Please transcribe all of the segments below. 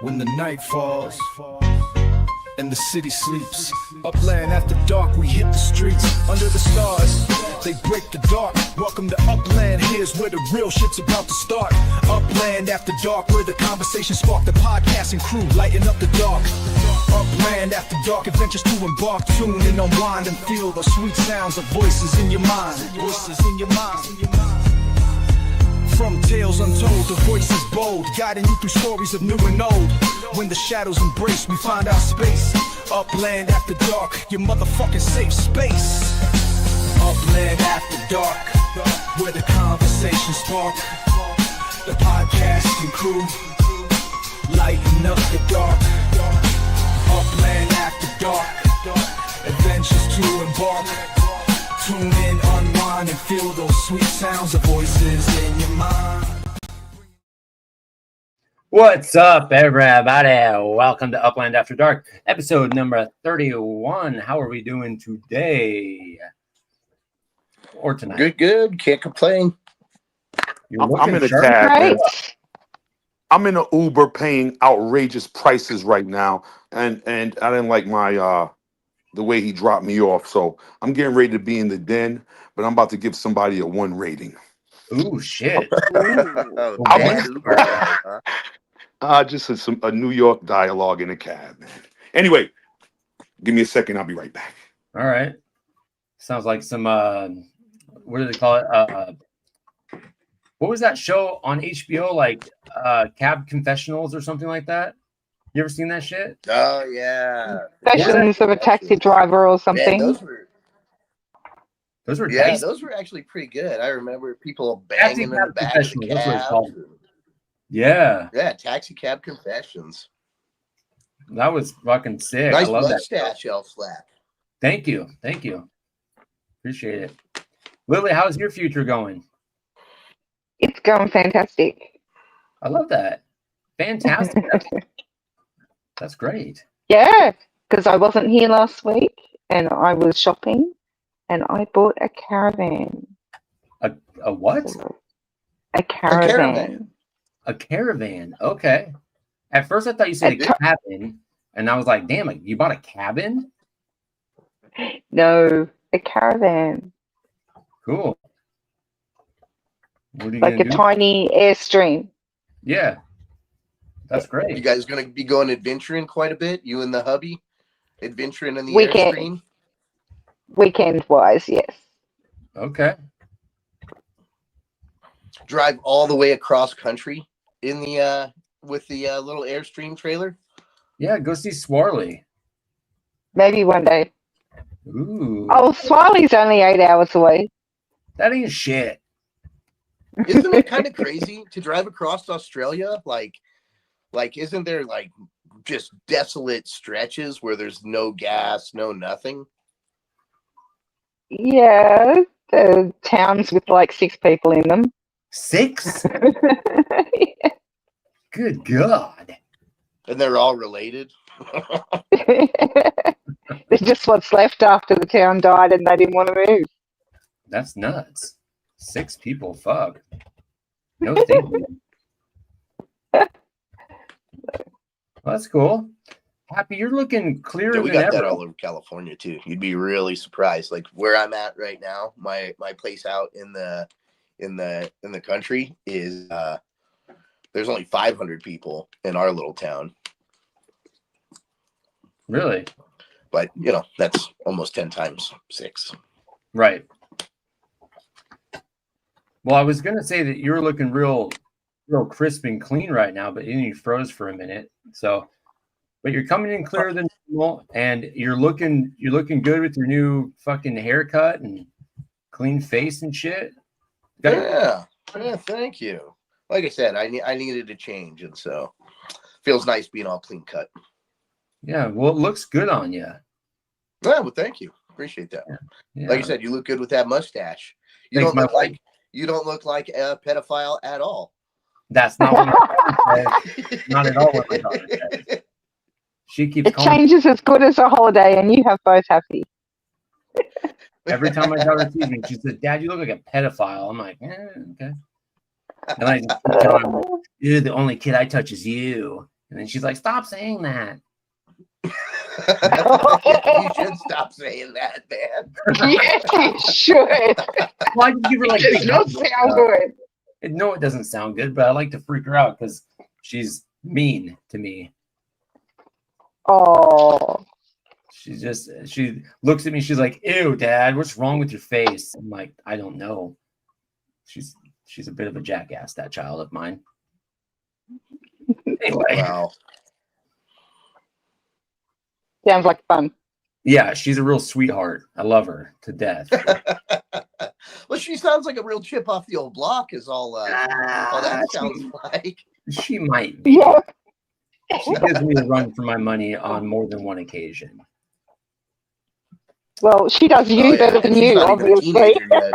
When the night falls and the city sleeps, Upland after dark, we hit the streets. Under the stars, they break the dark. Welcome to Upland, here's where the real shit's about to start. Upland after dark, where the conversation spark. The podcasting crew lighting up the dark. Upland after dark, adventures to embark. Tune in, unwind, and feel the sweet sounds of voices in your mind. Voices in your mind. From tales untold, the voice is bold, guiding you through stories of new and old. When the shadows embrace, we find our space. Upland after dark, your motherfucking safe space. Upland after dark, where the conversation spark. The podcasting crew, lighting up the dark. Upland after dark, adventures to embark. Tune in, unwind, and feel those sweet sounds of voices in your mind. What's up, everybody? Welcome to Upland After Dark, episode number 31. How are we doing today? Or tonight? Good. Can't complain. I'm in a cab. Right? I'm in an Uber paying outrageous prices right now, and I didn't like my the way he dropped me off. So I'm getting ready to be in the den, but I'm about to give somebody a 1 rating. Ooh, shit. Just a New York dialogue in a cab, man. Anyway, give me a second. I'll be right back. All right. Sounds like some, what do they call it? What was that show on HBO? Like Cab Confessionals or something like that? You ever seen that shit? Oh, yeah. Confessions of a Taxi Driver or something. Man, those were yeah, nice. Those were actually pretty good. I remember people banging in the back of the cab. Yeah. Yeah, Taxi Cab Confessions. That was fucking sick. Nice I love mustache, that. Slap. Thank you. Appreciate it. Lily, how's your future going? It's going fantastic. I love that. Fantastic. That's great. Yeah, because I wasn't here last week and I was shopping and I bought a caravan. A what? A caravan. A caravan. Okay. At first I thought you said a cabin, and I was like, damn it, you bought a cabin? No, a caravan. Cool. What are you like a tiny Airstream. Yeah. That's great. You guys going to be going adventuring quite a bit? You and the hubby? Adventuring in the Airstream? Weekend-wise, yes. Okay. Drive all the way across country in the with the little Airstream trailer? Yeah, go see Swarley. Maybe one day. Ooh. Oh, Swarley's only 8 hours away. That ain't shit. Isn't it kind of crazy to drive across Australia? Like, isn't there like just desolate stretches where there's no gas, no nothing? Yeah, the towns with like 6 people in them. 6? Yeah. Good God. And they're all related? There's just what's left after the town died and they didn't want to move. That's nuts. 6 people, fuck. No thank you. Well, that's cool. Happy, you're looking clearer than ever. We got that all over California too. You'd be really surprised. Like where I'm at right now, my place out in the country is there's only 500 people in our little town. Really? But that's almost 10 times 6. Right. Well, I was gonna say that you're looking real crisp and clean right now, but then you froze for a minute. So, but you're coming in clearer than normal, and you're looking good with your new fucking haircut and clean face and shit. Yeah, thank you. Like I said, I needed a change, and so feels nice being all clean cut. Yeah, well, it looks good on you. Yeah, well, thank you. Appreciate that. Yeah. Like I said, you look good with that mustache. You don't look like a pedophile at all. That's not what my said. Not at all what my daughter said. She keeps it changes as good as a holiday, and you have both happy. Every time my daughter sees me, she says, "Dad, you look like a pedophile." I'm like, okay. And I just tell her, "You're the only kid I touch is you." And then she's like, stop saying that. You should stop saying that, man. Yes, you should. Well, I can give her like It does big not hugs. sound good. No, it doesn't sound good, but I like to freak her out because she's mean to me. Oh. She looks at me. She's like, ew, Dad, what's wrong with your face? I'm like, I don't know. She's a bit of a jackass, that child of mine. Anyway. Wow. Sounds like fun. Yeah, she's a real sweetheart. I love her to death. Well, she sounds like a real chip off the old block is all that sounds like. She might be. Yeah. She gives me a run for my money on more than one occasion. Well, she does you better than She's you, not even a obviously. teenager yet.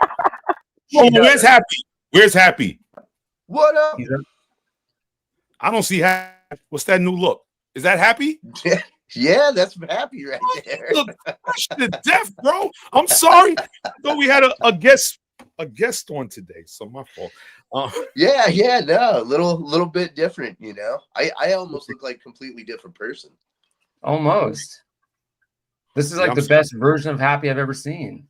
Oh, where's Happy? Where's Happy? What up? I don't see Happy. What's that new look? Is that Happy? Yeah, that's Happy right there. Look, to death, bro. I'm sorry. I thought we had a guest on today, so my fault. Yeah, no, a little bit different, you know. I almost look like a completely different person. Almost. This is like the best version of Happy I've ever seen.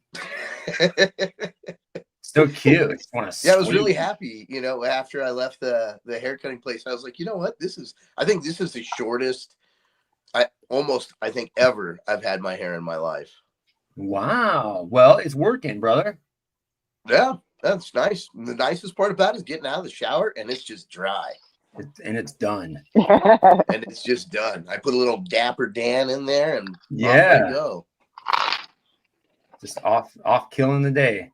So cute. Yeah, I was really happy, you know, after I left the haircutting place. I was like, you know what? I think this is the shortest I think ever I've had my hair in my life. Wow. Well, it's working, brother. Yeah, that's nice. The nicest part about it is getting out of the shower and it's just dry. And it's done. And it's just done. I put a little Dapper Dan in there and off I go. Just off killing the day.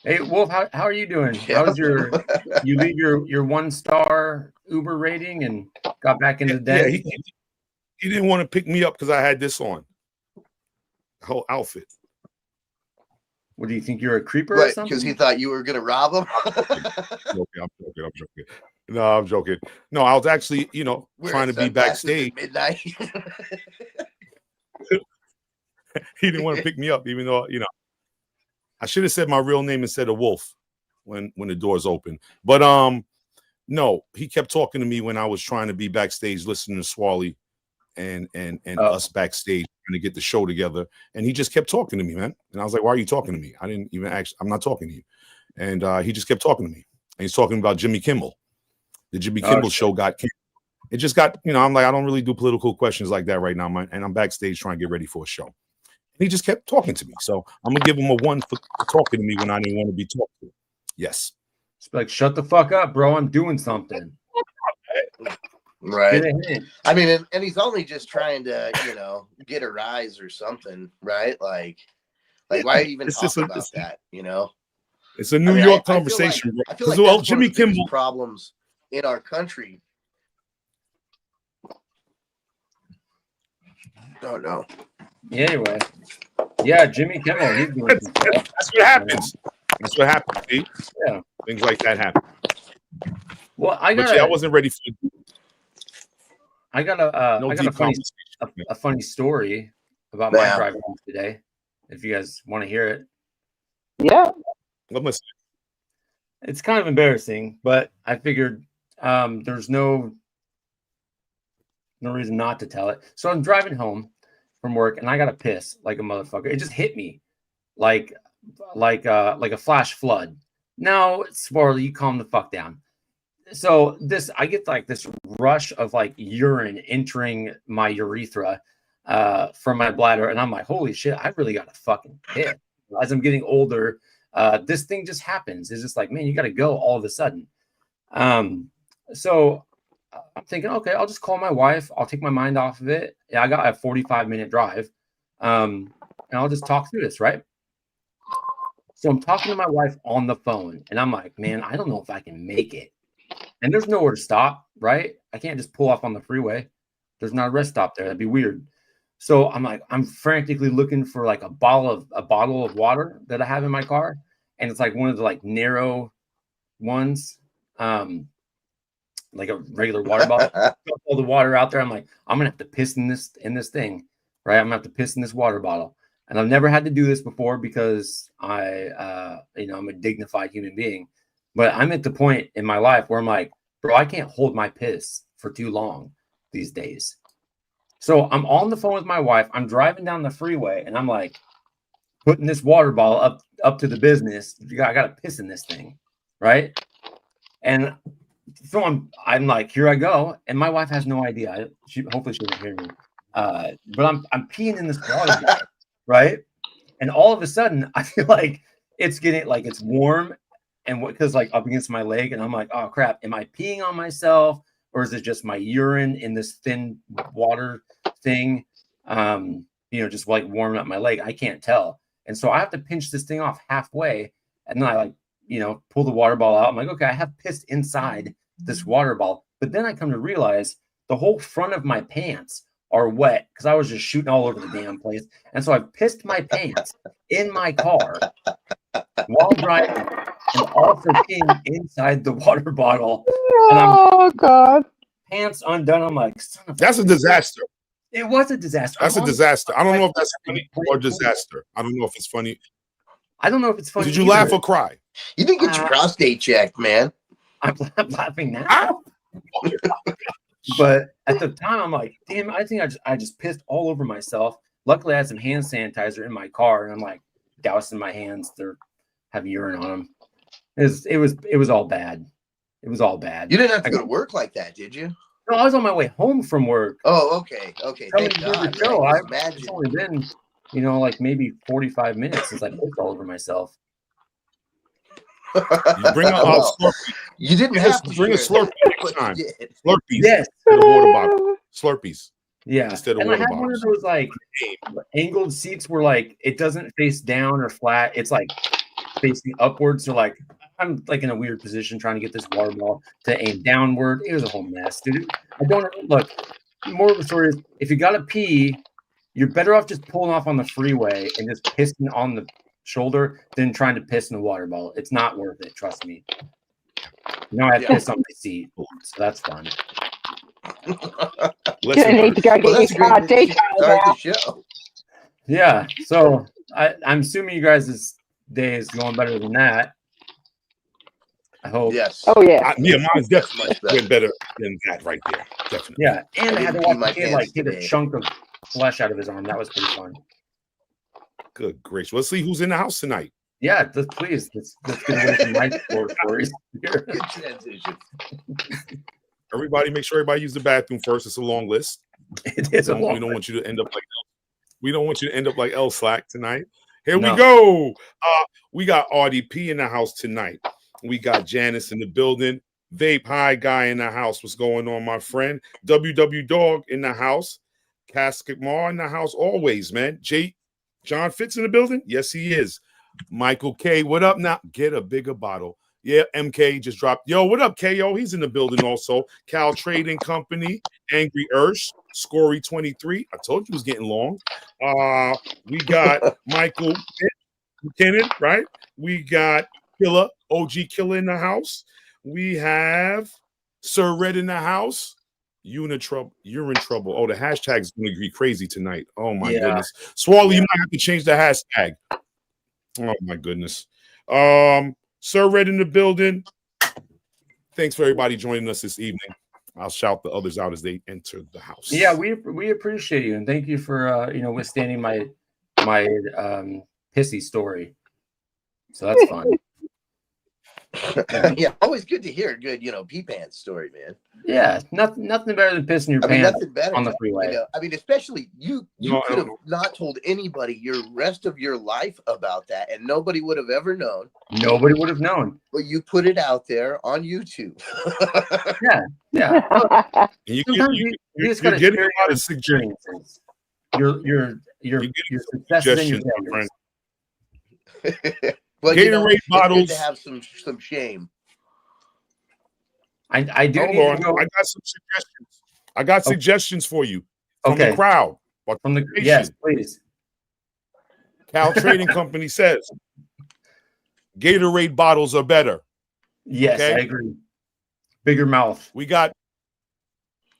Hey Wolf, how are you doing? Yeah. How's you leave your 1-star Uber rating and got back into the den? Yeah, he didn't want to pick me up because I had this on. The whole outfit. What do you think, you're a creeper or something? Because he thought you were gonna rob him. I'm joking. No, I'm joking. No, I was actually, trying to be backstage. Midnight. He didn't want to pick me up, even though, I should have said my real name instead of Wolf when the doors open. But no, he kept talking to me when I was trying to be backstage listening to Swally and us backstage trying to get the show together. And he just kept talking to me, man. And I was like, why are you talking to me? I didn't even I'm not talking to you. And he just kept talking to me. And he's talking about Jimmy Kimmel. The Jimmy Kimmel show got canceled. It just got, I'm like, I don't really do political questions like that right now, man. And I'm backstage trying to get ready for a show. And he just kept talking to me. So I'm going to give him a 1 for talking to me when I didn't want to be talked to. Yes. It's like, shut the fuck up, bro. I'm doing something. Right. I mean, and he's only just trying to, get a rise or something, right? Like why even talk about that, It's a New York conversation. I feel like that's Jimmy Kimmel problems in our country. Oh no. Anyway, yeah, Jimmy Kimmel. He's doing that's what happens. That's what happens. See? Yeah, things like that happen. Well, I wasn't ready for. I got a funny story about my drive home today. If you guys want to hear it, yeah. Let me. It's kind of embarrassing, but I figured there's no reason not to tell it. So I'm driving home from work and I got to piss like a motherfucker. It just hit me like a flash flood. Now, Swarley, you calm the fuck down. So I get like this rush of like urine entering my urethra from my bladder, and I'm like, holy shit, I really got to fucking piss. As I'm getting older, this thing just happens. It's just like, man, you got to go all of a sudden. So I'm thinking, okay, I'll just call my wife. I'll take my mind off of it. Yeah, I got a 45-minute drive. And I'll just talk through this, right? So I'm talking to my wife on the phone, and I'm like, man, I don't know if I can make it. And there's nowhere to stop, right? I can't just pull off on the freeway. There's not a rest stop there. That'd be weird. So I'm like, I'm frantically looking for like a bottle of water that I have in my car. And it's like one of the like narrow ones, like a regular water bottle. All the water out there. I'm like, I'm gonna have to piss in this thing, right? I'm gonna have to piss in this water bottle. And I've never had to do this before because I'm a dignified human being. But I'm at the point in my life where I'm like, bro, I can't hold my piss for too long these days. So I'm on the phone with my wife. I'm driving down the freeway, and I'm like putting this water bottle up to the business. I got to piss in this thing, right? And so I'm like, here I go, and my wife has no idea. Hopefully she doesn't hear me. But I'm peeing in this water bottle, right? And all of a sudden, I feel like it's warm, and because like up against my leg, and I'm like, oh crap, am I peeing on myself, or is it just my urine in this thin water thing? Just like warming up my leg. I can't tell, and so I have to pinch this thing off halfway, and then I pull the water bottle out. I'm like, okay, I have pissed inside this water bottle, but then I come to realize the whole front of my pants are wet because I was just shooting all over the damn place. And so I pissed my pants in my car while driving and also peeing inside the water bottle. And Oh, God. Pants undone. I'm like, son of That's a disaster. It was a disaster. That's a disaster. I don't know if that's funny or disaster. I don't know if it's funny. I don't know if it's funny. Did you laugh or cry? You didn't get your prostate checked, man. I'm laughing now. But at the time, I'm like, damn, I think I just pissed all over myself. Luckily, I had some hand sanitizer in my car, and I'm like dousing my hands. They have urine on them. It was all bad. It was all bad. You didn't have to go to work like that, did you? No, I was on my way home from work. Oh, okay. Thank God. It's only been, like maybe 45 minutes since I pissed all over myself. You bring Slurpee. You didn't have to bring a Slurpee next time. Slurpees. Yes. Instead of water bottle. Slurpees. Yeah. Instead of and water I had bottles. one of those like angled seats where like it doesn't face down or flat. It's like facing upwards. So like I'm like in a weird position trying to get this water bottle to aim downward. It was a whole mess, dude. I don't look. More of the story is if you gotta pee, you're better off just pulling off on the freeway and just pissing on the shoulder than trying to piss in a water bottle. It's not worth it, trust me. I have piss on my seat, so that's fun. You need to go get your car detailed. Yeah, so I'm assuming you guys' day is going better than that. I hope. Yes. Oh yeah. Mine's definitely went better than that right there. Definitely. Yeah, and I had to watch the kid like get a chunk of flesh out of his arm. That was pretty fun. Good gracious. Let's see who's in the house tonight. Yeah, please. Let's get away from my sport stories. Good transition. Everybody, make sure everybody use the bathroom first. It's a long list. It is a long list. We don't want you to end up like L Slack tonight. Here we go. We got RDP in the house tonight. We got Janice in the building. Vape High Guy in the house. What's going on, my friend? WW Dog in the house. Casket Mar in the house always, man. John Fitz in the building? Yes, he is. Michael K, what up now? Get a bigger bottle. Yeah, MK just dropped. Yo, what up, KO? He's in the building also. Cal Trading Company, Angry Ursh, Scory 23. I told you it was getting long. We got Michael McKinnon, right? We got Killer, OG Killer in the house. We have Sir Red in the house. You're in trouble. Oh, the hashtag is going to be crazy tonight. Oh, my goodness. Swally, you might have to change the hashtag. Oh, my goodness. Sir Red in the building. Thanks for everybody joining us this evening. I'll shout the others out as they enter the house. Yeah, we appreciate you, and thank you for withstanding my pissy story. So that's fun. Yeah, always good to hear a good, pee pants story, man. Yeah, nothing better than pissing your pants on the freeway. Especially you could have not told anybody your rest of your life about that, and nobody would have ever known. Nobody would have known. But you put it out there on YouTube. Yeah. You just got getting a lot of suggestions. Your successes and your failures. Well, Gatorade bottles to have some shame. I do. Hold on. I got some suggestions. I got suggestions for you from the crowd. From the yes, please. Cal Trading Company says Gatorade bottles are better. Yes, I agree. Bigger mouth. We got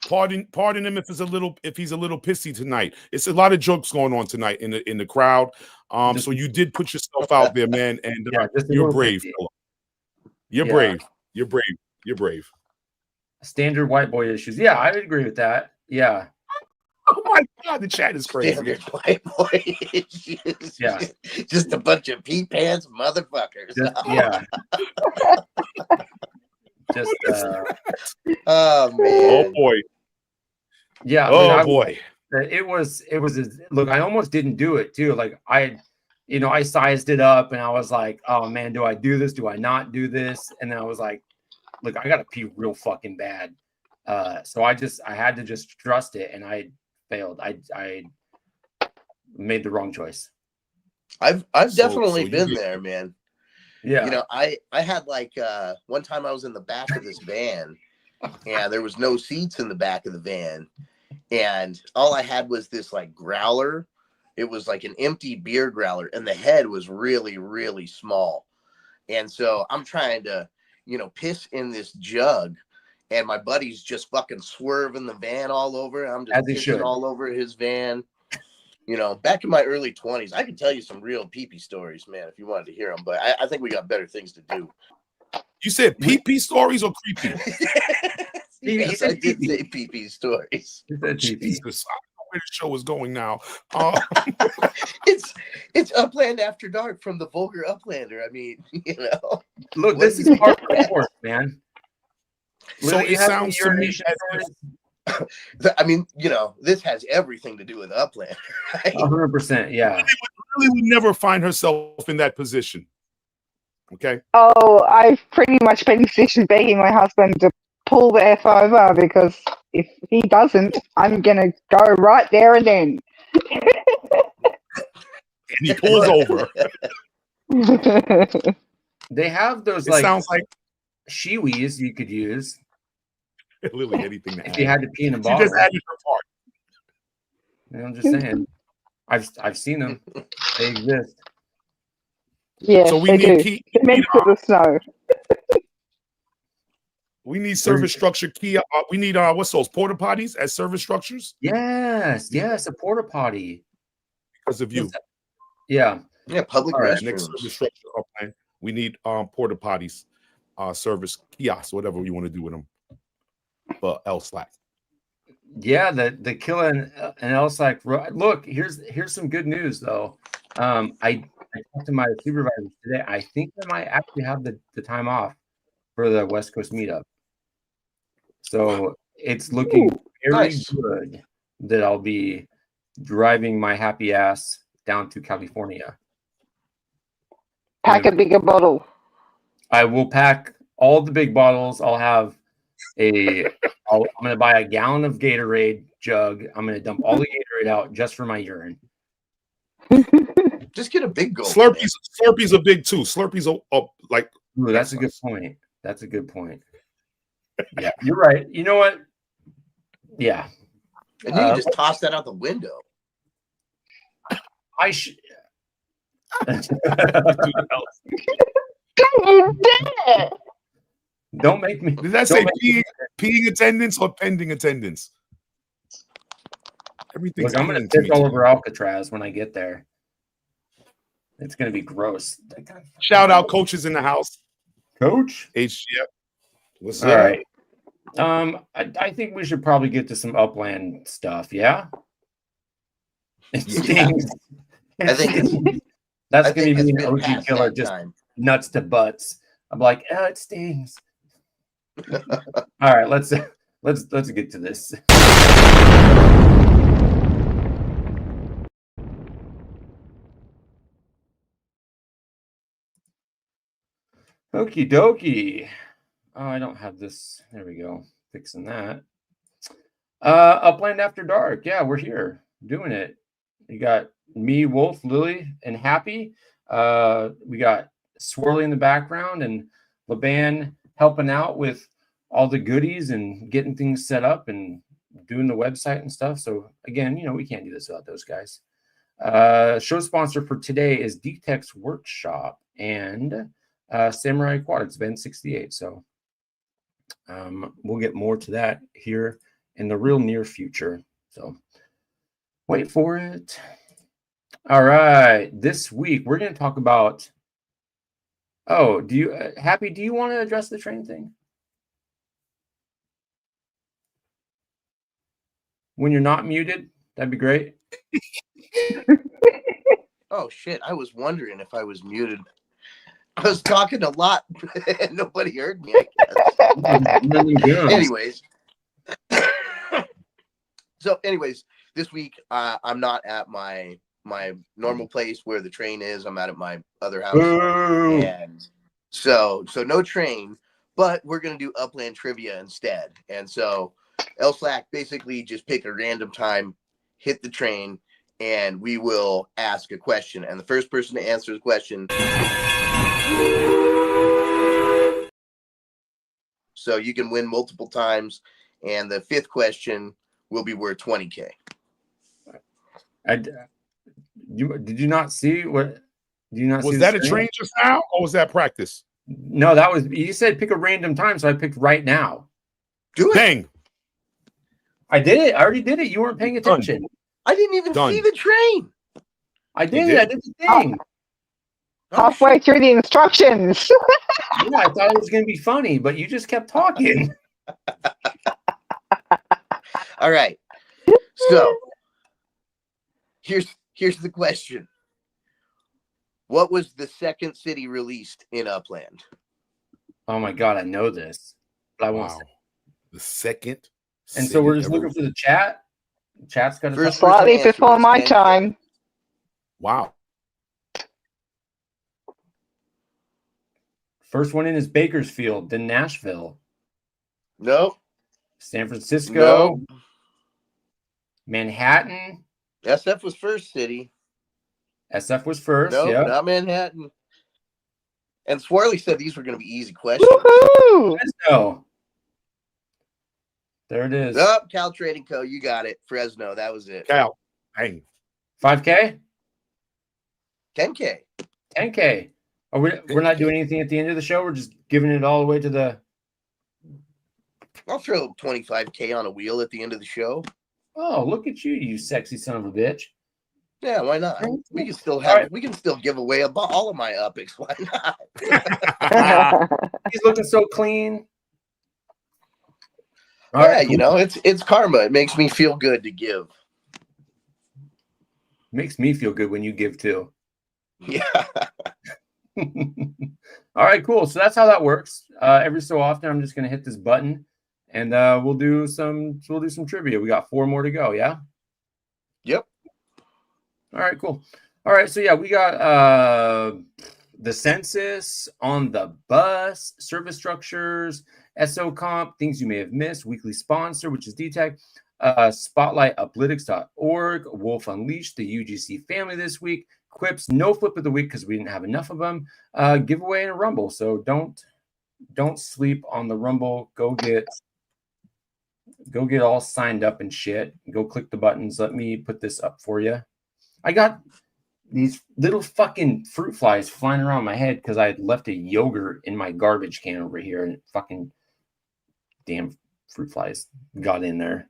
pardon him if he's a little pissy tonight. It's a lot of jokes going on tonight in the crowd. So you did put yourself out there, man, and you're brave. You're brave. You're brave. Standard white boy issues. Yeah, I would agree with that. Yeah. Oh my God, the chat is crazy. Standard white boy issues. Yeah. Just a bunch of pee pants motherfuckers. Yeah. Just Oh man. Oh boy. Yeah. Oh boy. It was look, I almost didn't do it too. Like I sized it up and I was like, oh man, do I do this? Do I not do this? And then I was like, look, I gotta pee real fucking bad. So I had to just trust it, and I failed. I made the wrong choice. I've definitely been there, man. Yeah. You know, I had like one time I was in the back of this van and there was no seats in the back of the van. And all I had was this like growler. It was like an empty beer growler and the head was really, really small. And so I'm trying to, piss in this jug and my buddy's just fucking swerving the van all over. I'm just pissing all over his van. Back in my early 20s, I could tell you some real pee-pee stories, man, if you wanted to hear them. But I think we got better things to do. You said pee-pee stories or creepy? Yes, I did say pee-pee stories. Jesus, I don't know where the show is going now. It's Upland After Dark from the Vulgar Uplander. I mean, Look, this is part of the course, man. So it sounds to me as if, I mean, this has everything to do with Upland, right? 100%, yeah. Lily would never find herself in that position. Okay. Oh, I've pretty much been begging my husband to pull the F over because if he doesn't, I'm gonna go right there and then. And he pulls over. They have those sounds like shiwis you could use. Lily, anything if you had to pee in a bottle. You just added her part. I'm just saying. I've seen them. They exist. Yeah, so we need the snow. We need service structure key. We need what's those porta potties as service structures? Yes, a porta potty. Because of you. Yeah. Yeah, public restrooms. Next service structure plan. We need porta potties, service kiosks, whatever you want to do with them. But LSLAC. Yeah, the killer and LSLAC. Look, here's some good news though. I talked to my supervisor today. I think I might actually have the time off for the West Coast meetup. So it's looking very good that I'll be driving my happy ass down to California. Pack a bigger bottle. I will pack all the big bottles. I'll have I'm going to buy a gallon of Gatorade jug. I'm going to dump all the Gatorade out just for my urine. Just get a big gulp. Slurpees are big too. Slurpees are like. Ooh, that's a good point. That's a good point. Yeah, you're right. You know what? Yeah. And you can just toss that out the window. I should. Don't make me. Did that say peeing attendance or pending attendance? Everything. Look, I'm going to piss all over Alcatraz when I get there. It's going to be gross. Shout out coaches in the house. Coach HGF. What's all up? Right. I think we should probably get to some Upland stuff. Yeah. It stings. I think that's going to be an OG killer. Just nuts to butts. I'm like, it stings. All right, let's get to this. Okie dokie. Oh, I don't have this. There we go. Fixing that. Upland After Dark. Yeah, we're here doing it. You got me, Wolf, Lily, and Happy. We got Swirly in the background and LeBan helping out with all the goodies and getting things set up and doing the website and stuff. So again, we can't do this without those guys. Show sponsor for today is D-Tech's Workshop and Samurai Aquatics Event 68. So we'll get more to that here in the real near future. So wait for it. All right. This week we're going to talk about. Oh, do you Happy? Do you want to address the train thing? when you're not muted, that'd be great. Oh shit! I was wondering if I was muted. I was talking a lot, and nobody heard me. I guess. Anyways, this week I'm not at my normal place where the train is. I'm at my other house, and so no train. But we're gonna do Upland trivia instead, and so L-Slack basically just pick a random time, hit the train, and we will ask a question. And the first person to answer the question. So you can win multiple times. And the fifth question will be worth 20K. Did you not see what? Did you not was see that a train just now, or was that practice? No, that was, you said pick a random time, so I picked right now. Do it. Dang. I did it. I already did it. You weren't paying attention. I didn't even see the train. I did. I did the thing. Halfway through the instructions. Yeah, I thought it was going to be funny, but you just kept talking. All right. So here's the question. What was the second city released in Upland? Oh my God, I know this, but I won't say. The second. And so we're just looking for the chat. Chat's got to slightly before my time. Wow. First one in is Bakersfield, then Nashville. Nope. San Francisco. Nope. Manhattan. SF was first city. SF was first. Nope, yep. Not Manhattan. And Swarley said these were going to be easy questions. Woohoo! Fresno. There it is. Oh, Cal Trading Co. You got it. Fresno. That was it. Cal. Dang. 5K? 10K. 10K. We're not doing anything at the end of the show. We're just giving it all away to the. I'll throw 25K on a wheel at the end of the show. Oh, look at you, you sexy son of a bitch. Yeah, why not? We can still have. Right. We can still give away all of my upics. Why not? He's looking so clean. All right, cool. It's karma. It makes me feel good to give. Makes me feel good when you give too. Yeah. All right, cool. So that's how that works. Every so often, I'm just gonna hit this button, and we'll do some trivia. We got 4 more to go. Yeah. Yep. All right, cool. All right, so yeah, we got the census on the bus, service structures, SO comp, things you may have missed, weekly sponsor, which is DTAG, Spotlight Uplytics.org, Wolf Unleashed, the UGC family this week, Quips, no flip of the week because we didn't have enough of them, giveaway and a Rumble. So don't sleep on the Rumble. Go get all signed up and shit. Go click the buttons. Let me put this up for you. I got these little fucking fruit flies flying around my head because I had left a yogurt in my garbage can over here, and fucking damn fruit flies got in there.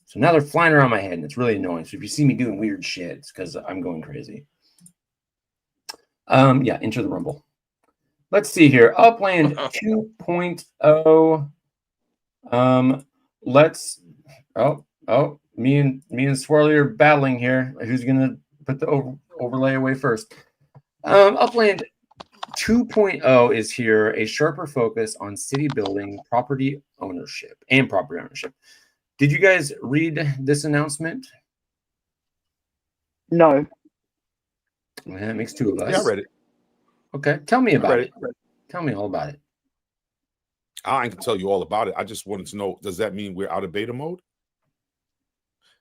So now they're flying around my head, and it's really annoying. So if you see me doing weird shit, it's because I'm going crazy. Yeah, enter the Rumble. Let's see here. Upland 2.0. Me and Swirly are battling here. Who's gonna put the overlay away first? Upland 2.0 is here, a sharper focus on city building, property ownership. Did you guys read this announcement? No. Well, that makes 2 of us. Yeah, I read it. Okay, tell me about it. Tell me all about it. I can tell you all about it. I just wanted to know, does that mean we're out of beta mode?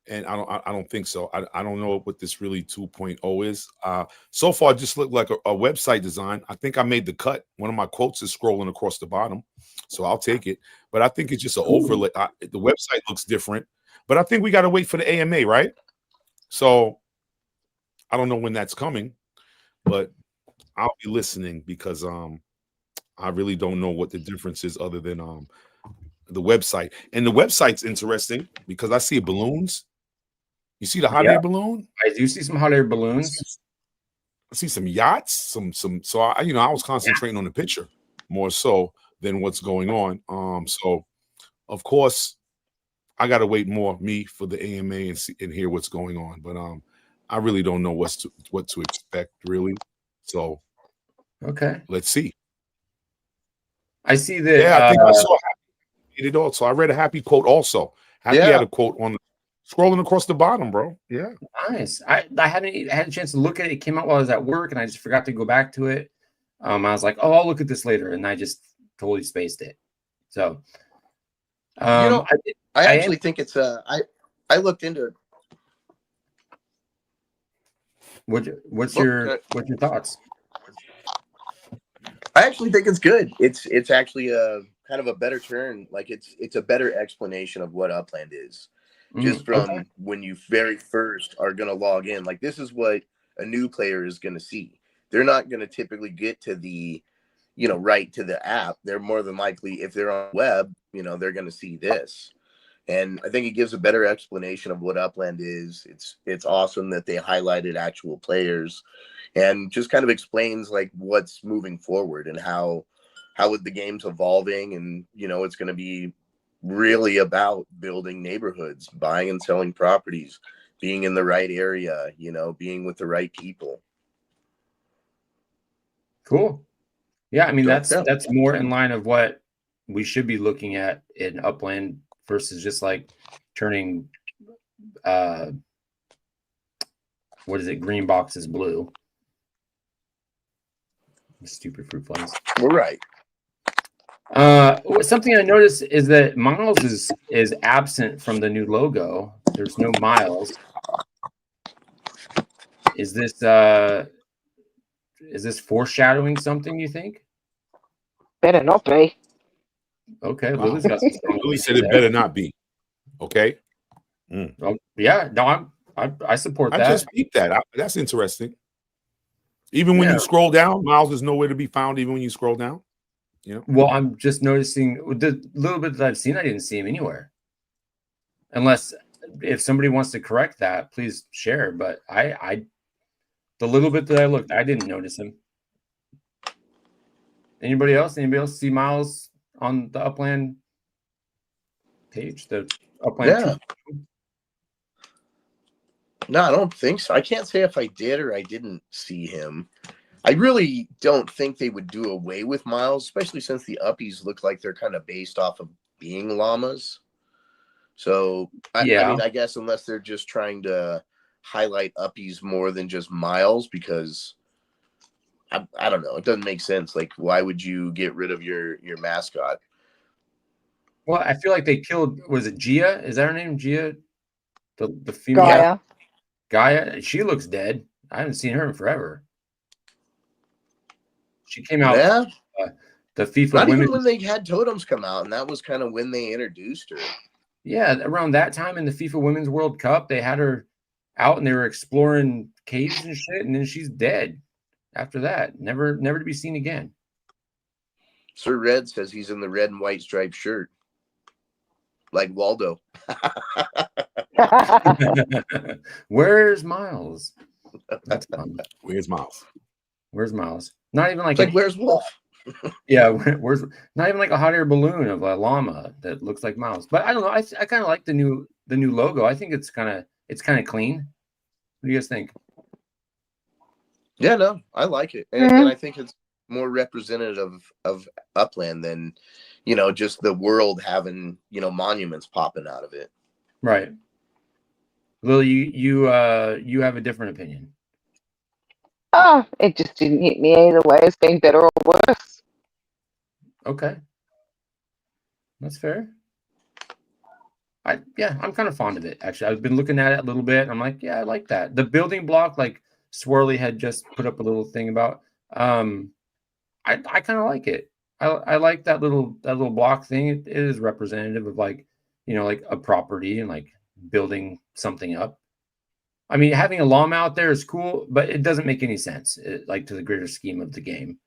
And I don't think so. I don't know what this really 2.0 is. So far, it just looked like a website design. I think I made the cut. One of my quotes is scrolling across the bottom, so I'll take it. But I think it's just an overlay. The website looks different, but I think we got to wait for the AMA, right? So I don't know when that's coming, but I'll be listening because I really don't know what the difference is other than the website. And the website's interesting because I see balloons. You see the hot air balloon? I do see some hot air balloons. I see some yachts, some. So I was concentrating on the picture more so than what's going on. So of course I gotta wait more for the AMA and see and hear what's going on. But I really don't know what to expect really. So Okay. let's see. I see that. Yeah, I think I saw Happy it also. I read a Happy quote also. Happy had a quote on scrolling across the bottom, bro. Yeah. Nice. I hadn't had a chance to look at it. It came out while I was at work, and I just forgot to go back to it. I was like, oh, I'll look at this later, and I just totally spaced it. So, I actually think it's I looked into it. What's your thoughts? I actually think it's good. It's actually a kind of a better turn. Like it's a better explanation of what Upland is. Just from when you very first are going to log in. Like this is what a new player is going to see. They're not going to typically get to the, right to the app. They're more than likely, if they're on web, they're going to see this. And I think it gives a better explanation of what Upland is. It's awesome that they highlighted actual players and just kind of explains like what's moving forward and how the game's evolving. And, it's going to be really about building neighborhoods, buying and selling properties, being in the right area, being with the right people. Cool. Yeah, I mean that's more in line of what we should be looking at in Upland versus just like turning green boxes blue. Stupid fruit flies. We're right. Something I noticed is that Miles is absent from the new logo. There's no Miles. Is this foreshadowing something, you think? Better not be. Okay, Lily's got some strong Lily said it better not be. Okay. Well, yeah, no, I support that. I just peeped that. That's interesting. Even when you scroll down, Miles is nowhere to be found. Even when you scroll down. Well, I'm just noticing the little bit that I've seen, I didn't see him anywhere. Unless if somebody wants to correct that, please share. But I the little bit that I looked, I didn't notice him. Anybody else? Anybody else see Miles on the Upland page? The Upland. Yeah. No, I don't think so. I can't say if I did or I didn't see him. I really don't think they would do away with Miles, especially since the Uppies look like they're kind of based off of being llamas. So, I mean, I guess unless they're just trying to highlight Uppies more than just Miles, because I don't know. It doesn't make sense. Like, why would you get rid of your mascot? Well, I feel like they killed, was it Gia? Is that her name? Gia? The female? Gaia? She looks dead. I haven't seen her in forever. She came out. Yeah. The FIFA Not women. even when they had totems come out, and that was kind of when they introduced her. Yeah, around that time in the FIFA Women's World Cup, they had her out and they were exploring caves and shit, and then she's dead. After that, never to be seen again. Sir Red says he's in the red and white striped shirt, like Waldo. Where's Miles? That's fun. Where's Miles? Where's Miles? Not even like where's Wolf? Yeah, where's not even like a hot air balloon of a llama that looks like Miles. But I don't know. I kind of like the new logo. I think it's kind of clean. What do you guys think? Yeah, no, I like it, and I think it's more representative of Upland than just the world having monuments popping out of it. Right. Lily, you have a different opinion. Oh, it just didn't hit me either way as being better or worse. Okay. That's fair. I'm kind of fond of it, actually. I've been looking at it a little bit. I'm like, yeah, I like that. The building block, like Swirly had just put up a little thing about. I kind of like it. I like that little block thing. It is representative of like a property and like building something up. I mean, having a llama out there is cool, but it doesn't make any sense, like to the greater scheme of the game.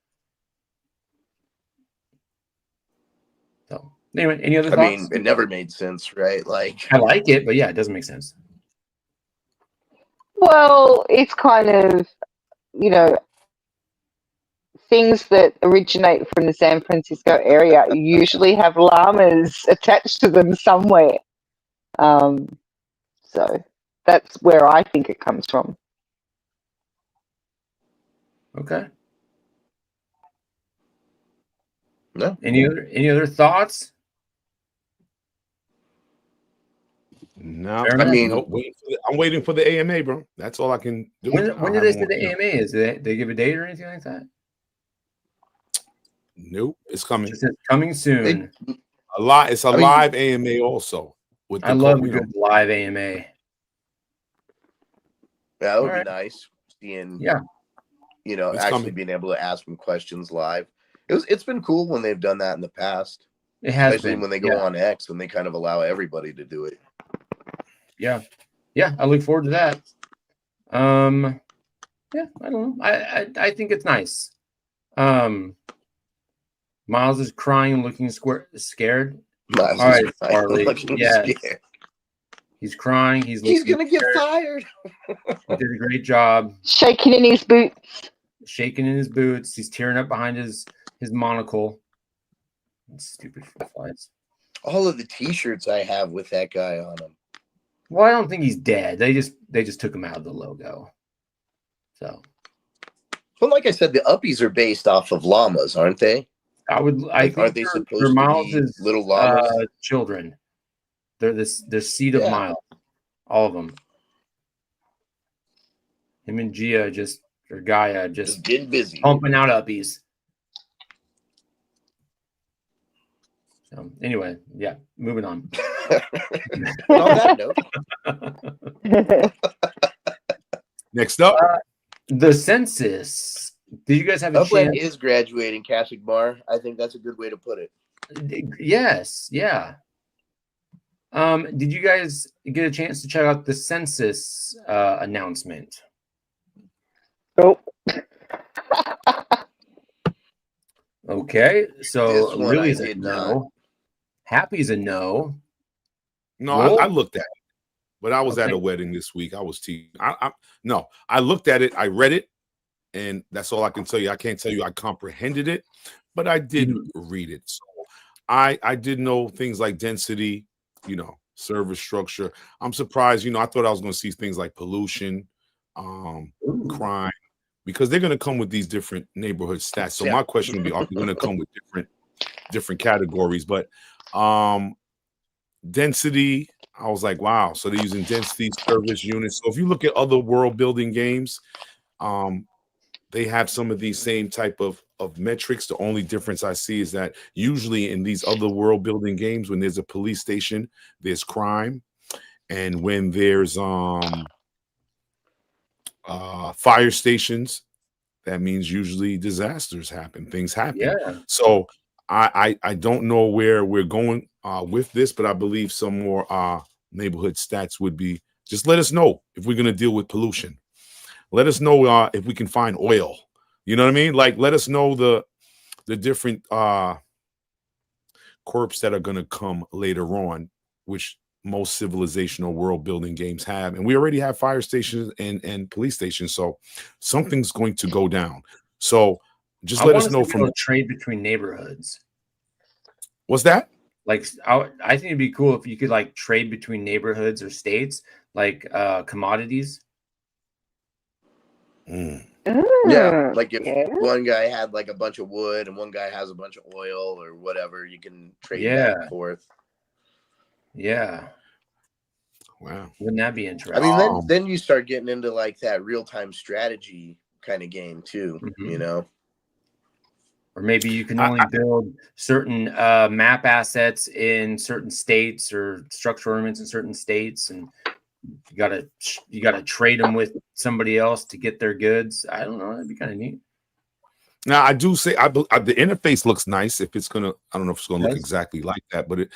So, anyway, any other thoughts? I mean, it never made sense, right? Like, I like it, but yeah, it doesn't make sense. Well, it's kind of, things that originate from the San Francisco area usually have llamas attached to them somewhere. So that's where I think it comes from. Okay. No. Any other thoughts? No, I mean- no, I'm waiting for the AMA, bro. That's all I can do. When did they say the AMA is? They give a date or anything like that? Nope, it's coming. It says coming soon. It's a live AMA also. With I love a good live AMA. That would be nice. Seeing, yeah, it's actually being able to ask them questions live. It's been cool when they've done that in the past. It has especially been. when they go on X, when they kind of allow everybody to do it. Yeah, I look forward to that. Yeah, I don't know. I think it's nice. Miles is crying, looking scared. Miles All right, is crying, looking scared. He's crying. He's gonna get fired. He did a great job. Shaking in his boots. Shaking in his boots. He's tearing up behind his monocle. Stupid flies. All of the T-shirts I have with that guy on them. Well, I don't think he's dead. They just took him out of the logo. So. Well, like I said, the Uppies are based off of llamas, aren't they? I think aren't they supposed to be little llamas? Children. They're seed of Miles. All of them. Him and Gaia just getting busy, pumping out Uppies. So anyway, yeah, moving on. On that note. Next up, the census. Did you guys have a Upland chance? is graduating, HappyMRF. I think that's a good way to put it. Yes, yeah. Did you guys get a chance to check out the census announcement? Nope. Okay, so really is a not. no. Happy's a no. No, I looked at it, but I was at a wedding this week. I was teasing. No, I looked at it, I read it, and that's all I can tell you. I can't tell you I comprehended it, but I did read it. So I did know things like density, service structure. I'm surprised, I thought I was going to see things like pollution, crime, because they're going to come with these different neighborhood stats. So my question would be, are they going to come with different categories? But density, I was like, wow. So they're using density service units. So if you look at other world building games, they have some of these same type of metrics. The only difference I see is that usually in these other world building games, when there's a police station, there's crime. And when there's fire stations, that means usually disasters happen, things happen. Yeah. So I don't know where we're going with this, but I believe some more neighborhood stats would be, just let us know if we're going to deal with pollution. Let us know if we can find oil. You know what I mean? Like, let us know the different corps that are going to come later on, which most civilizational world building games have. And we already have fire stations and police stations. So something's going to go down. So just let us know from the trade between neighborhoods. What's that? Like, I think it'd be cool if you could like trade between neighborhoods or states, like commodities. Yeah, like if one guy had like a bunch of wood and one guy has a bunch of oil or whatever, you can trade back and forth. Yeah. Wow. Wouldn't that be interesting? I mean, then you start getting into like that real-time strategy kind of game too, Or maybe you can only build certain map assets in certain states or structural elements in certain states, and you gotta trade them with somebody else to get their goods. I don't know. That'd be kind of neat. Now, I do say the interface looks nice. If it's gonna, I don't know if it's gonna look exactly like that, but it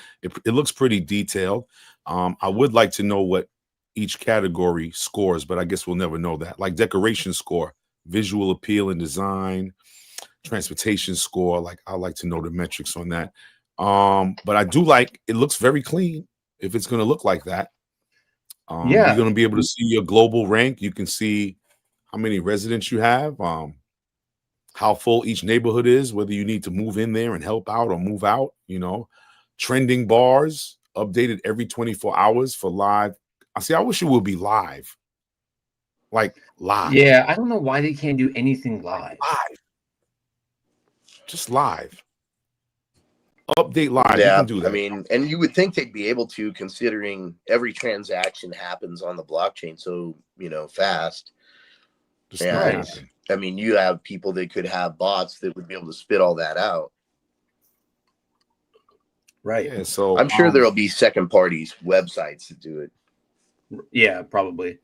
looks pretty detailed. I would like to know what each category scores, but I guess we'll never know that. Like decoration score, visual appeal and design, transportation score. Like, I like to know the metrics on that. But I do like, it looks very clean if it's gonna look like that. You're gonna be able to see your global rank. You can see how many residents you have, how full each neighborhood is, whether you need to move in there and help out or move out, trending bars updated every 24 hours for live. I wish it would be live. Like live. Yeah, I don't know why they can't do anything live. Just live. Update live. Yeah, You can do that. I mean, and you would think they'd be able to, considering every transaction happens on the blockchain so, fast. Just And, not happen. I mean, you have people that could have bots that would be able to spit all that out. Right. Yeah, so I'm sure there'll be second parties websites to do it. Yeah, probably.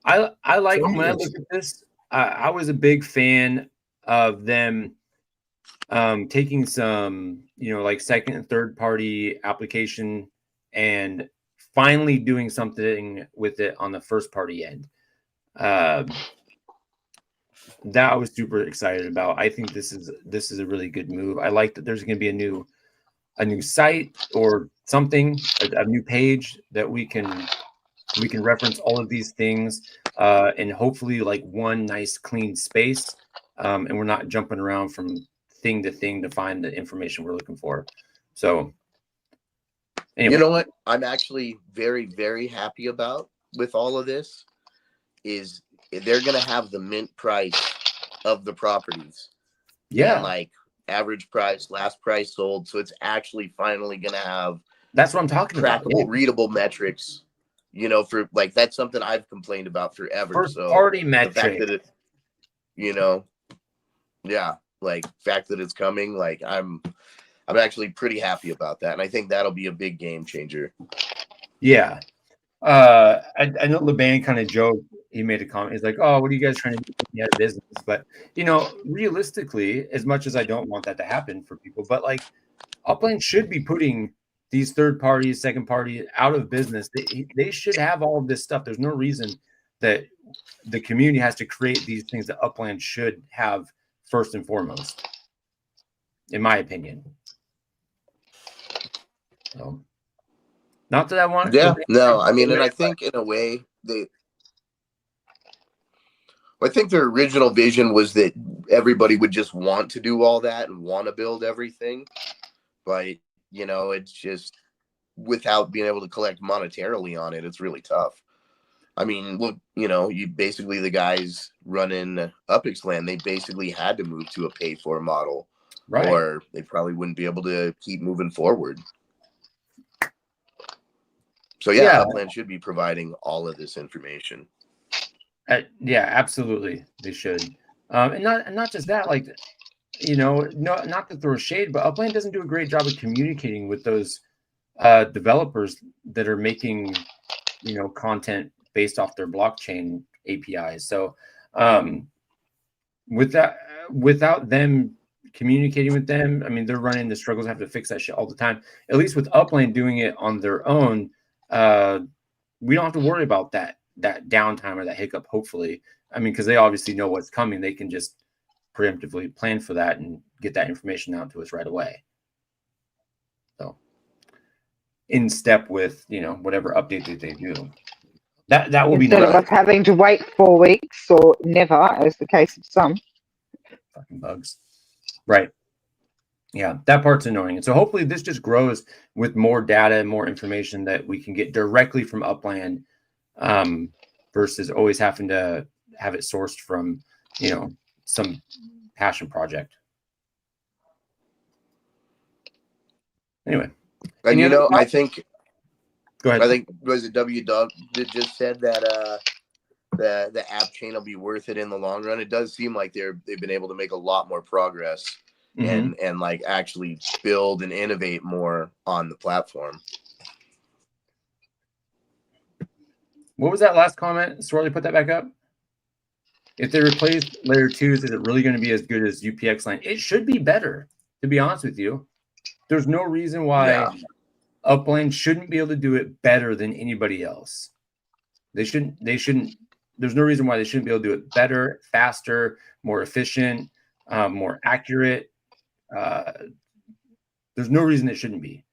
I like when I look at this. I was a big fan of them taking some, like second and third party application and finally doing something with it on the first party end. That I was super excited about. I think this is a really good move. I like that there's going to be a new site or something, a new page that we can reference all of these things and hopefully like one nice clean space, and we're not jumping around from thing to thing to find the information we're looking for. So anyway. You know what I'm actually very, very happy about with all of this is they're going to have the mint price of the properties. Yeah. And like average price, last price sold. So it's actually finally going to have that's what I'm talking trackable, about. Yeah. readable metrics, for like, that's something I've complained about forever. First so party the metric. fact that it, yeah, like fact that it's coming, like I'm actually pretty happy about that. And I think that'll be a big game changer. Yeah. I know LeBan kind of joked. He made a comment. He's like, "Oh, what are you guys trying to do out of business?" But realistically, as much as I don't want that to happen for people, but like Upland should be putting these third parties, second party out of business. They should have all of this stuff. There's no reason that the community has to create these things that Upland should have first and foremost, in my opinion. So, not that I want. Yeah, no, I mean, and I think in a way I think their original vision was that everybody would just want to do all that and want to build everything. But, it's just without being able to collect monetarily on it, it's really tough. I mean, look, you basically, the guys running Upland, they basically had to move to a pay for model, right? Or they probably wouldn't be able to keep moving forward. So yeah, Upland should be providing all of this information. Yeah, absolutely, they should. And not just that, like, not to throw shade, but Upland doesn't do a great job of communicating with those developers that are making, content based off their blockchain APIs. So without them communicating with them, I mean, they're running into struggles, have to fix that shit all the time. At least with Upland doing it on their own, we don't have to worry about that downtime or that hiccup, hopefully. I mean, because they obviously know what's coming. They can just preemptively plan for that and get that information out to us right away. So in step with, whatever update that they do. That will be nice. Instead of having to wait 4 weeks or never, as the case of some. Fucking bugs. Right. Yeah, that part's annoying. And so hopefully this just grows with more data and more information that we can get directly from Upland, versus always having to have it sourced from, some passion project. Anyway. And I think, go ahead. I think, was it W Dog that just said that the app chain will be worth it in the long run? It does seem like they've been able to make a lot more progress. Mm-hmm. and like actually build and innovate more on the platform. What was that last comment? Swirly, put that back up. If they replace layer 2s, is it really going to be as good as UPX line? It should be better, to be honest with you. There's no reason why Upland shouldn't be able to do it better than anybody else. They shouldn't. There's no reason why they shouldn't be able to do it better, faster, more efficient, more accurate. There's no reason it shouldn't be.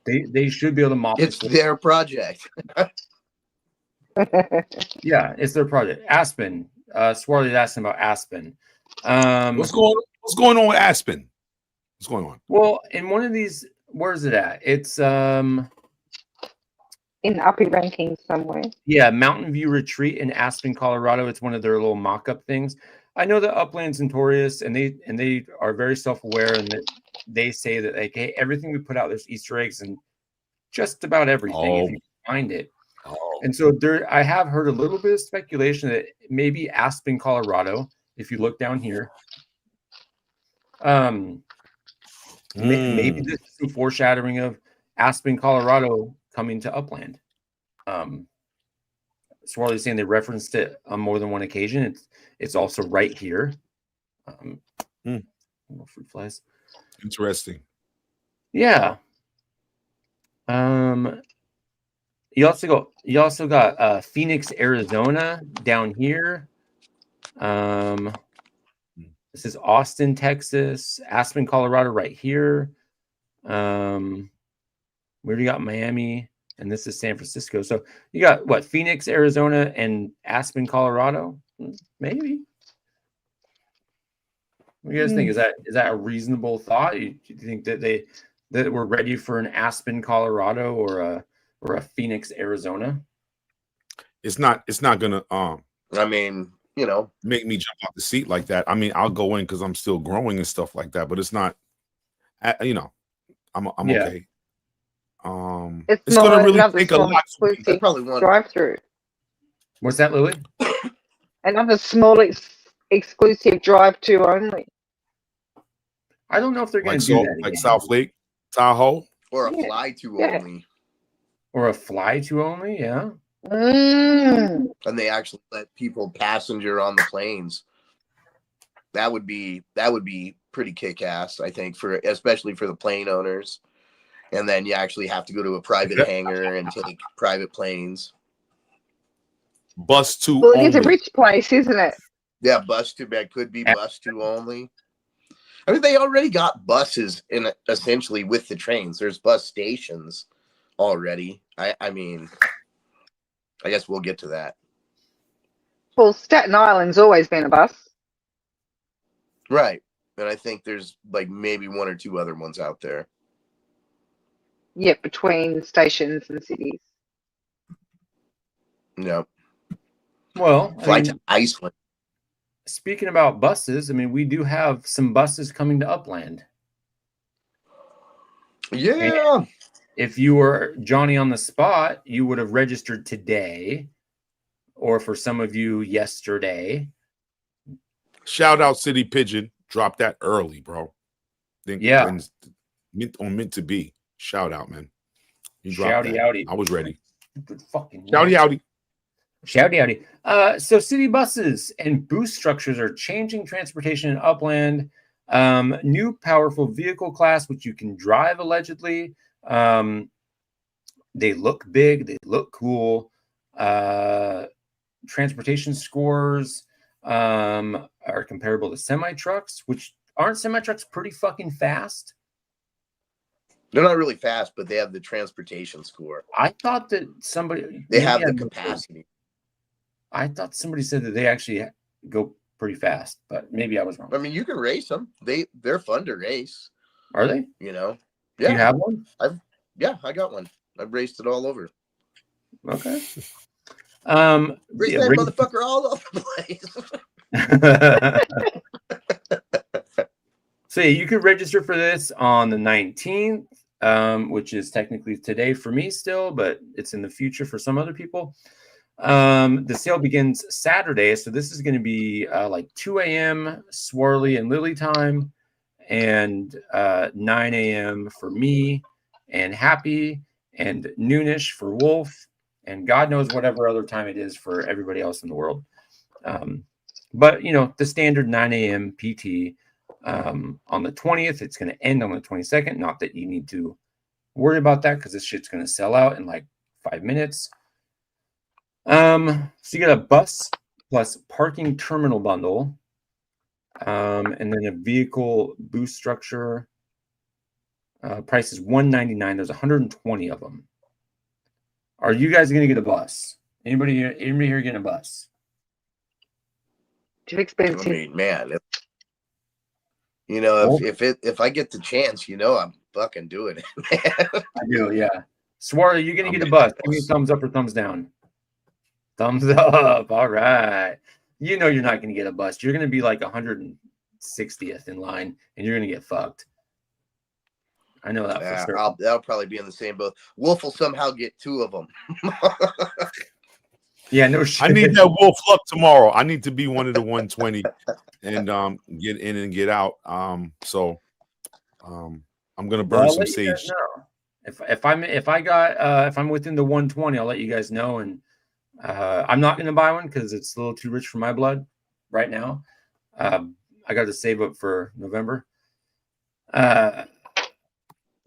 They should be able to mop. It's their project. Yeah, it's their project. Aspen. Swarley's asking about Aspen. What's going on with Aspen? What's going on? Well, in one of these, where is it at? It's in Uppy rankings somewhere. Yeah, Mountain View Retreat in Aspen, Colorado. It's one of their little mock-up things. I know that Upland's notorious, and they are very self-aware, and that they say that like, hey, everything we put out, there's Easter eggs and just about everything if you find it. And so I have heard a little bit of speculation that maybe Aspen, Colorado, if you look down here, maybe this is some foreshadowing of Aspen, Colorado coming to Upland. Swarley's saying they referenced it on more than one occasion. It's also right here. Fruit flies. Interesting. Yeah. You also got Phoenix, Arizona down here. This is Austin, Texas, Aspen, Colorado right here. We already got Miami, and this is San Francisco. So you got what, Phoenix, Arizona, and Aspen, Colorado? Maybe. What do you guys think? Is that a reasonable thought? Do you think that we're ready for an Aspen, Colorado, or a Phoenix, Arizona? It's not gonna I mean, you know, make me jump off the seat like that. I mean, I'll go in because I'm still growing and stuff like that, but it's not, you know, I'm okay. It's gonna really take a lot. Probably one drive-through. What's that, Lily? Another small exclusive drive-to only. I don't know if they're going like to do that like again. South Lake, Tahoe, or a fly-to only. Or a fly-to only, yeah. And they actually let people passenger on the planes. That would be pretty kick-ass, I think, especially for the plane owners. And then you actually have to go to a private hangar and take private planes. bus to Well, only. it is a rich place, isn't it? Yeah, bus to that could be bus to only. I mean, they already got buses in essentially with the trains. There's bus stations already. I mean, I guess we'll get to that. Well, Staten Island's always been a bus. Right. And I think there's like maybe one or two other ones out there. Yeah, between stations and cities. No. Well, Fly to Iceland. Speaking about buses, I mean, we do have some buses coming to Upland. Yeah. And if you were Johnny on the spot, you would have registered today, or for some of you, yesterday. Shout out City Pigeon. Drop that early, bro. Yeah. Meant to be. Shout out, man. You dropped Shouty that. outy. I was ready. Stupid fucking Shouty outy. Shouty outy. So city buses and boost structures are changing transportation in Upland. New powerful vehicle class, which you can drive allegedly. They look big. They look cool. Transportation scores are comparable to semi-trucks, which aren't semi-trucks pretty fucking fast? They're not really fast, but they have the transportation score. I thought that somebody... They have the capacity. I thought somebody said that they actually go pretty fast, but maybe I was wrong. I mean, you can race them. They're fun to race. Are they? You know? Yeah. Do you have one? I got one. I've raced it all over. Okay. Race that motherfucker all over the place. So yeah, you could register for this on the 19th, which is technically today for me still, but it's in the future for some other people. The sale begins Saturday, so this is going to be like 2 a.m. Swarley and Lily time, and 9 a.m. for me and Happy, and noonish for Wolf, and God knows whatever other time it is for everybody else in the world. But you know, the standard 9 a.m. PT. On the 20th, it's going to end on the 22nd. Not that you need to worry about that, because this shit's going to sell out in like 5 minutes. So you get a bus plus parking terminal bundle, and then a vehicle boost structure. Price is $199. There's 120 of them. Are you guys going to get a bus? Anybody here getting a bus? Too expensive. I mean, man. You know, if I get the chance, you know, I'm fucking doing it. I do, yeah. Swarley, you're gonna get a bus. Give me a thumbs up or thumbs down. Thumbs up. All right. You know you're not gonna get a bus. You're gonna be like 160th in line, and you're gonna get fucked. I know that for sure. That'll probably be in the same boat. Wolf will somehow get 2 of them. Yeah, no shit. I need that Wolf luck tomorrow. I need to be one of the 120 and get in and get out. So I'm gonna burn some sage. If I'm within the 120, I'll let you guys know. And I'm not gonna buy one because it's a little too rich for my blood right now. I got to save up for November.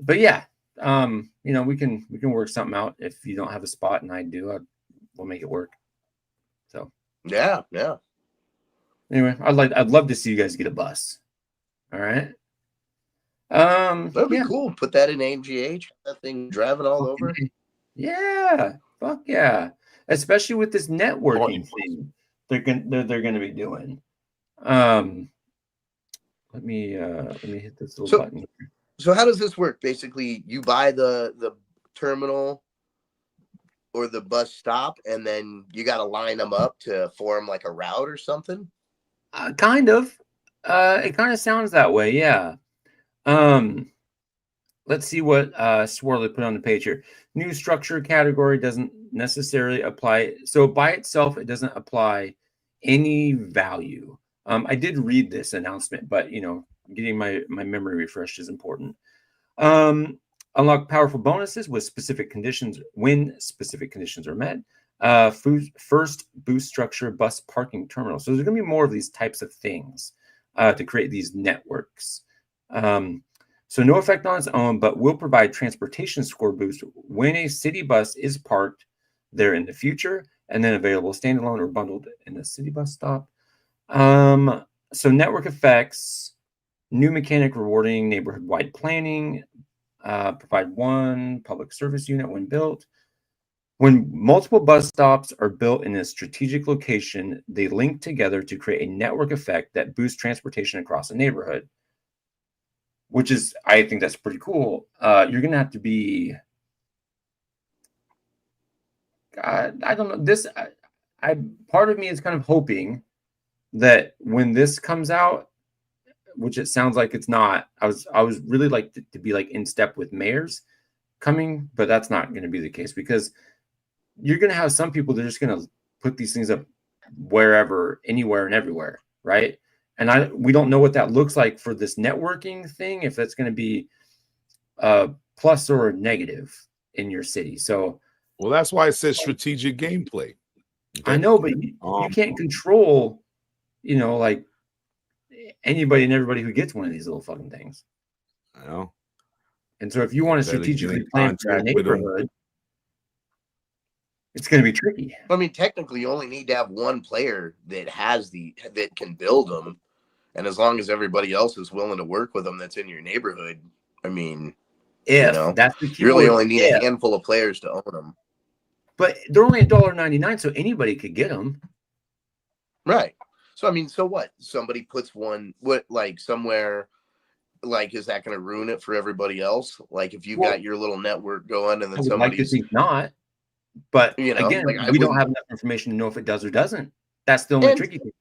But yeah, you know, we can work something out. If you don't have a spot and I do, we'll make it work. So yeah. Anyway, I'd love to see you guys get a bus. All right. That'd be cool. Put that in AMGH. That thing driving all over. Yeah. Fuck yeah. Especially with this networking thing they're gonna be doing. Let me hit this little button. So how does this work? Basically, you buy the terminal or the bus stop, and then you got to line them up to form like a route or something? Kind of. It kind of sounds that way, yeah. Let's see what Swarley put on the page here. New structure category doesn't necessarily apply. So by itself, it doesn't apply any value. I did read this announcement, but, you know, getting my memory refreshed is important. Unlock powerful bonuses with specific conditions when specific conditions are met. First boost structure bus parking terminal. So there's going to be more of these types of things to create these networks. So no effect on its own, but will provide transportation score boost when a city bus is parked there in the future, and then available standalone or bundled in a city bus stop. So network effects, new mechanic rewarding neighborhood-wide planning, provide one public service unit when built. When multiple bus stops are built in a strategic location, they link together to create a network effect that boosts transportation across a neighborhood, which is, I think that's pretty cool. You're going to have to be, I don't know, this, part of me is kind of hoping that when this comes out, which it sounds like it's not, I was really like to be like in step with mayors coming, but that's not going to be the case, because you're going to have some people that are just going to put these things up wherever, anywhere and everywhere, right? And we don't know what that looks like for this networking thing, if that's going to be a plus or a negative in your city. So, well, that's why it says strategic gameplay. Okay? I know, but you can't control, you know, like anybody and everybody who gets one of these little fucking things. I know. And so if you want to strategically plan for a neighborhood, it's going to be tricky. I mean, technically, you only need to have one player that that can build them, and as long as everybody else is willing to work with them, that's in your neighborhood. I mean, that's the key. You really only need a handful of players to own them. But they're only $1.99, so anybody could get them. Right. So I mean, so what? Somebody puts one, somewhere. Like, is that going to ruin it for everybody else? Like, if you got your little network going, and then somebody's like to think not. But again, we don't have enough information to know if it does or doesn't. That's the only tricky thing.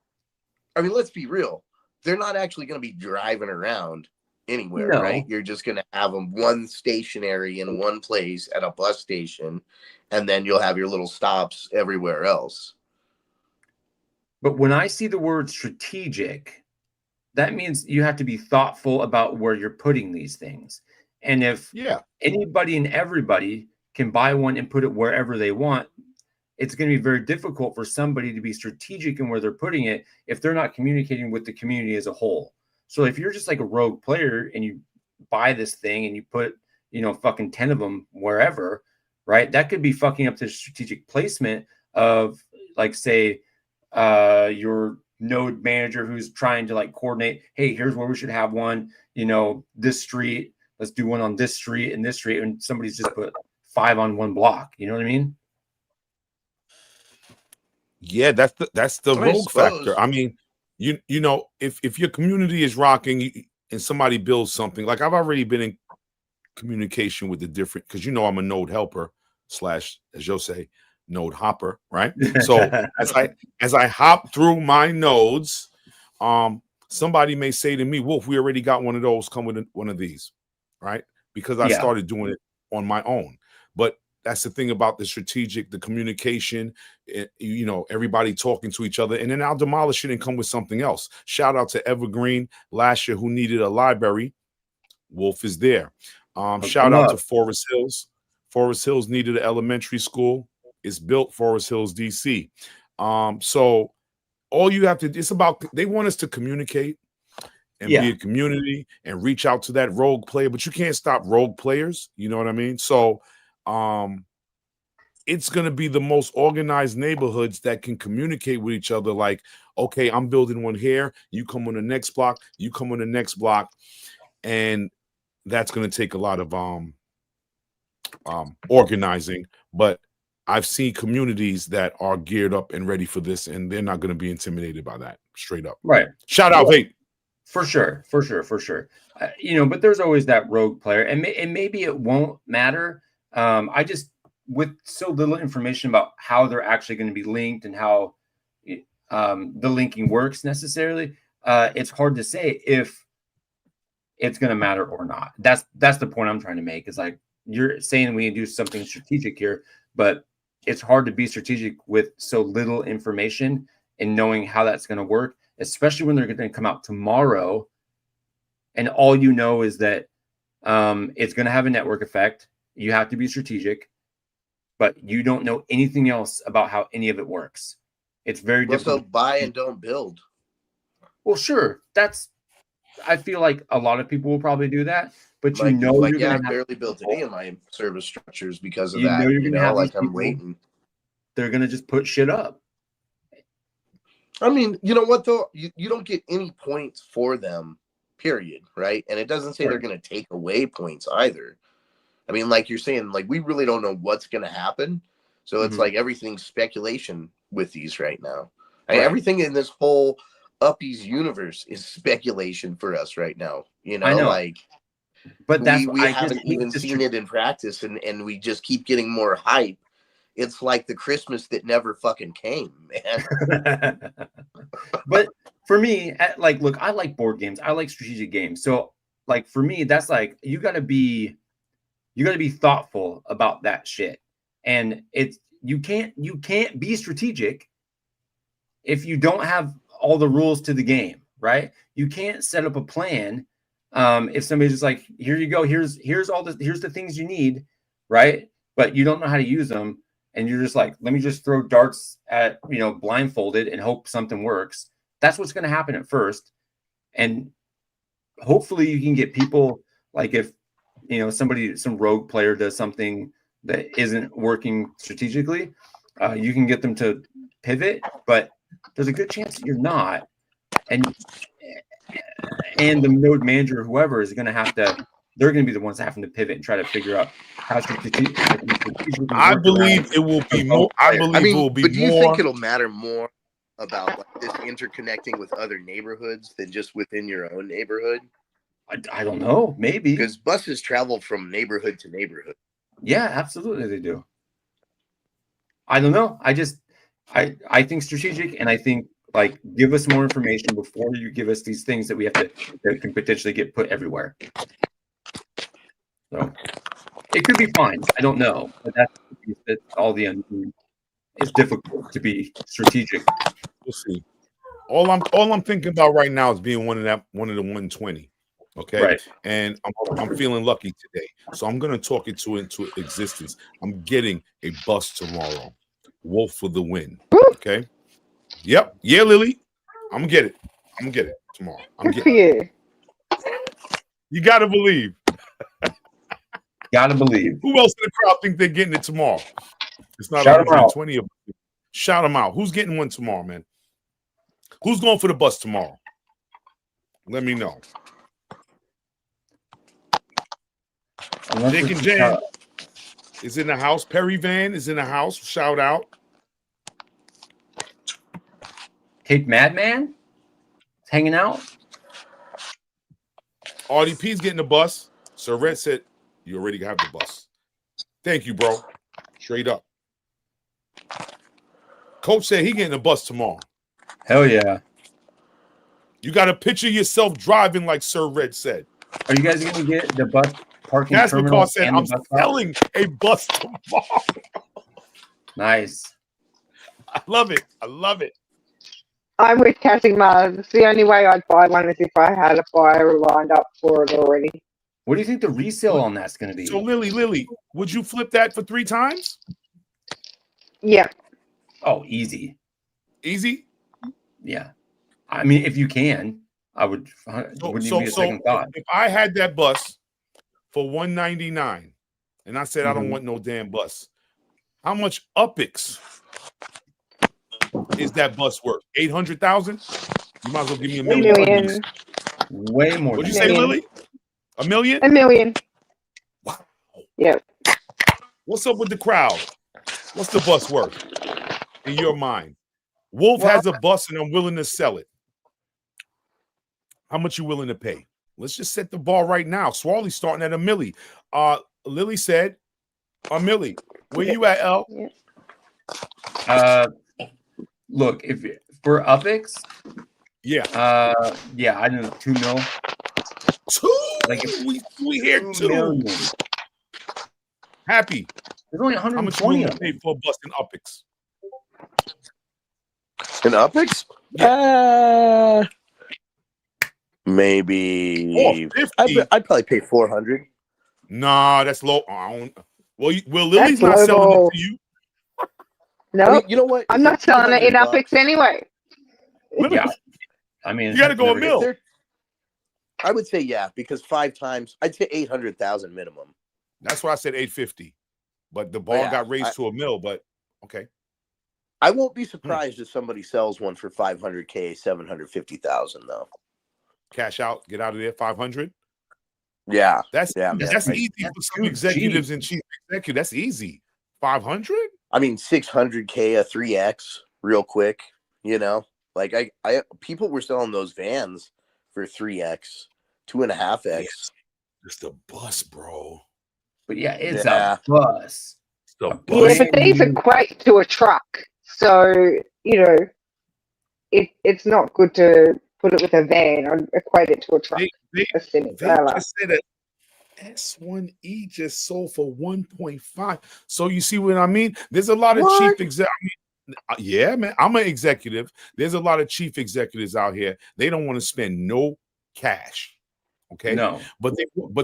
I mean, let's be real. They're not actually going to be driving around anywhere, right? You're just going to have them one stationary in one place at a bus station, and then you'll have your little stops everywhere else. But when I see the word strategic, that means you have to be thoughtful about where you're putting these things. And if anybody and everybody can buy one and put it wherever they want, it's going to be very difficult for somebody to be strategic in where they're putting it if they're not communicating with the community as a whole. So if you're just like a rogue player and you buy this thing and you put, fucking 10 of them wherever, right? That could be fucking up the strategic placement of, like, say, your node manager who's trying to like coordinate, hey, here's where we should have one, this street, let's do one on this street and this street, and somebody's just put 5 on one block. You know what I mean? Yeah, that's the rogue factor. I mean, if your community is rocking and somebody builds something, like I've already been in communication with the different, because you know I'm a node helper / as you'll say, node hopper, right? So as I hop through my nodes, somebody may say to me, Wolf, we already got one of those, come with one of these, right? Because I started doing it on my own. But that's the thing about the strategic, the communication, you know, everybody talking to each other, and then I'll demolish it and come with something else. Shout out to Evergreen last year who needed a library. Wolf is there. Shout out to Forest Hills. Forest Hills needed an elementary school. It's built Forest Hills, DC. So all you have to do, it's about, they want us to communicate and be a community and reach out to that rogue player, but you can't stop rogue players. You know what I mean? So it's going to be the most organized neighborhoods that can communicate with each other. Like, okay, I'm building one here. You come on the next block. You come on the next block. And that's going to take a lot of organizing. But I've seen communities that are geared up and ready for this, and they're not going to be intimidated by that. Straight up. Right. Shout out, Vape. For sure. You know, but there's always that rogue player, and maybe it won't matter. I just, with so little information about how they're actually going to be linked and how the linking works necessarily, it's hard to say if it's going to matter or not. That's the point I'm trying to make. Is like, you're saying we need to do something strategic here, but it's hard to be strategic with so little information and knowing how that's going to work, especially when they're going to come out tomorrow. And all you know is that it's going to have a network effect. You have to be strategic, but you don't know anything else about how any of it works. It's very difficult. So buy and don't build. Well, sure. I feel like a lot of people will probably do that, but you know, like, I barely built any of my service structures because of that. You're gonna have like I'm waiting. They're gonna just put shit up. I mean, you know what though? You don't get any points for them, period, right? And it doesn't say they're gonna take away points either. I mean, like you're saying, like we really don't know what's gonna happen. So it's like everything's speculation with these right now. I mean, everything in this whole Uppies universe is speculation for us right now. You know, like, but we haven't even seen it in practice, and we just keep getting more hype. It's like the Christmas that never fucking came, man. But for me, like, look, I like board games. I like strategic games. So, like, for me, that's like, you got to be thoughtful about that shit. And you can't be strategic if you don't have all the rules to the game, right? You can't set up a plan if somebody's just like, here you go, here's the things you need, right? But you don't know how to use them, and you're just like, let me just throw darts at, you know, blindfolded and hope something works. That's what's going to happen at first. And hopefully you can get people, like, if, you know, some rogue player does something that isn't working strategically, you can get them to pivot, but there's a good chance that you're not. And the node manager or whoever is going to have to, they're going to be the ones having to pivot and try to figure out how strategic. I believe it will be more. I believe it will be more. But do you think it'll matter more about like this interconnecting with other neighborhoods than just within your own neighborhood? I don't know. Maybe. Because buses travel from neighborhood to neighborhood. Yeah, absolutely they do. I don't know. I think strategic, and I think, like, give us more information before you give us these things that can potentially get put everywhere. So it could be fine. I don't know, but that's all the unknown. It's difficult to be strategic. We'll see. All I'm thinking about right now is being one of the 120. Okay, right. And I'm feeling lucky today, so I'm gonna talk it into existence. I'm getting a bus tomorrow. Wolf for the win. Okay. Yep. Yeah, Lily. I'm gonna get it. Tomorrow. Good for you. You gotta believe. Gotta believe. Who else in the crowd think they're getting it tomorrow? It's not 20 of them. Shout them out. Who's getting one tomorrow, man? Who's going for the bus tomorrow? Let me know. Dick and Jan is in the house. Perry Van is in the house. Shout out. Cape Madman is hanging out. RDP's getting the bus. Surrett said, You already have the bus. Thank you, bro. Straight up. Coach said he getting a bus tomorrow. Hell yeah. You got to picture yourself driving like Sir Red said. Are you guys going to get the bus parking Casper terminal Carr said, and I'm the bus stop? selling a bus tomorrow. Nice. I love it. I love it. I'm with Cassie Mars. The only way I'd buy one is if I had a buyer lined up for it already. What do you think the resale on that's going to be? So, Lily, would you flip that for 3 times? Yeah. Oh, easy. Easy? Yeah. I mean, if you can, I would. Wouldn't even be a second thought. If I had that bus for $199 and I said I don't want no damn bus, how much Upix is that bus worth? 800,000? You might as well give me $1 million. $1 million. Way more. What'd you than say, that. Lily? $1 million? $1 million. Wow. Yep. What's up with the crowd? What's the bus worth in your mind? Wolf has a bus and I'm willing to sell it. How much you willing to pay? Let's just set the bar right now. Swally's starting at $1 million. Lily said $1 million. Where you at, L? Look, if for Upix, Yeah. I know 2 mil. 2? Like if we hear 2 million. Happy. There's only How much 120 you of willing to pay them. for a bus in Upix? An Upix? Maybe. 450. I'd probably pay 400. Nah, that's low. Well, Lily's That's not selling lowball. it to you. No, I mean, you know what? I'm not selling it in Upix anyway. Yeah. I mean, You got to go a never- mil. I would say yeah, because 5 times, I'd say 800,000 minimum. That's why I said 850. But the bar got raised to $1 million. But okay. I won't be surprised if somebody sells one for 500K, 750,000 though. Cash out, get out of there, 500. Yeah, That's man. easy for some executives and chief executives. That's easy. 500. I mean, 600K a 3X, real quick. You know, like I people were selling those vans for 3X, 2.5X. Just a bus, bro. But yeah, it's a bus. It's a Yeah, bus. but these equate to a truck. So, it's not good to put it with a van. I'd equate it to a truck. They a semi They trailer. just said that S1E just sold for 1.5. So you see what I mean? There's a lot of chief executives. Yeah, man. I'm an executive. There's a lot of chief executives out here. They don't want to spend no cash. Okay. No. But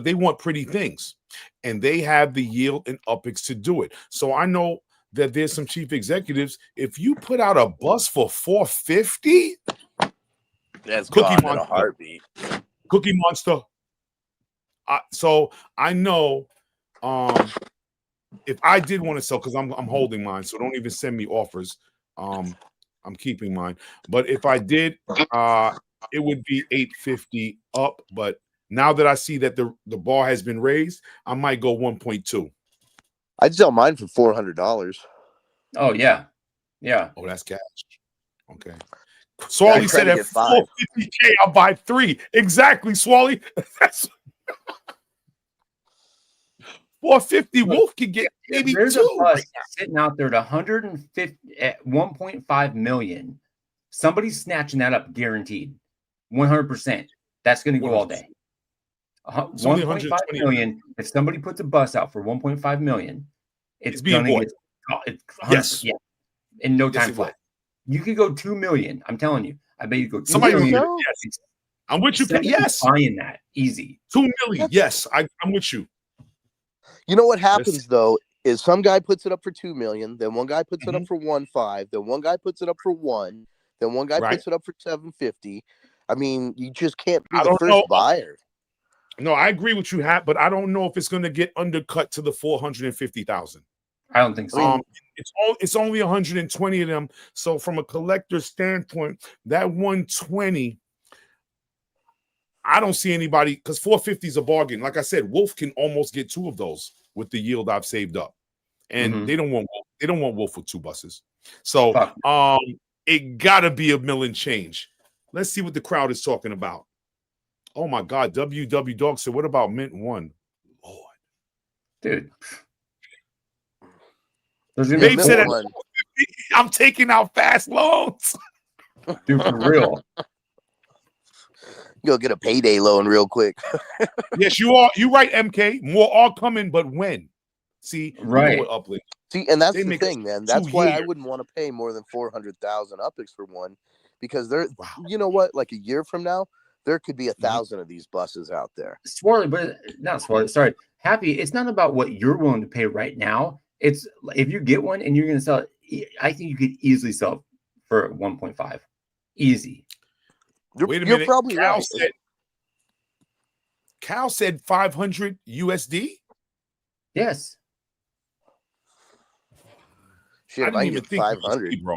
they want pretty things. And they have the yield and Upix to do it. So I know that there's some chief executives. If you put out a bus for 450, That's Cookie gone in Monster. a heartbeat. Cookie Monster. So I know if I did want to sell, because I'm holding mine, so don't even send me offers. I'm keeping mine. But if I did, it would be 850 up. But now that I see that the bar has been raised, I might go 1.2. I'd sell mine for $400. Oh yeah. Yeah. Oh, that's cash. Okay. Swally I said tried to at get 5. 450K, I'll buy 3. Exactly, Swally. That's 450. Wolf could get maybe There's 2. a bus sitting out there at 150 at 1.5 million. Somebody's snatching that up, guaranteed. 100%. That's going to go all day. It's only 1.5 120 million. If somebody puts a bus out for 1.5 million, it's being going bought. to get Yes. yeah, in no Yes, time it will. flat. You could go 2 million. I'm telling you. I bet you go 2 Somebody million. go. Yes. I'm with you. Somebody's Yes. buying that easy. 2 million. Yes, I'm with you. You know what happens though is some guy puts it up for 2 million, then one guy puts it Mm-hmm. up for 1.5, then one guy puts it up for 1, then one guy Right. puts it up for 750. I mean, you just can't be I the don't first know. buyer. No, I agree with you, Hap, but I don't know if it's going to get undercut to the 450,000. I don't think so. It's only 120 of them. So from a collector standpoint, that 120, I don't see anybody, because 450 is a bargain. Like I said, Wolf can almost get 2 of those with the yield I've saved up, and they don't want Wolf with 2 buses. So it gotta be $1 million change. Let's see what the crowd is talking about. Oh my God, WW Dog said, what about Mint 1? Lord, dude. There's gonna be Babe said one. I'm taking out fast loans. Dude, for real. Go get a payday loan real quick. Yes, you are. You right, MK. More are coming, but when? See, Right. You know what Upland. See, and that's They the make thing, man. That's why I wouldn't want to pay more than 400,000 Upix for one, because there, you know what? Like a year from now, there could be 1,000 of these buses out there. Swirly, but not Swirly. Sorry, Happy. It's not about what you're willing to pay right now. It's if you get one and you're going to sell it. I think you could easily sell it for 1.5. Easy. Wait a You're minute. probably right. Cal said 500 USD. Yes. Shit, if I can get 500, bro.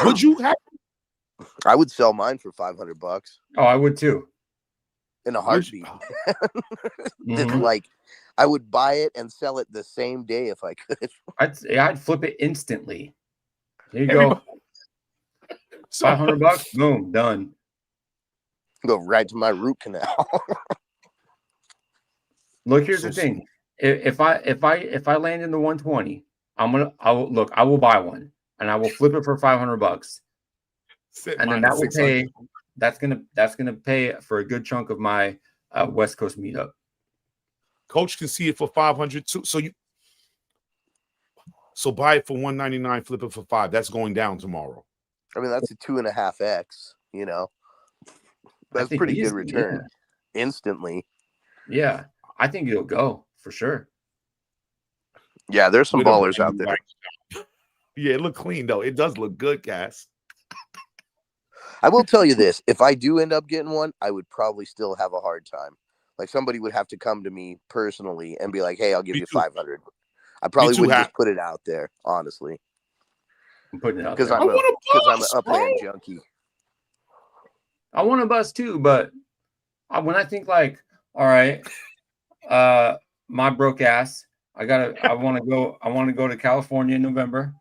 Would you have? I would sell mine for $500. Oh, I would too. In a heartbeat. It's like I would buy it and sell it the same day if I could. I'd flip it instantly. There you go. $500, boom, done. Go right to my root canal. Look, here's the thing. If I land in the 120, I will buy one and I will flip it for $500. And then that will pay. That's gonna pay for a good chunk of my West Coast meetup. Coach can see it for 500 too. So buy it for 199, flip it for $5. That's going down tomorrow. I mean, that's a 2.5x, you know. That's pretty good return instantly. Yeah, I think it'll go for sure. Yeah, there's some ballers out there. Yeah, it looked clean though. It does look good, Cass. I will tell you this. If I do end up getting one, I would probably still have a hard time. Like somebody would have to come to me personally and be like, hey, I'll give you 500. I probably wouldn't just put it out there, honestly. I'm putting it out because there. I'm an Upland junkie. I want a bus too, but when I think like, all right, my broke ass, I want to go to California in November.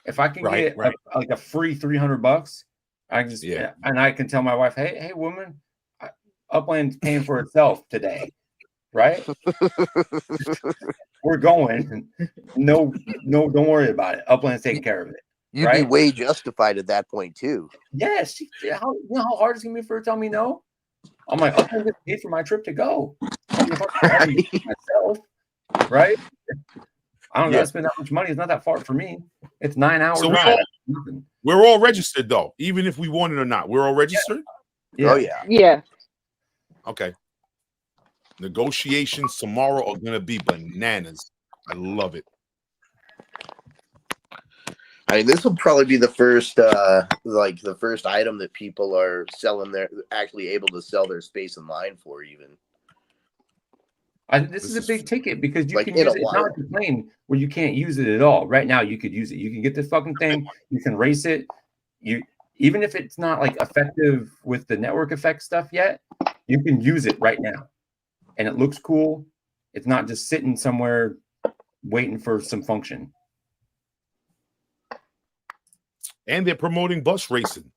If I can get like a free $300, I can just and I can tell my wife, hey woman, Upland's paying for itself today, right? We're going. No, don't worry about it. Upland's taking care of it. You'd be way justified at that point too. Yes. You know how hard it's gonna be for her to tell me no? I'm like, I'm gonna pay for my trip to go. Myself, right? I don't gotta spend that much money. It's not that far for me. It's 9 hours. So we're all registered though, even if we want it or not. We're all registered. Yeah. Oh yeah. Yeah. Okay. Negotiations tomorrow are gonna be bananas. I love it. I mean, this will probably be the first, the first item that people are selling actually able to sell their space in line for. Even this is a big ticket because you can use it. It's not like a plane where you can't use it at all. Right now, you could use it. You can get this fucking thing. You can race it. Even if it's not like effective with the network effect stuff yet, you can use it right now, and it looks cool. It's not just sitting somewhere waiting for some function. And they're promoting bus racing.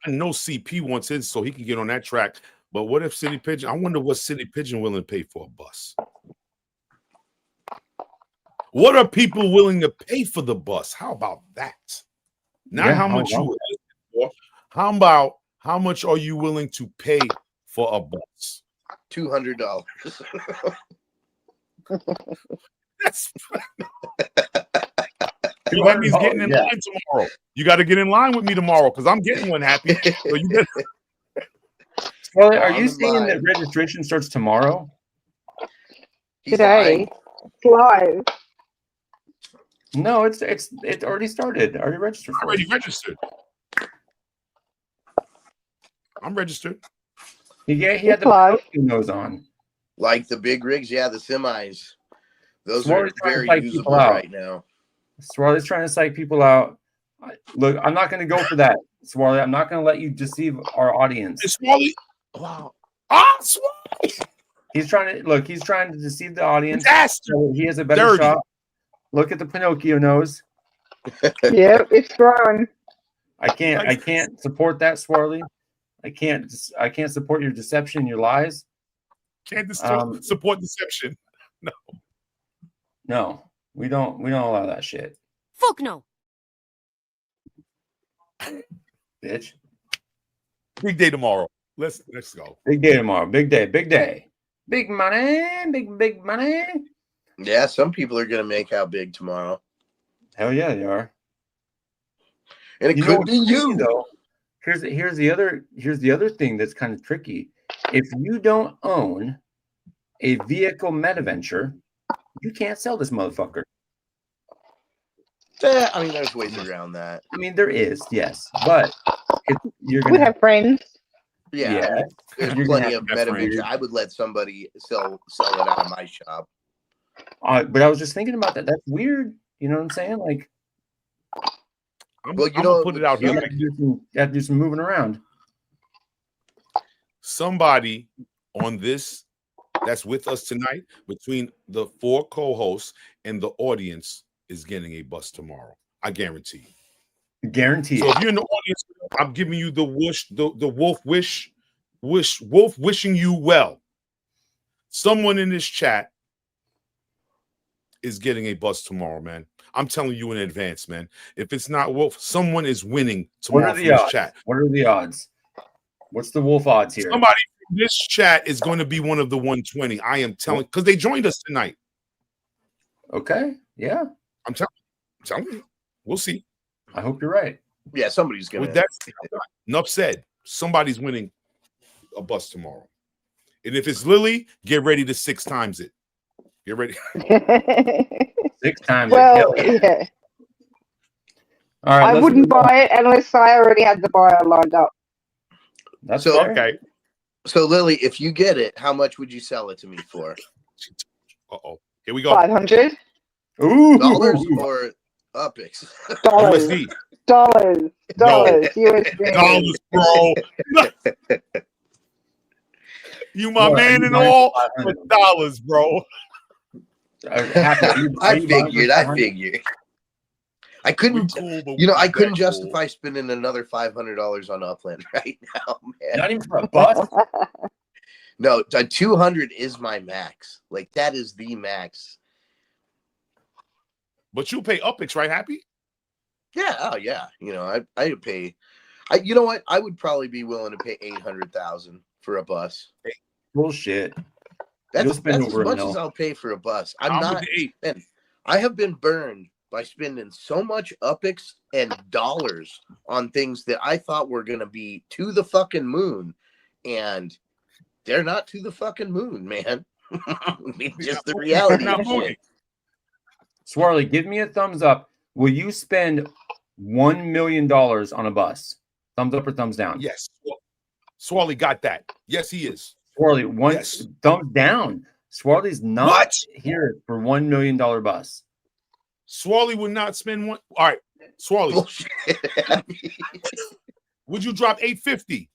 I know CP wants it so he can get on that track. But what if City Pigeon? I wonder what City Pigeon willing to pay for a bus. What are people willing to pay for the bus? How about that? Not how much you for. How about how much are you willing to pay for a bus? $200. That's that means getting in line tomorrow. You got to get in line with me tomorrow because I'm getting one, Happy. So you get. Well, are you saying that registration starts tomorrow? Today, live. No, it's already started. Already registered. Already registered. I'm registered. He had the nose on. Like the big rigs, the semis. Those are very usable right now. Swarley's trying to psych people out. Look, I'm not going to go for that, Swarley. I'm not going to let you deceive our audience. Swarley, wow. Swarley. He's trying to deceive the audience. So he has a better shot. Look at the Pinocchio nose. Yep, it's growing. I can't support that, Swarley. I can't support your deception, your lies. Can't support deception. No. No, we don't allow that shit. Fuck no. Bitch. Big day tomorrow. Let's go. Big day tomorrow. Big day. Big day. Big money. Big money. Yeah, some people are gonna make out big tomorrow. Hell yeah, they are. And it You know could what's be crazy, you. though? Here's the other thing that's kind of tricky. If you don't own a vehicle metaventure, you can't sell this motherfucker. I mean, there's ways around that. I mean, there is, yes, but if you're We gonna have friends. Yeah, Yeah. I mean, there's You're gonna plenty have of to have friends. metaventure. I would let somebody sell it out of my shop. But I was just thinking about that. That's weird. You know what I'm saying? Like, I'm Well, you gonna know, put it out you here. have to do some moving around. Somebody on this that's with us tonight, between the 4 co-hosts and the audience, is getting a bus tomorrow. I guarantee you. Guaranteed. So if you're in the audience, I'm giving you the wolf wolf wishing you well. Someone in this chat is getting a bus tomorrow, man. I'm telling you in advance, man. If it's not Wolf, someone is winning tomorrow What are from the this odds? chat. What are the odds? What's the wolf odds here? Somebody from this chat is going to be one of the 120. I am telling, because they joined us tonight. Okay. Yeah. I'm telling you. We'll see. I hope you're right. Yeah, somebody's gonna. With that, enough said. Somebody's winning a bus tomorrow. And if it's Lily, get ready to 6 times it. Get ready. 6 times. Well, Hell yeah. yeah. All right. I let's wouldn't move on. buy it unless I already had the buyer lined up. That's So- fair. Okay. So, Lily, if you get it, how much would you sell it to me for? Uh-oh. Here we go. 500 Ooh. Dollars or Upix? dollars. USD. Dollars. USD. Dollars, bro. You my What, man you and buying all, for but dollars, bro. I figured. I We couldn't, cool, but you know, we I couldn't that justify spending another $500 on Upland right now, man. Not even for a bus. No, 200 is my max. Like, that is the max. But you pay Upix, right? Happy? Yeah, oh yeah. You know, I would pay. You know what? I would probably be willing to pay 800,000 for a bus. Bullshit. That's You'll spend as over a much mil. as I'll pay for a bus. I'm I'm with not. the 8. Man, I have been burned by spending so much Upix and dollars on things that I thought were gonna be to the fucking moon, and they're not to the fucking moon, man. It's just the reality Not of moving. shit. Swarley, give me a thumbs up. Will you spend $1 million on a bus? Thumbs up or thumbs down? Yes. Swally got that. Yes, he is. Swarley, one Yes. thumbs down. Swarley's not What? here for $1 million bus. Swally would not spend one. All right. Swally, Bullshit. would you drop 850?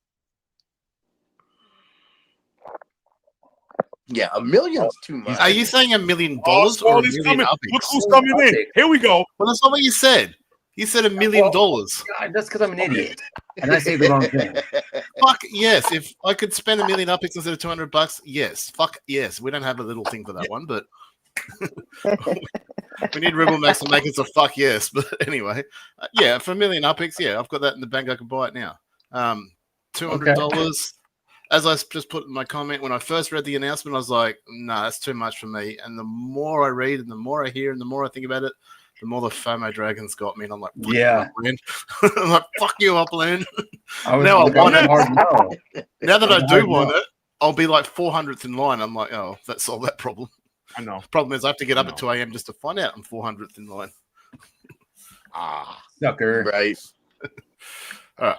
Yeah, $1 million's too much. Are you saying $1 million Oh, or $1 Swally's million coming. Upix? Look who's coming in. Here we go. Well, that's not what you said. You said $1 million. God, that's because I'm an idiot. And I say the wrong thing. Fuck yes. If I could spend $1 million Upix instead of $200, yes. Fuck yes. We don't have a little thing for that one, but we need Rebel Max to make it a fuck yes. But anyway, yeah, for $1 million Upix, yeah, I've got that in the bank. I can buy it now. $200. As I just put in my comment, when I first read the announcement, I was like, nah, that's too much for me. And the more I read and the more I hear and the more I think about it, the more the FOMO dragons got me. And I'm like, fuck Yeah. you, Upland. I'm like, fuck you, Upland. I was Now I want it. hard no. Now that I I do know. want it, I'll be like 400th in line. I'm like, oh, that solved that problem. I know. Problem is, I have to get up I at know. 2 a.m. just to find out I'm 400th in line. Sucker. Right. All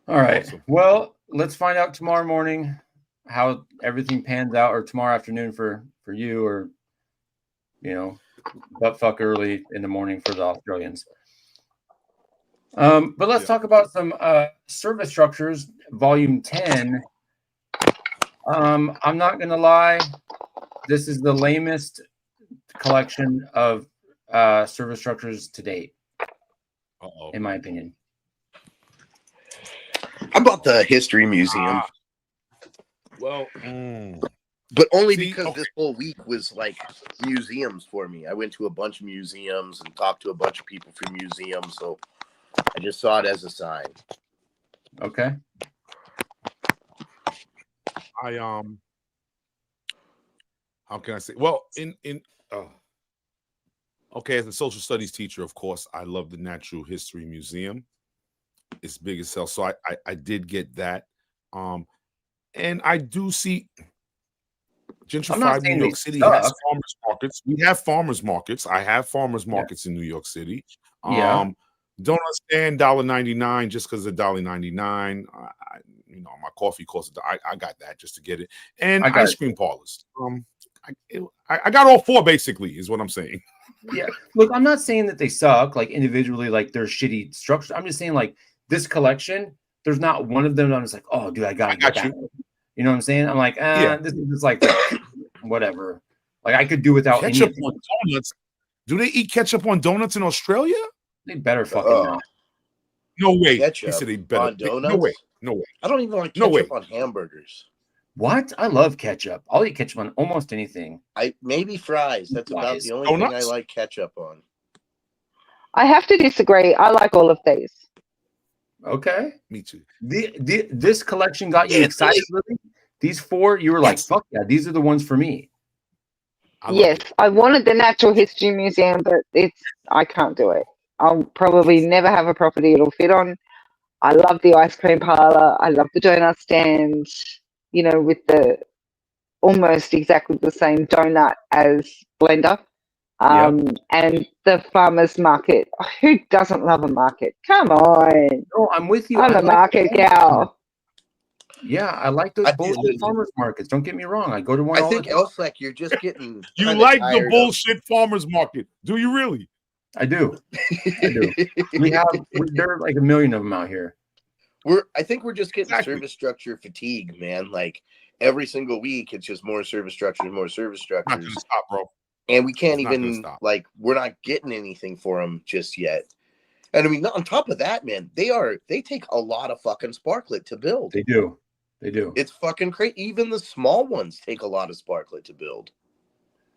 right. Awesome. Well, let's find out tomorrow morning how everything pans out, or tomorrow afternoon for you, or butt fuck early in the morning for the Australians. But let's talk about some service structures, volume 10. I'm not gonna lie, this is the lamest collection of service structures to date, Uh-oh. in my opinion. How about the History Museum? Well, But only See, because okay. this whole week was like museums for me. I went to a bunch of museums and talked to a bunch of people from museums, so I just saw it as a sign. Okay. How can I say? Well, okay, as a social studies teacher, of course, I love the Natural History Museum. It's big as hell, so I did get that. And I do see gentrified New York City has farmers markets. We have farmers markets. I have farmers markets in New York City. Yeah. Don't understand $1.99 just because of $1.99. You know, my coffee costs. I got that just to get it. And ice cream parlors. I got all four basically, is what I'm saying. Yeah. Look, I'm not saying that they suck, like individually, like they're shitty structures. I'm just saying, like, this collection, there's not one of them that I'm just like, oh, dude, I got that. You know what I'm saying? I'm like, this is just like whatever. Like, I could do without ketchup on donuts. Do they eat ketchup on donuts in Australia? They better fucking not. No way. Ketchup he said they better. on donuts? No way. No way. I don't even like ketchup on hamburgers. What? I love ketchup. I'll eat ketchup on almost anything. Maybe fries. That's about the only thing I like ketchup on. I have to disagree. I like all of these. Okay. Me too. This collection got you excited, really? These four, you were like, fuck yeah, these are the ones for me. Yes, I wanted the Natural History Museum, but I can't do it. I'll probably never have a property it'll fit on. I love the ice cream parlor. I love the donut stand, you know, with the almost exactly the same donut as Blender. And the farmer's market. Who doesn't love a market? Come on. No, I'm with you. I'm a market gal. Yeah, I like those bullshit farmers markets. Don't get me wrong. I go to one. I think else like you're just getting. You like the bullshit farmers market? Do you really? I do. I do. There are like a million of them out here. I think we're just getting service structure fatigue, man. Like every single week, it's just more service structures, more service structures. Not gonna stop, bro. And we can't even we're not getting anything for them just yet. And I mean, on top of that, man, they take a lot of fucking sparklet to build. They do. They do. It's fucking crazy. Even the small ones take a lot of sparklet to build.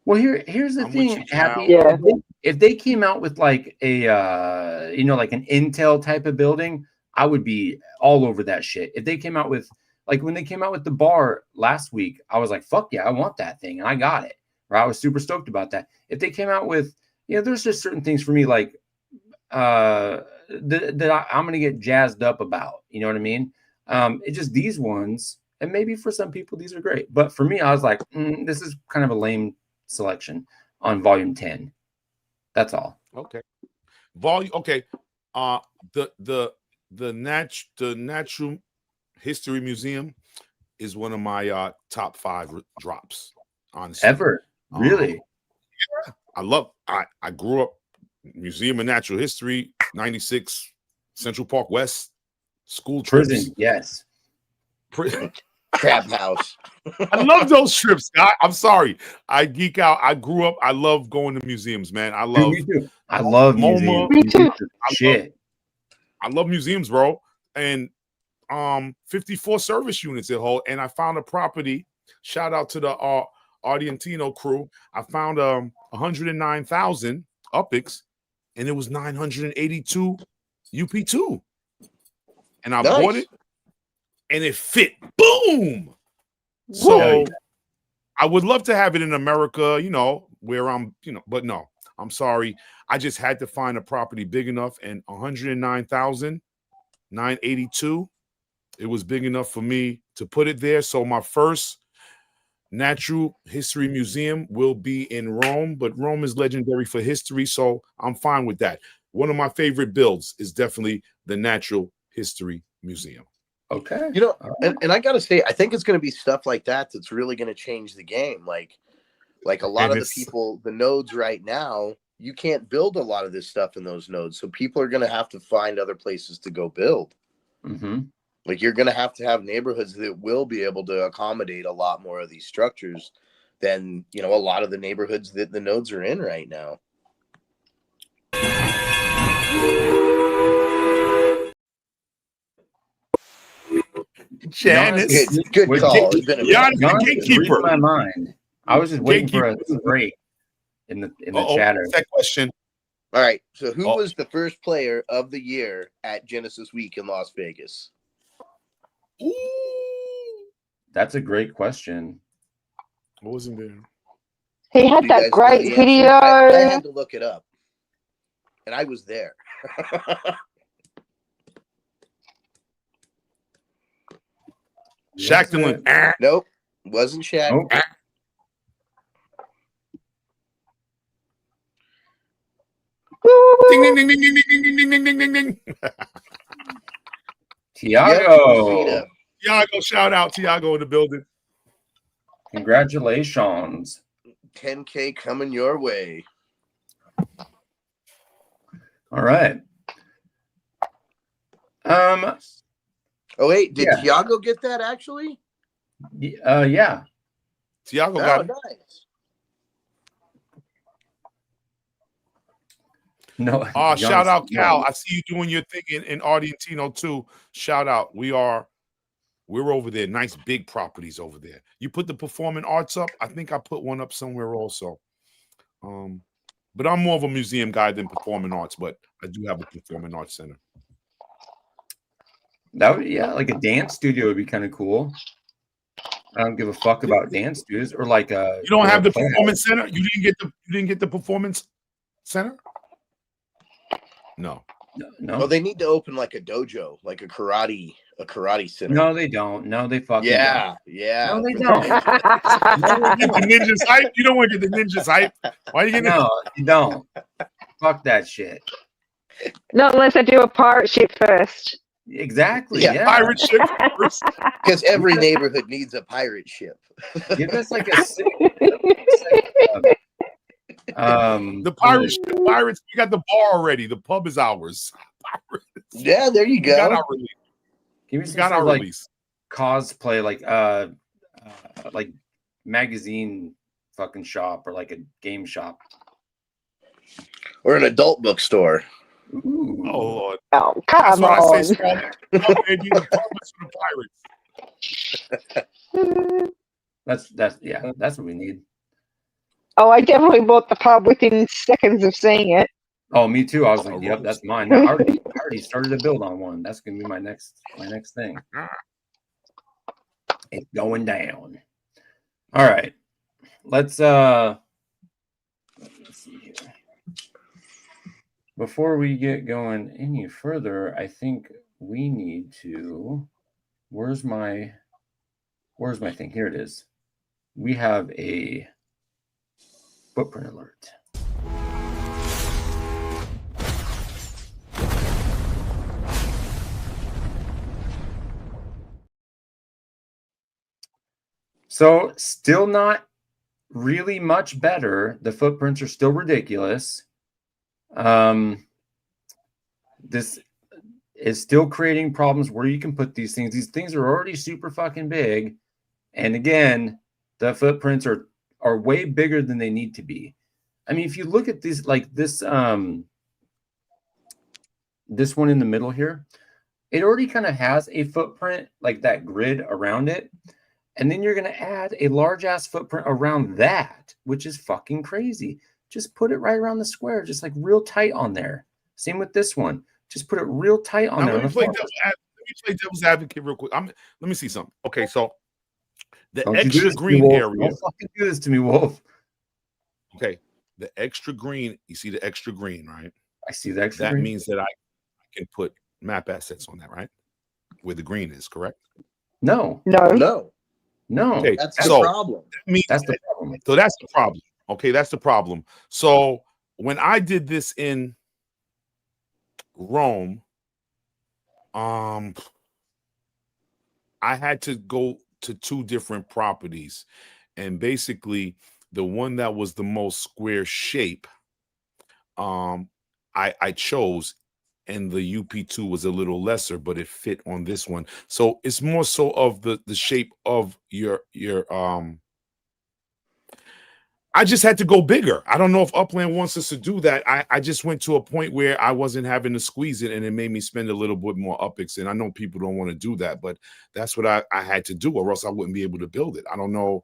Well, here's the thing, Happy. Yeah. If they came out with like a like an Intel type of building, I would be all over that shit. If they came out with like when they came out with the bar last week, I was like, fuck yeah, I want that thing, and I got it. Right? I was super stoked about that. If they came out with, there's just certain things for me like that I'm gonna get jazzed up about. You know what I mean? It's just these ones, and maybe for some people these are great, but for me, I was like, this is kind of a lame selection on volume 10. That's all. Okay. Okay. The Natural History Museum is one of my top 5 drops. Honestly, ever. Really? Yeah. I grew up Museum of Natural History, 96, Central Park West, school trips. Prison, yes. Crab house. I love those trips. I'm sorry. I geek out. I grew up. I love going to museums, man. I love. Dude, me too. I love museums. Me too. Shit. I love museums, bro. And 54 service units at whole. And I found a property. Shout out to the Argentino crew. I found 109,000 UPIX, and it was 982 UP2. And I bought it, and it fit. Boom. So I would love to have it in America, where I'm, but no, I'm sorry. I just had to find a property big enough, and 109,982. It was big enough for me to put it there. So my first Natural History Museum will be in Rome, but Rome is legendary for history, so I'm fine with that. One of my favorite builds is definitely the Natural History Museum. Okay. And I gotta say, I think it's gonna be stuff like that that's really gonna change the game. Like a lot of the people, the nodes right now, you can't build a lot of this stuff in those nodes, so people are gonna have to find other places to go build. Mm-hmm. Like you're gonna have to have neighborhoods that will be able to accommodate a lot more of these structures than a lot of the neighborhoods that the nodes are in right now. Janice. Good call. Janice, It's been a Giannis minute. the John's gatekeeper. reading my mind. I was just waiting for a break in the chatter. What's that question? All right. So who was the first player of the year at Genesis Week in Las Vegas? Ooh. That's a great question. What was in there? He had Do you that guys know great the answer? video. I had to look it up, and I was there. Stockton. Nope, wasn't Shaq. Nope. Ding, ding, ding, ding, ding, ding, ding, ding, ding, ding, ding. Tiago. Yep, Tiago, shout out. Tiago in the building. Congratulations. 10K coming your way. All right. Oh wait, did Tiago get that actually? Yeah. Tiago Oh, got it. nice. No. Shout out, Cal. I see you doing your thing in Argentino too. Shout out. We're over there. Nice big properties over there. You put the performing arts up. I think I put one up somewhere also. But I'm more of a museum guy than performing arts, but I do have a performing arts center. That would, like a dance studio would be kind of cool. I don't give a fuck about dance studios or like a. You don't have the performance center? You didn't get the performance center? No. No. Well, they need to open like a dojo, like a karate center. No, they don't. No, they fucking Yeah. No, they don't. You don't want to get the ninjas hype? You don't want to get the ninjas hype? Why are you getting No, you don't. Fuck that shit. Not unless I do a pirate ship first. Exactly. Yeah. Yeah. pirate ship first? Because every neighborhood needs a pirate ship. Give us like a sick, The pirate ship, pirates. We got the bar already. The pub is ours. Pirates. Yeah, there you We got go. our release. give me We some got sort our of, like release. cosplay, like magazine fucking shop or like a game shop. Or an adult bookstore. Ooh. Oh Lord. Oh, That's come what I on. say. Maybe the purpose for the pirates. That's what we need. Oh, I definitely bought the pub within seconds of seeing it. Oh, me too. I was Oh, like, yep, Rose. that's mine. I already started to build on one. That's gonna be my next thing. It's going down. All right. Let's see here. Before we get going any further, I think we need to. Where's my thing? Here it is. We have a footprint alert. So still not really much better. The footprints are still ridiculous. This is still creating problems where you can put these things. These things are already super fucking big. And again, the footprints are way bigger than they need to be. I mean, if you look at these, like this one in the middle here, it already kind of has a footprint, like that grid around it. And then you're going to add a large ass footprint around that, which is fucking crazy. Just put it right around the square, just like real tight on there. Same with this one. Just put it real tight on Now, there. let me play devil's advocate real quick. Let me see something. Okay, so the Don't you do extra this to me, green Wolf. area. Don't fucking do this to me, Wolf. Okay, the extra green. You see the extra green, right? I see the extra That green. means that I can put map assets on that, right? Where the green is, correct? No. No, Okay, that's the so problem. that means That's the problem. so that's the problem. Okay, that's the problem. So when I did this in Rome, I had to go to two different properties, and basically the one that was the most square shape, I chose, and the UP2 was a little lesser, but it fit on this one. So it's more so of the shape of your I just had to go bigger. I don't know if Upland wants us to do that. I just went to a point where I wasn't having to squeeze it, and it made me spend a little bit more UPX. And I know people don't want to do that, but that's what I had to do, or else I wouldn't be able to build it. I don't know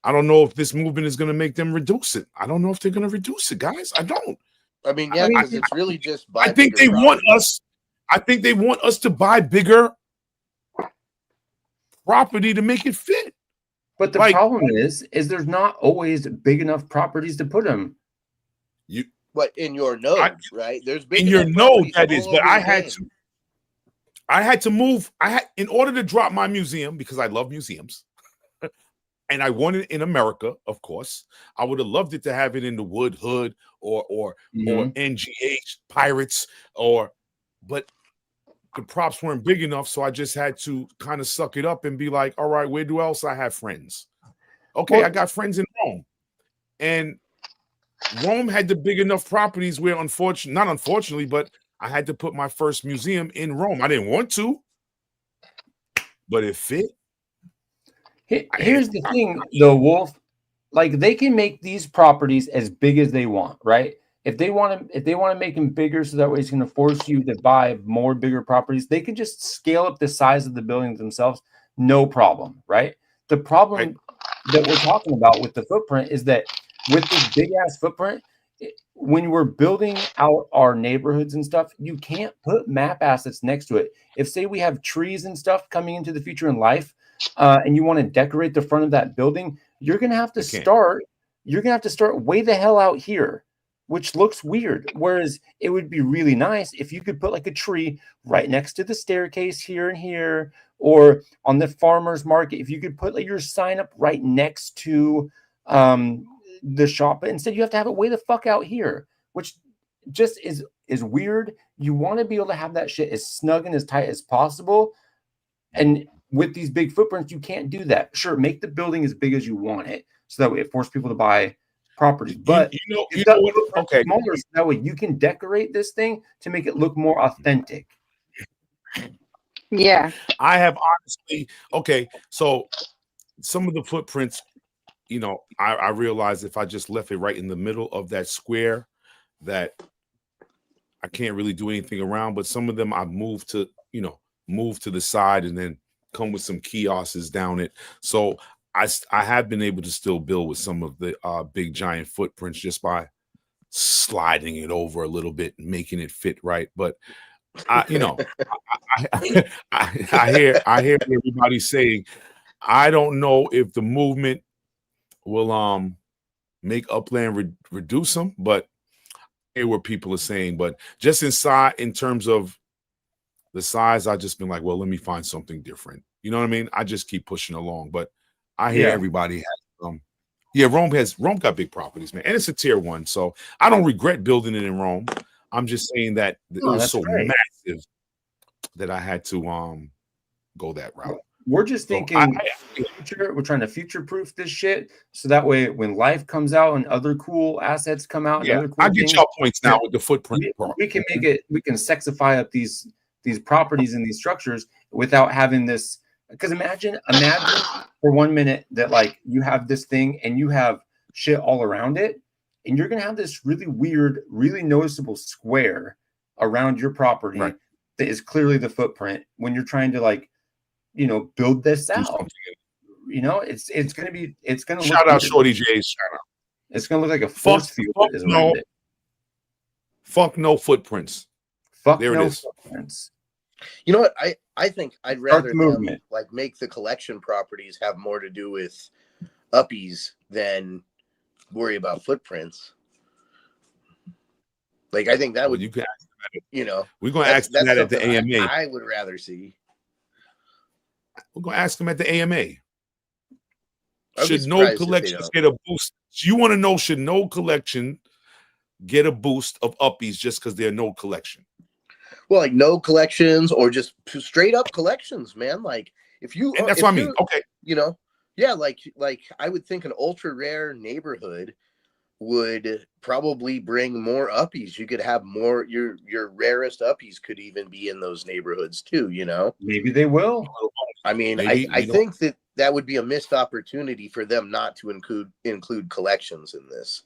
if this movement is going to make them reduce it. I don't know if they're going to reduce it, guys. I don't. I mean, yeah, because it's really just. I think they want us. I think they want us to buy bigger property to make it fit. But the problem is there's not always big enough properties to put them. But in your node, right? There's big in your node that is. But I had to move. In order to drop my museum, because I love museums, and I want it in America, of course. I would have loved it to have it in the Wood Hood or NGH Pirates but the props weren't big enough, so I just had to kind of suck it up and be like, all right, where do else I have friends? Okay, I got friends in Rome. And Rome had the big enough properties where not unfortunately, but I had to put my first museum in Rome. I didn't want to, but it fit. Here's the thing, though, Wolf. Like, they can make these properties as big as they want, right? If they want to make them bigger so that way it's going to force you to buy more bigger properties, they can just scale up the size of the buildings themselves, no problem, right? The problem that we're talking about with the footprint is that with this big ass footprint, when we're building out our neighborhoods and stuff, you can't put map assets next to it. If, say, we have trees and stuff coming into the future in life, and you want to decorate the front of that building, you're going to have to start. You're going to have to start way the hell out here, which looks weird. Whereas it would be really nice if you could put like a tree right next to the staircase here and here, or on the farmer's market, if you could put like your sign up right next to the shop. But instead you have to have it way the fuck out here, which just is weird. You want to be able to have that shit as snug and as tight as possible. And with these big footprints, you can't do that. Sure, make the building as big as you want it, so that way it forces people to buy properties. But okay, smaller, so that way you can decorate this thing to make it look more authentic. Yeah, I have honestly. Okay, so some of the footprints, I realized if I just left it right in the middle of that square, that I can't really do anything around. But some of them I've moved to the side and then come with some kiosks down it. So I have been able to still build with some of the big giant footprints just by sliding it over a little bit and making it fit right. But I hear everybody saying, I don't know if the movement will make Upland reduce them, but I hear what people are saying. But just inside, in terms of the size, I've just been like, well, let me find something different. You know what I mean? I just keep pushing along. But I hear everybody has Rome got big properties, man, and it's a tier 1, so I don't regret building it in Rome. I'm just saying that it was so massive that I had to go that route. We're just thinking we're trying to future-proof this shit, so that way when life comes out and other cool assets come out, and other cool I get y'all points now with the footprint. We can make it. We can sexify up these properties and these structures without having this. Because imagine for 1 minute that like you have this thing and you have shit all around it, and you're gonna have this really weird, really noticeable square around your property that is clearly the footprint when you're trying to build this out. It's gonna shout out Shorty J's. Shout out. It's gonna look like a force field around it. Fuck no footprints. Fuck there no it is. Footprints. You know what? I think I'd rather them, make the collection properties have more to do with uppies than worry about footprints. Like, I think that would, you can, we're going to ask them that at the AMA. I would rather see. We're going to ask them at the AMA. Should no collections get a boost? You want to know, should no collection get a boost of uppies just because they're no collection? Well, like no collections or just straight up collections, man. Like if you, and that's what I mean. Okay. Like I would think an ultra rare neighborhood would probably bring more uppies. You could have more, your rarest uppies could even be in those neighborhoods too, Maybe they will. I mean, Maybe I think that would be a missed opportunity for them not to include collections in this,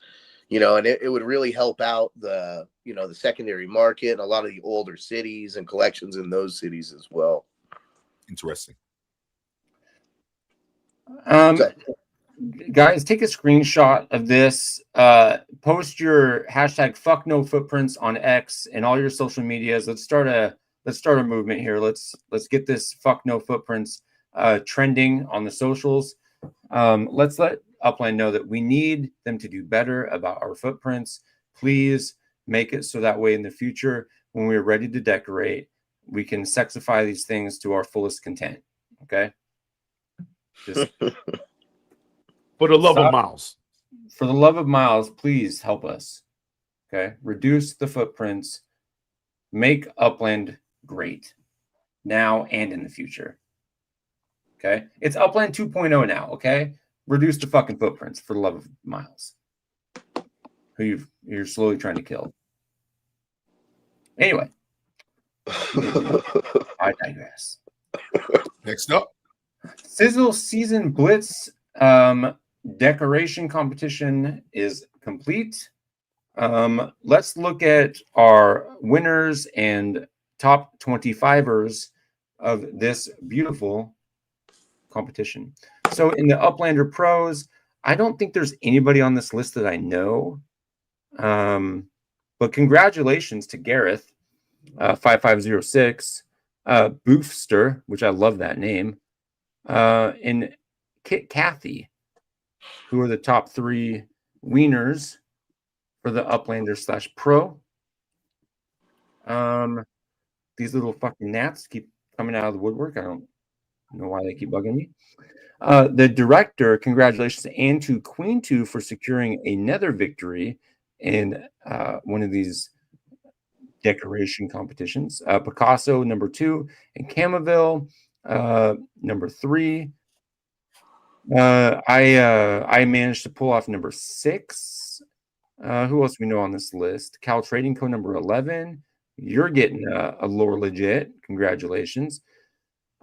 you know, and it would really help out the, you know, the secondary market and a lot of the older cities and collections in those cities as well. Interesting. Guys, take a screenshot of this. Post your hashtag #FuckNoFootprints on X and all your social medias. Let's start a movement here. Let's get this #FuckNoFootprints trending on the socials. Let's let Upland know that we need them to do better about our footprints. Please make it so that way in the future, when we're ready to decorate, we can sexify these things to our fullest content. Okay. Just for the love of Miles. For the love of Miles, please help us. Okay. Reduce the footprints. Make Upland great now and in the future. Okay. It's Upland 2.0 now. Okay. Reduce the fucking footprints for the love of Miles, who you're slowly trying to kill. Anyway, I digress. Next up, Sizzle Season Blitz decoration competition is complete. Let's look at our winners and top 25ers of this beautiful competition. So in the Uplander Pros, I don't think there's anybody on this list that I know. But congratulations to Gareth, 5506, Boofster, which I love that name, and Kit Kathy, who are the top 3 wieners for the Uplander /Pro. These little fucking gnats keep coming out of the woodwork. I don't know why they keep bugging me. The director, congratulations, and to Queen 2 for securing another victory in one of these decoration competitions. Picasso, number 2, and Camaville, number 3. I managed to pull off number 6. Who else we know on this list? Cal Trading Co. number 11. You're getting a lore legit. Congratulations.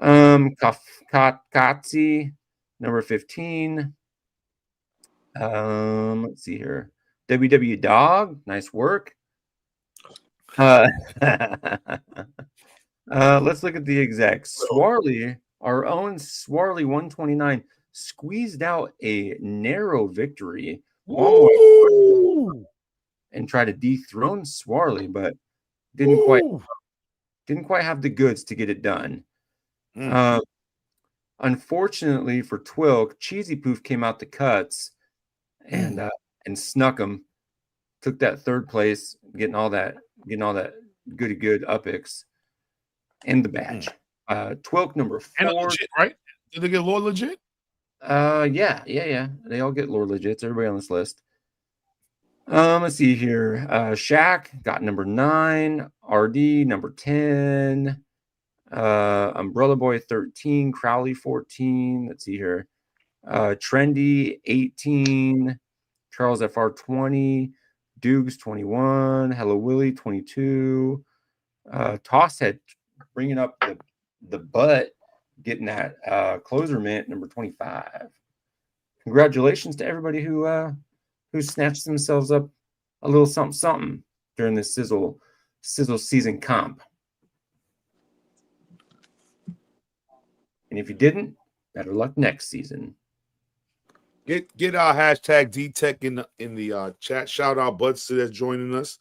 Katsi, number 15. Let's see here. WW Dog, nice work. Let's look at the execs. Swarley, our own Swarley 129, squeezed out a narrow victory and tried to dethrone Swarley, but didn't quite have the goods to get it done. Unfortunately for Twilk, Cheesy Poof came out the cuts and snuck him. Took that 3rd place, getting all that goody good upix and the badge. Twilk number 4. And legit, right? Did they get lore legit? Yeah. They all get lore legits. Everybody on this list. Let's see here. Shaq got number 9. RD number 10. Umbrella Boy 13. Crowley 14. Let's see here. Trendy 18. Charles FR 20. Dukes 21. Hello Willie 22. Tosshead bringing up the butt, getting that closer mint number 25. Congratulations to everybody who snatched themselves up a little something during this sizzle season comp. And if you didn't, better luck next season. Get our hashtag DTech in the chat. Shout out Buds to that's joining us.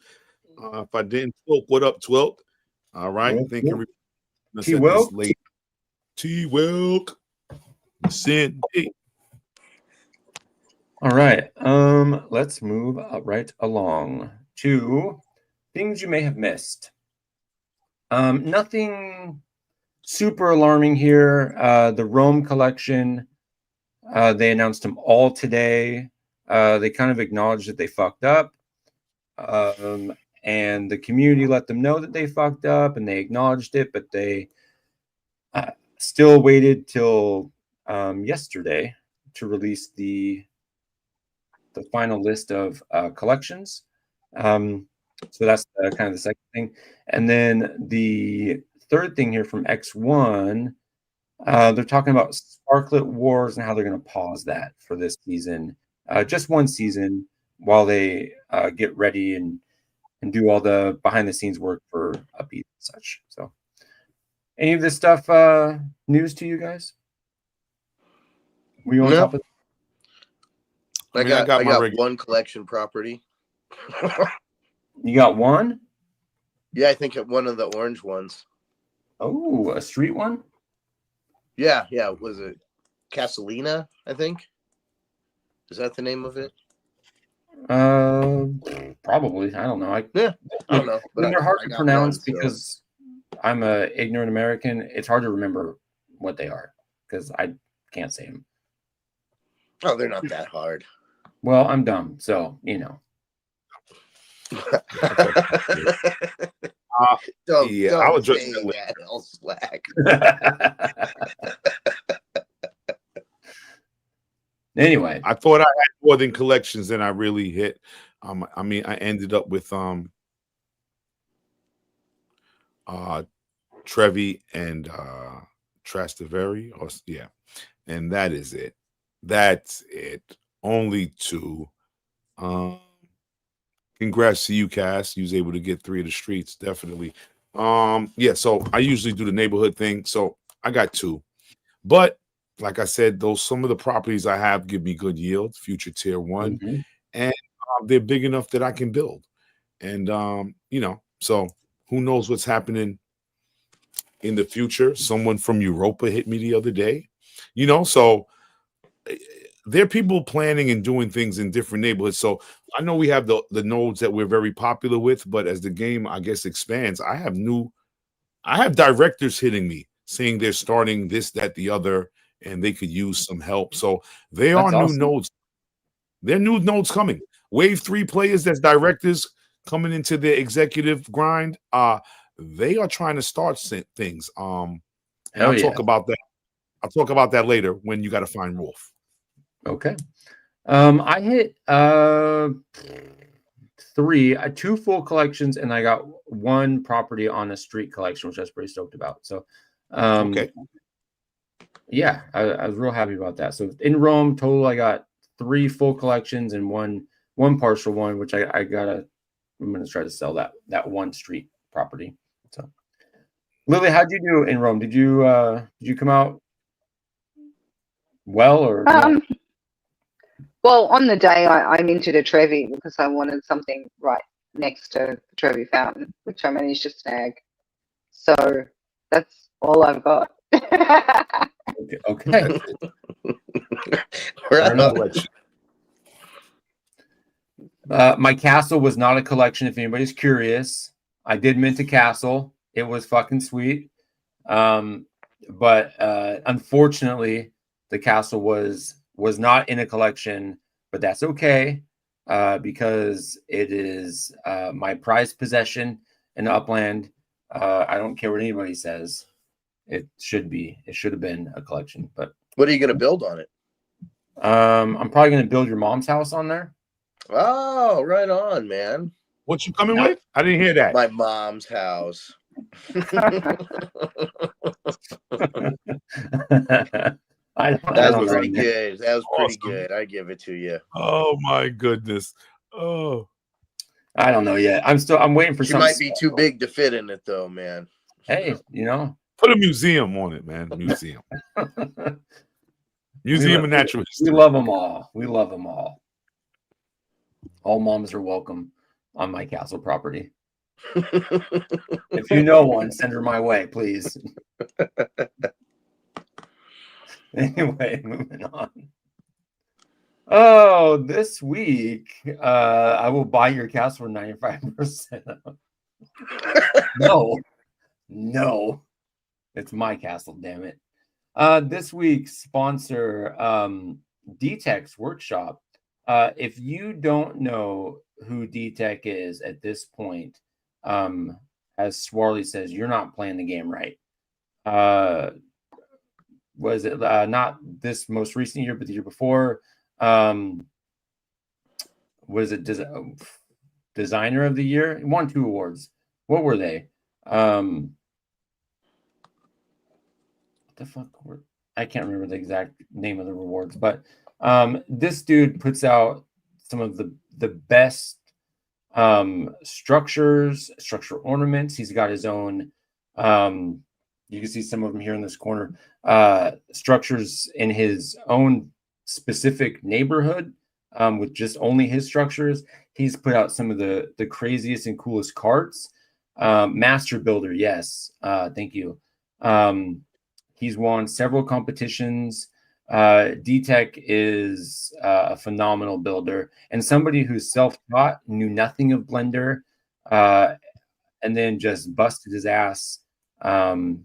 If I didn't, Twilk, what up, Twilk? All right, thinking T-Wilk. T-Wilk. Cindy. All right. Let's move right along to things you may have missed. Nothing super alarming here. The Rome collection. They announced them all today. They kind of acknowledged that they fucked up. And the community let them know that they fucked up and they acknowledged it, but they still waited till yesterday to release the final list of collections. So that's kind of the second thing. And then the third thing here from X1 They're talking about Sparklet Wars and how they're going to pause that for this season, just one season, while they get ready and do all the behind the scenes work for upbeat and such. So, any of this stuff news to you guys? Were you on top of? I got one collection property. You got one? Yeah, I think one of the orange ones. Oh, a street one? Yeah. Was it Casalina, I think? Is that the name of it? Probably. I don't know. I don't know. But they're hard to pronounce because I'm a ignorant American. It's hard to remember what they are because I can't say them. Oh, they're not that hard. Well, I'm dumb, so you know. Don't I'll address that slack. Anyway, I thought I had more than collections than I really hit. I mean, I ended up with Trevi and Trastevere, and that is it. That's it. Only two. Congrats to you, Cass. You was able to get 3 of the streets, definitely. So I usually do the neighborhood thing, so I got 2. But like I said, some of the properties I have give me good yield, future tier 1, and they're big enough that I can build. And so who knows what's happening in the future? Someone from Europa hit me the other day, so there are people planning and doing things in different neighborhoods. So I know we have the nodes that we're very popular with, but as the game, I guess, expands, I have directors hitting me saying they're starting this, that, the other, and they could use some help. So there are new nodes. There are new nodes coming. Wave 3 players that's directors coming into their executive grind. They are trying to start things. And I'll talk about that. I'll talk about that later when you got to find Wolf. Okay. I hit 3, 2 full collections, and I got 1 property on a street collection, which I was pretty stoked about. So, okay. Yeah, I was real happy about that. So in Rome, total, I got 3 full collections and one partial one, which I'm gonna try to sell that 1 street property. So, Lily, how'd you do in Rome? Did you come out well or? Well, on the day I minted a Trevi because I wanted something right next to the Trevi fountain, which I managed to snag. So that's all I've got. Okay. My castle was not a collection, if anybody's curious. I did mint a castle. It was fucking sweet. But unfortunately, the castle was not in a collection, but that's okay because it is my prized possession in Upland. I don't care what anybody says. It should have been a collection. But what are you going to build on it? I'm probably going to build your mom's house on there. Oh, right on, man. What you coming with? I didn't hear that. My mom's house. That was pretty good. That was pretty good. I give it to you. Oh my goodness. Oh, I don't know yet. I'm waiting for. She might be too big to fit in it, though, man. Hey, put a museum on it, man. Museum. Museum of Natural History. We love them all. We love them all. All moms are welcome on my castle property. If you know one, send her my way, please. Anyway, moving on. Oh, this week, I will buy your castle for 95%. No, it's my castle, damn it. This week's sponsor, D-Tech's Workshop. If you don't know who D-Tech is at this point, as Swarley says, you're not playing the game right. Was it not this most recent year, but the year before? Was it Designer of the Year? It won 2 awards. What were they? the fuck? I can't remember the exact name of the rewards, but this dude puts out some of the best structure ornaments. He's got his own. You can see some of them here in this corner. Structures in his own specific neighborhood with just only his structures. He's put out some of the craziest and coolest carts. Master Builder, yes. Thank you. He's won several competitions. D-Tech is a phenomenal builder and somebody who's self-taught, knew nothing of Blender, and then just busted his ass and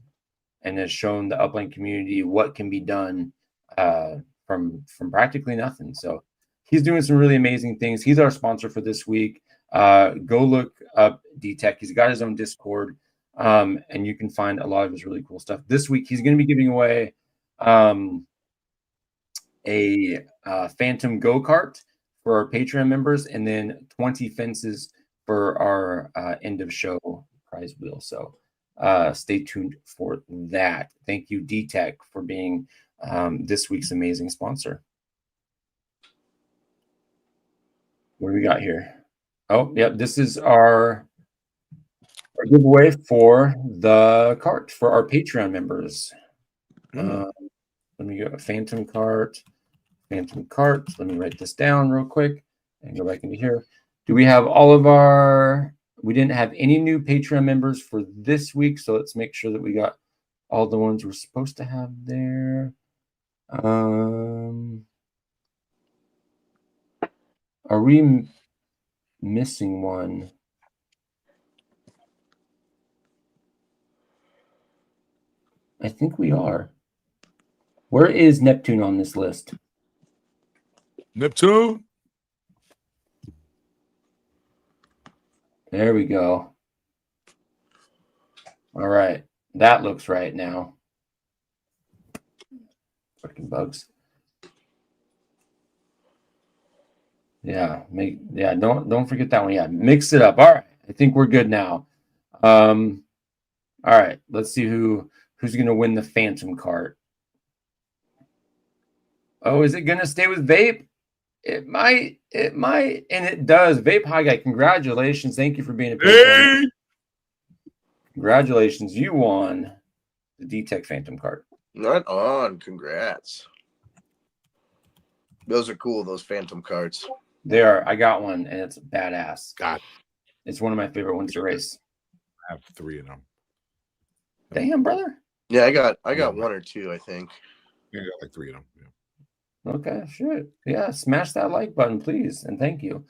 has shown the Upland community what can be done from practically nothing. So he's doing some really amazing things. He's our sponsor for this week. Go look up D-Tech. He's got his own Discord, and you can find a lot of his really cool stuff. This week, he's going to be giving away a Phantom Go-Kart for our Patreon members, and then 20 fences for our end of show prize wheel. So stay tuned for that. Thank you, D-Tech, for being this week's amazing sponsor. What do we got here? Oh, yep. This is our giveaway for the cart for our Patreon members. Let me go Phantom cart. Let me write this down real quick and go back into here. Do we have all of our... We didn't have any new Patreon members for this week, so let's make sure that we got all the ones we're supposed to have there. Are we missing one? I think we are. Where is Neptune on this list? Neptune. There we go. All right. That looks right now. Fucking bugs. Yeah, don't forget that one. Yeah, mix it up. All right. I think we're good now. All right. Let's see who's gonna win the Phantom cart. Oh, is it gonna stay with Vape? It might, and it does. Vape High Guy, congratulations. Thank you for being a patron. Hey! Congratulations. You won the D-Tech Phantom cart. Right on. Congrats. Those are cool, those Phantom carts. They are. I got one, and it's badass. God. It's one of my favorite ones to race. I have 3 of them. Damn, brother. Yeah, I got 1 or 2, I think. Yeah, I got like 3 of them. Yeah. Okay, shit. Yeah, smash that like button, please, and thank you.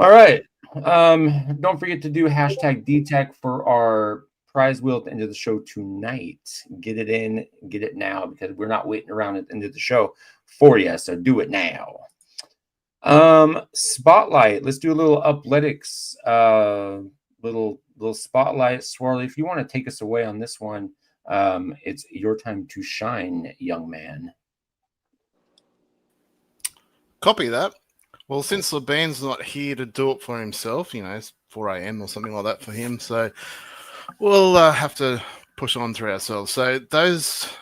All right. Don't forget to do hashtag DTech for our prize wheel at the end of the show tonight. Get it in, get it now, because we're not waiting around at the end of the show for you. So do it now. Spotlight. Let's do a little Uplandix, little spotlight. Swirly, if you want to take us away on this one, it's your time to shine, young man. Copy that. Well, since the band's not here to do it for himself, you know, it's 4 a.m. or something like that for him, so we'll have to push on through ourselves. So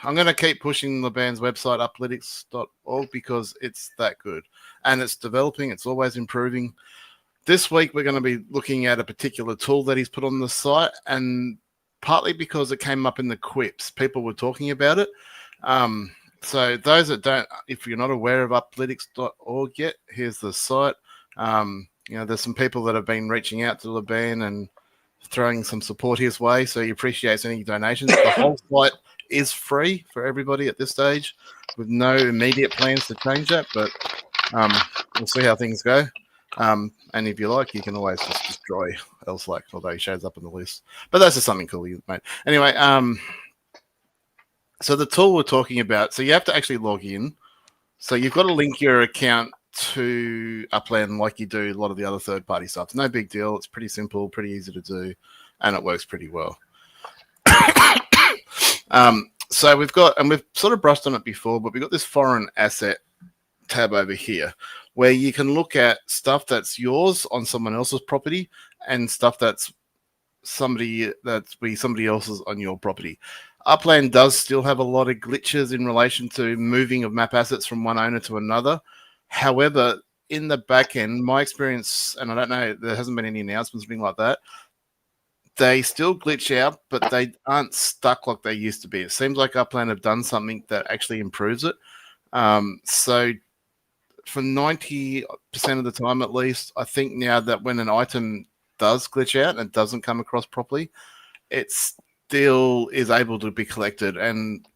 I'm going to keep pushing the band's website, uplandix.org, because it's that good. And it's developing. It's always improving. This week, we're going to be looking at a particular tool that he's put on the site, and partly because it came up in the quips. People were talking about it. So those that don't, if you're not aware of uplandix.org yet, here's the site. You know, there's some people that have been reaching out to the band and throwing some support his way, so he appreciates any donations. The whole site is free for everybody at this stage, with no immediate plans to change that, but we'll see how things go. And if you like, you can always just destroy Elslake, although he shows up on the list. But that's just something cool you made. Anyway, so the tool we're talking about, so you have to actually log in. So you've got to link your account to Upland like you do a lot of the other third-party stuff. It's no big deal. It's pretty simple, pretty easy to do, and it works pretty well. So we've got, and we've sort of brushed on it before, but we've got this foreign asset tab over here where you can look at stuff that's yours on someone else's property and stuff that's somebody else's on your property. Upland does still have a lot of glitches in relation to moving of map assets from one owner to another. However, in the back end, my experience, and I don't know, there hasn't been any announcements or anything like that, they still glitch out, but they aren't stuck like they used to be. It seems like Upland have done something that actually improves it. So for 90% of the time at least, I think now that when an item does glitch out and doesn't come across properly, it still is able to be collected. And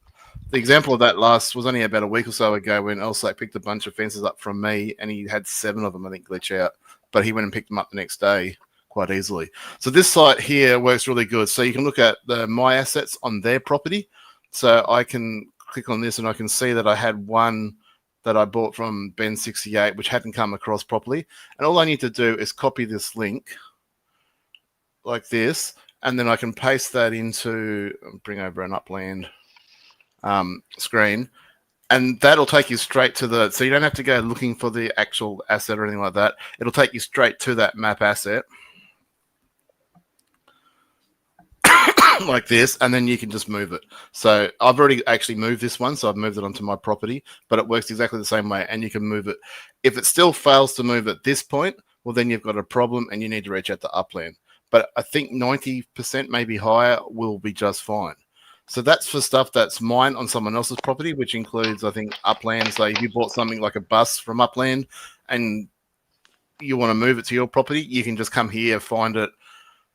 the example of that was only about a week or so ago when Elsack picked a bunch of fences up from me, and he had 7 of them, I think, glitch out. But he went and picked them up the next day quite easily. So this site here works really good. So you can look at my assets on their property. So I can click on this and I can see that I had one that I bought from Ben68, which hadn't come across properly. And all I need to do is copy this link like this, and then I can paste that into, bring over an Upland screen, and that'll take you straight to so you don't have to go looking for the actual asset or anything like that. It'll take you straight to that map asset like this, and then you can just move it. So I've already actually moved this one, so I've moved it onto my property, but it works exactly the same way, and you can move it. If it still fails to move at this point, well, then you've got a problem and you need to reach out to Upland. But I think 90%, maybe higher, will be just fine. So that's for stuff that's mine on someone else's property, which includes, I think, Upland. So if you bought something like a bus from Upland and you want to move it to your property, you can just come here, find it,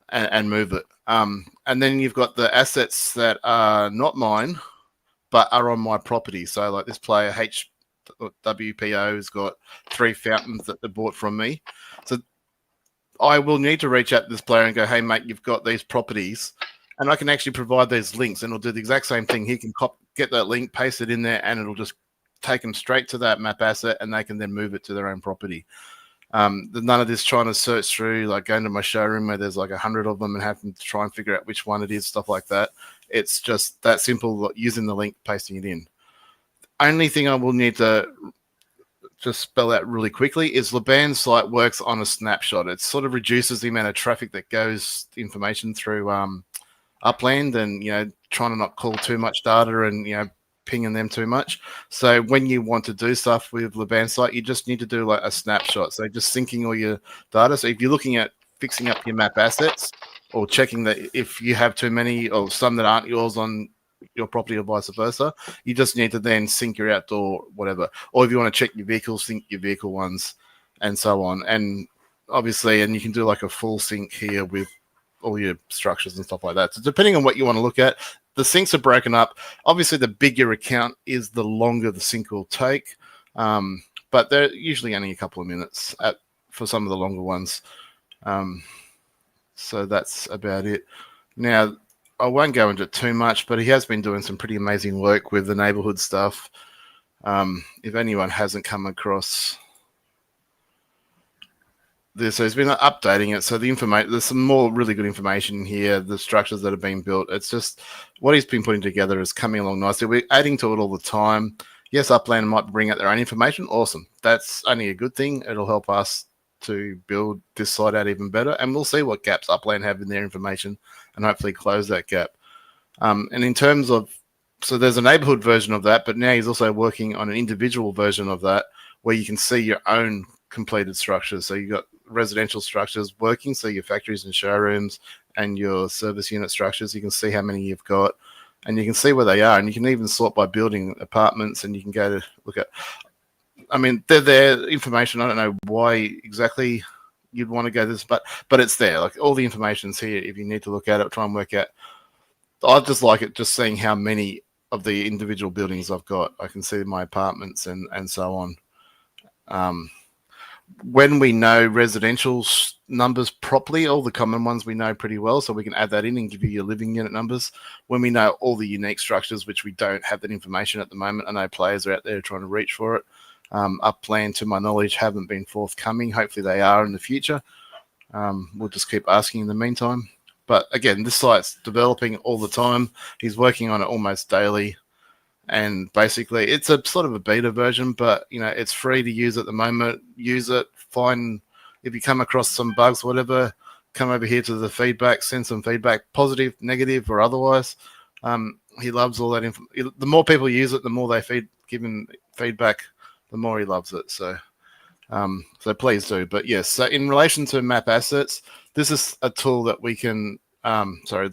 and move it. And then you've got the assets that are not mine, but are on my property. So like this player, HWPO, has got 3 fountains that they bought from me. So I will need to reach out to this player and go, hey, mate, you've got these properties. And I can actually provide these links, and it'll do the exact same thing. He can get that link, paste it in there, and it'll just take them straight to that map asset, and they can then move it to their own property. None of this trying to search through, like going to my showroom where there's like 100 of them and having to try and figure out which one it is, stuff like that. It's just that simple, using the link, pasting it in. Only thing I will need to just spell out really quickly is Leban's site works on a snapshot. It sort of reduces the amount of traffic that goes information through Upland, and trying to not call too much data and pinging them too much. So when you want to do stuff with Leban's site, you just need to do like a snapshot. So just syncing all your data. So if you're looking at fixing up your map assets or checking that if you have too many or some that aren't yours on your property or vice versa, you just need to then sync your outdoor whatever. Or if you want to check your vehicles, sync your vehicle ones and so on. And obviously, and you can do like a full sync here with all your structures and stuff like that. So depending on what you want to look at, the syncs are broken up. Obviously, the bigger your account is, the longer the sync will take. But they're usually only a couple of minutes for some of the longer ones. So that's about it. Now, I won't go into it too much, but he has been doing some pretty amazing work with the neighborhood stuff. If anyone hasn't come across this, so he's been updating it. So the information, there's some more really good information here, the structures that have been built. It's just what he's been putting together is coming along nicely. We're adding to it all the time. Yes, Upland might bring out their own information. Awesome. That's only a good thing. It'll help us to build this site out even better. And we'll see what gaps Upland have in their information and hopefully close that gap. And in terms of, so there's a neighborhood version of that, but now he's also working on an individual version of that where you can see your own completed structures. So you've got residential structures working, so your factories and showrooms and your service unit structures. You can see how many you've got, and you can see where they are, and you can even sort by building apartments, and you can go to look at, I mean, they're there information. I don't know why exactly you'd want to go this, but it's there. Like all the information's here if you need to look at it, try and work out. I just like it, just seeing how many of the individual buildings I've got. I can see my apartments and so on. When we know residential numbers properly, all the common ones we know pretty well, so we can add that in and give you your living unit numbers. When we know all the unique structures, which we don't have that information at the moment, I know players are out there trying to reach for it. Upland, to my knowledge, haven't been forthcoming. Hopefully they are in the future. We'll just keep asking in the meantime. But again, this site's developing all the time. He's working on it almost daily. And basically, it's a sort of a beta version, but it's free to use at the moment. Use it. Find if you come across some bugs, whatever. come over here to the feedback, send some feedback, positive, negative, or otherwise. He loves all that info. The more people use it, the more they give him feedback, the more he loves it. So please do. But yes, so in relation to map assets, this is a tool that we can. That's not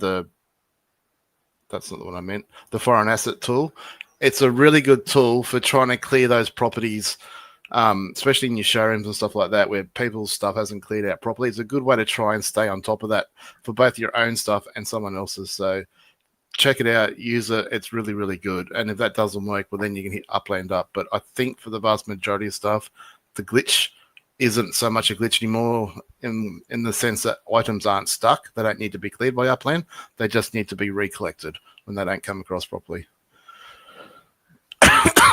the one I meant. The foreign asset tool. It's a really good tool for trying to clear those properties, especially in your showrooms and stuff like that, where people's stuff hasn't cleared out properly. It's a good way to try and stay on top of that for both your own stuff and someone else's. So check it out, use it. It's really, really good. And if that doesn't work, well, then you can hit Upland up. But I think for the vast majority of stuff, the glitch isn't so much a glitch anymore in the sense that items aren't stuck. They don't need to be cleared by Upland. They just need to be recollected when they don't come across properly.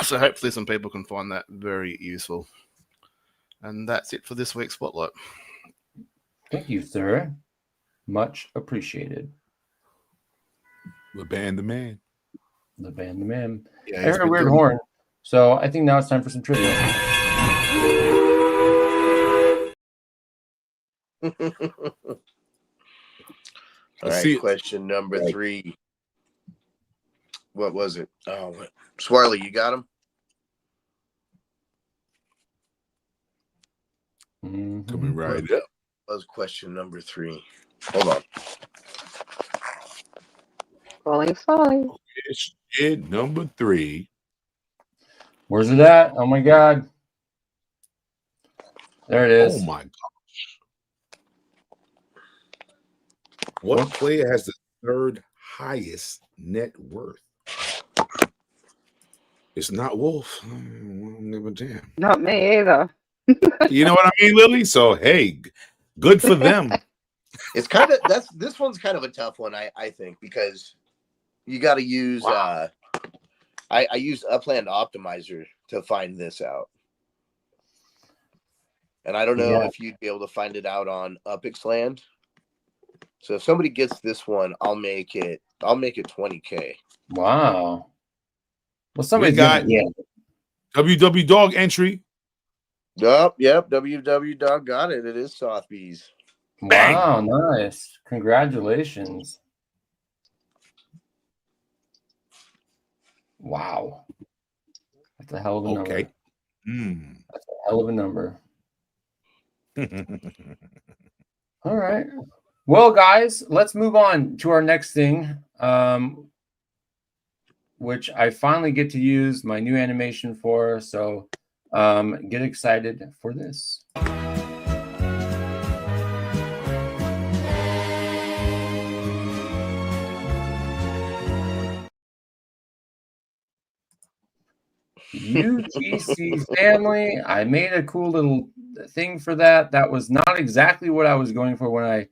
So hopefully some people can find that very useful. And that's it for this week's Spotlight. Thank you, sir. Much appreciated. The band, the man. The band, the man. Yeah, I heard a weird horn. So I think now it's time for some trivia. All right, question number 3. What was it? Oh, Swarley, you got him? Coming right up. That was question number 3. Hold on. Falling. Question number 3. Where's it at? Oh my God. There it is. Oh my gosh. What player has the 3rd highest net worth? It's not Wolf. Never damn. Not me either. You know what I mean, Lily? So hey, good for them. It's kind of this one's kind of a tough one, I think, because you got to use I use Upland Optimizer to find this out, and I don't know if you'd be able to find it out on Upixland. So if somebody gets this one, I'll make it 20K. Wow. Well, somebody got WW Dog entry. Yep, WW Dog got it. It is Sotheby's. Wow, nice. Congratulations. Wow. That's a hell of a number. Okay. That's a hell of a number. All right. Well, guys, let's move on to our next thing, which I finally get to use my new animation for. So get excited for this. UGC family, I made a cool little thing for that. That was not exactly what I was going for when I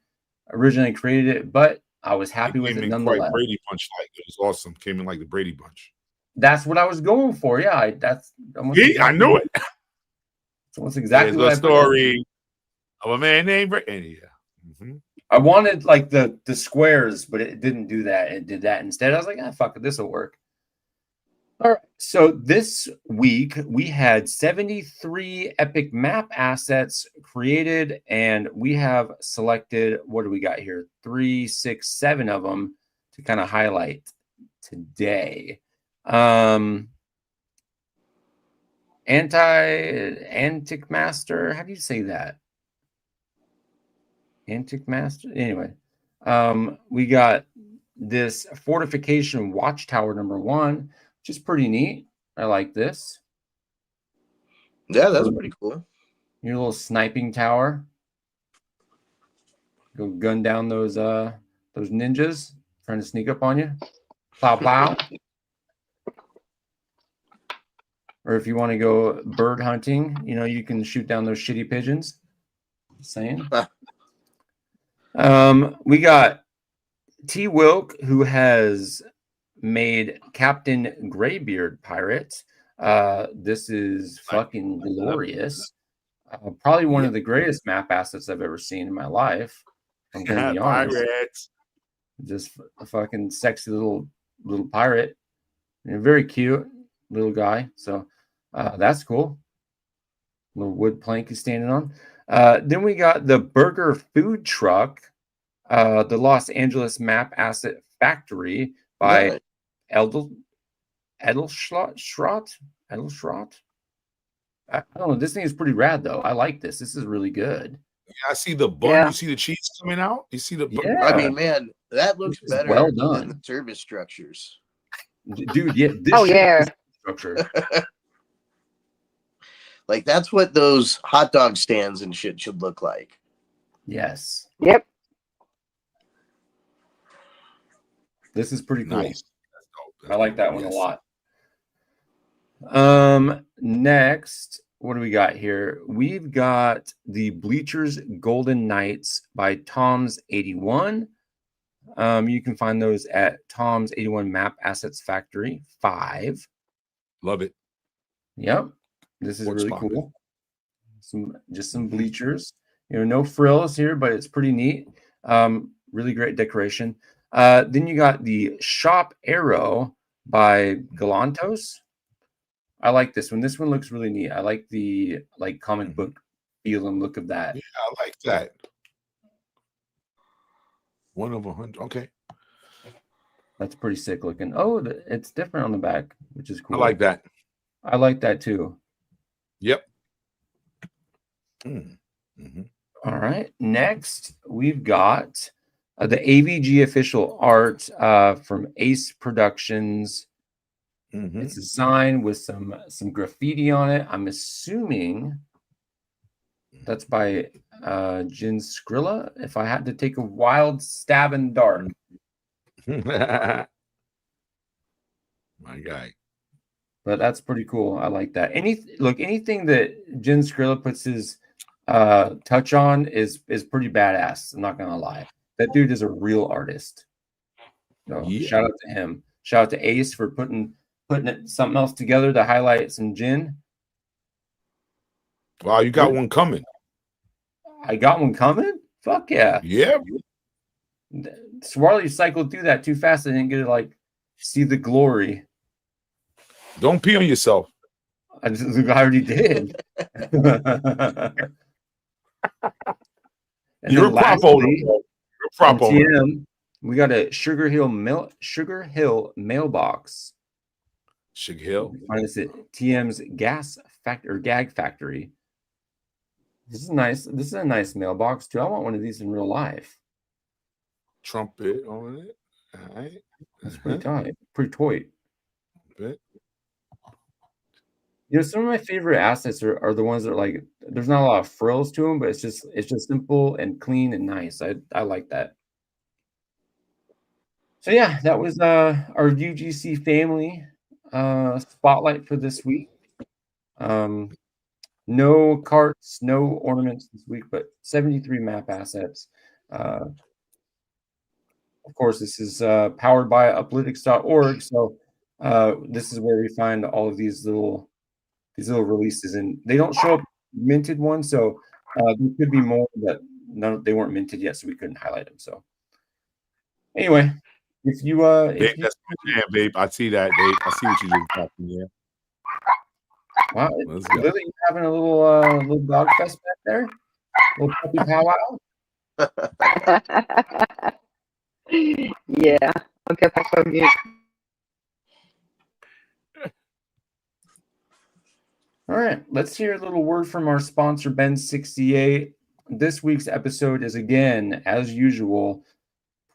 originally created it, but I was happy with it nonetheless. Quite Brady Bunch like it was awesome. Came in like the Brady Bunch. That's what I was going for. Yeah, that's almost exactly, I knew it. It's almost exactly what I story of a man named Brady. I wanted like the squares, but it didn't do that. It did that instead. I was like, fuck it, this will work. All right. So this week we had 73 epic map assets created, and we have selected, what do we got here? 3, 6, 7 of them to kind of highlight today. Antic Master. How do you say that? Antic Master. Anyway, we got this Fortification Watchtower #1. Which is pretty neat. I like this. Yeah, that's pretty cool. Your little sniping tower. Go gun down those ninjas trying to sneak up on you. Plow, plow. Or if you want to go bird hunting, you can shoot down those shitty pigeons. Just saying. We got T. Wilk, who has made Captain Graybeard Pirates. This is fucking glorious. Probably one of the greatest map assets I've ever seen in my life. I'm gonna be honest. Pirates. Just a fucking sexy little pirate. Very cute little guy. So that's cool. Little wood plank he's standing on. Then we got the Burger Food Truck, the Los Angeles Map Asset Factory by Edelschrott. I don't know. This thing is pretty rad, though. I like this. This is really good. Yeah, I see the bun. Yeah. You see the cheese coming out. You see the bun. Yeah. I mean, man, that looks better well done. than the service structures. Dude, yeah. This Oh, yeah. structure. Like, that's what those hot dog stands and shit should look like. Yes. Yep. This is pretty cool. Nice. I like that one a Yes. lot. Next, what do we got here? We've got the Bleachers Golden Knights by Tom's 81. You can find those at Tom's 81 Map Assets Factory 5. Love it. Yep. This is What's really poppin'? cool. Some bleachers. You know, no frills here, but it's pretty neat. Really great decoration. Then you got the Shop Arrow by Galantos. I like this one. This one looks really neat. I like the comic book feel and look of that. Yeah, I like that. 1 of 100. Okay. That's pretty sick looking. Oh, it's different on the back, which is cool. I like that. I like that too. Yep. Mm-hmm. All right. Next, we've got the AVG official art from Ace Productions. Mm-hmm. It's a sign with some graffiti on it. I'm assuming that's by Jin Skrilla. If I had to take a wild stab in the dark. My guy. But that's pretty cool. I like that. Anything that Jin Skrilla puts his touch on is pretty badass. I'm not gonna lie. That dude is a real artist. So Yeah. shout out to him. Shout out to Ace for putting something else together to highlight some Jin. Wow, you got one coming. I got one coming. Fuck yeah. Yeah. Swarley cycled through that too fast. I didn't get to see the glory. Don't pee on yourself. I already did. And You're a then prop owner. lastly, You're a prop on owner. TM, we got a Sugar Hill mailbox. Sugar Hill. Find this at TM's Gag Factory. This is nice. This is a nice mailbox too. I want one of these in real life. Trumpet on it. All right. That's pretty tight. Pretty toy. Bit. You know, some of my favorite assets are the ones that are there's not a lot of frills to them, but it's just simple and clean and nice. I like that. So yeah, that was our UGC family spotlight for this week. No carts, no ornaments this week, but 73 map assets. Of course, this is powered by uplitics.org. So this is where we find all of these little releases, and they don't show up minted ones. So there could be more, but they weren't minted yet, so we couldn't highlight them. So anyway, if you Babe, that's my jam, babe. I see that, babe. I see what you just talking here. wow, Let's go. Lily, you having a little dog fest back there? Little puppy powwow? Yeah, I'll get back on mute. All right, let's hear a little word from our sponsor, Ben68. This week's episode is again, as usual,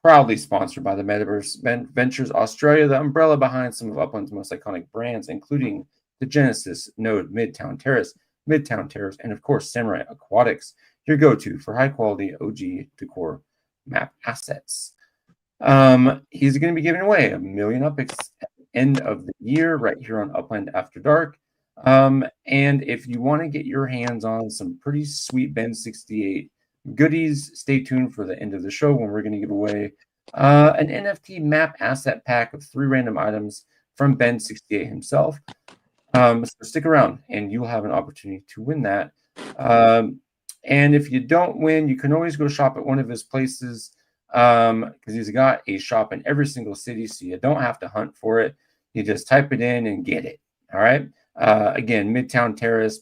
proudly sponsored by the Metaverse Ventures Australia, the umbrella behind some of Upland's most iconic brands, including the Genesis, Node, Midtown Terrace, and of course, Samurai Aquatics, your go-to for high-quality OG decor map assets. He's going to be giving away 1 million Upix at the end of the year right here on Upland After Dark. And if you want to get your hands on some pretty sweet Ben 68 goodies, stay tuned for the end of the show when we're going to give away an NFT map asset pack of 3 random items from Ben 68 himself. So stick around and you'll have an opportunity to win that. And if you don't win, you can always go shop at one of his places because he's got a shop in every single city, so you don't have to hunt for it. You just type it in and get it. All right. Again, Midtown Terrace,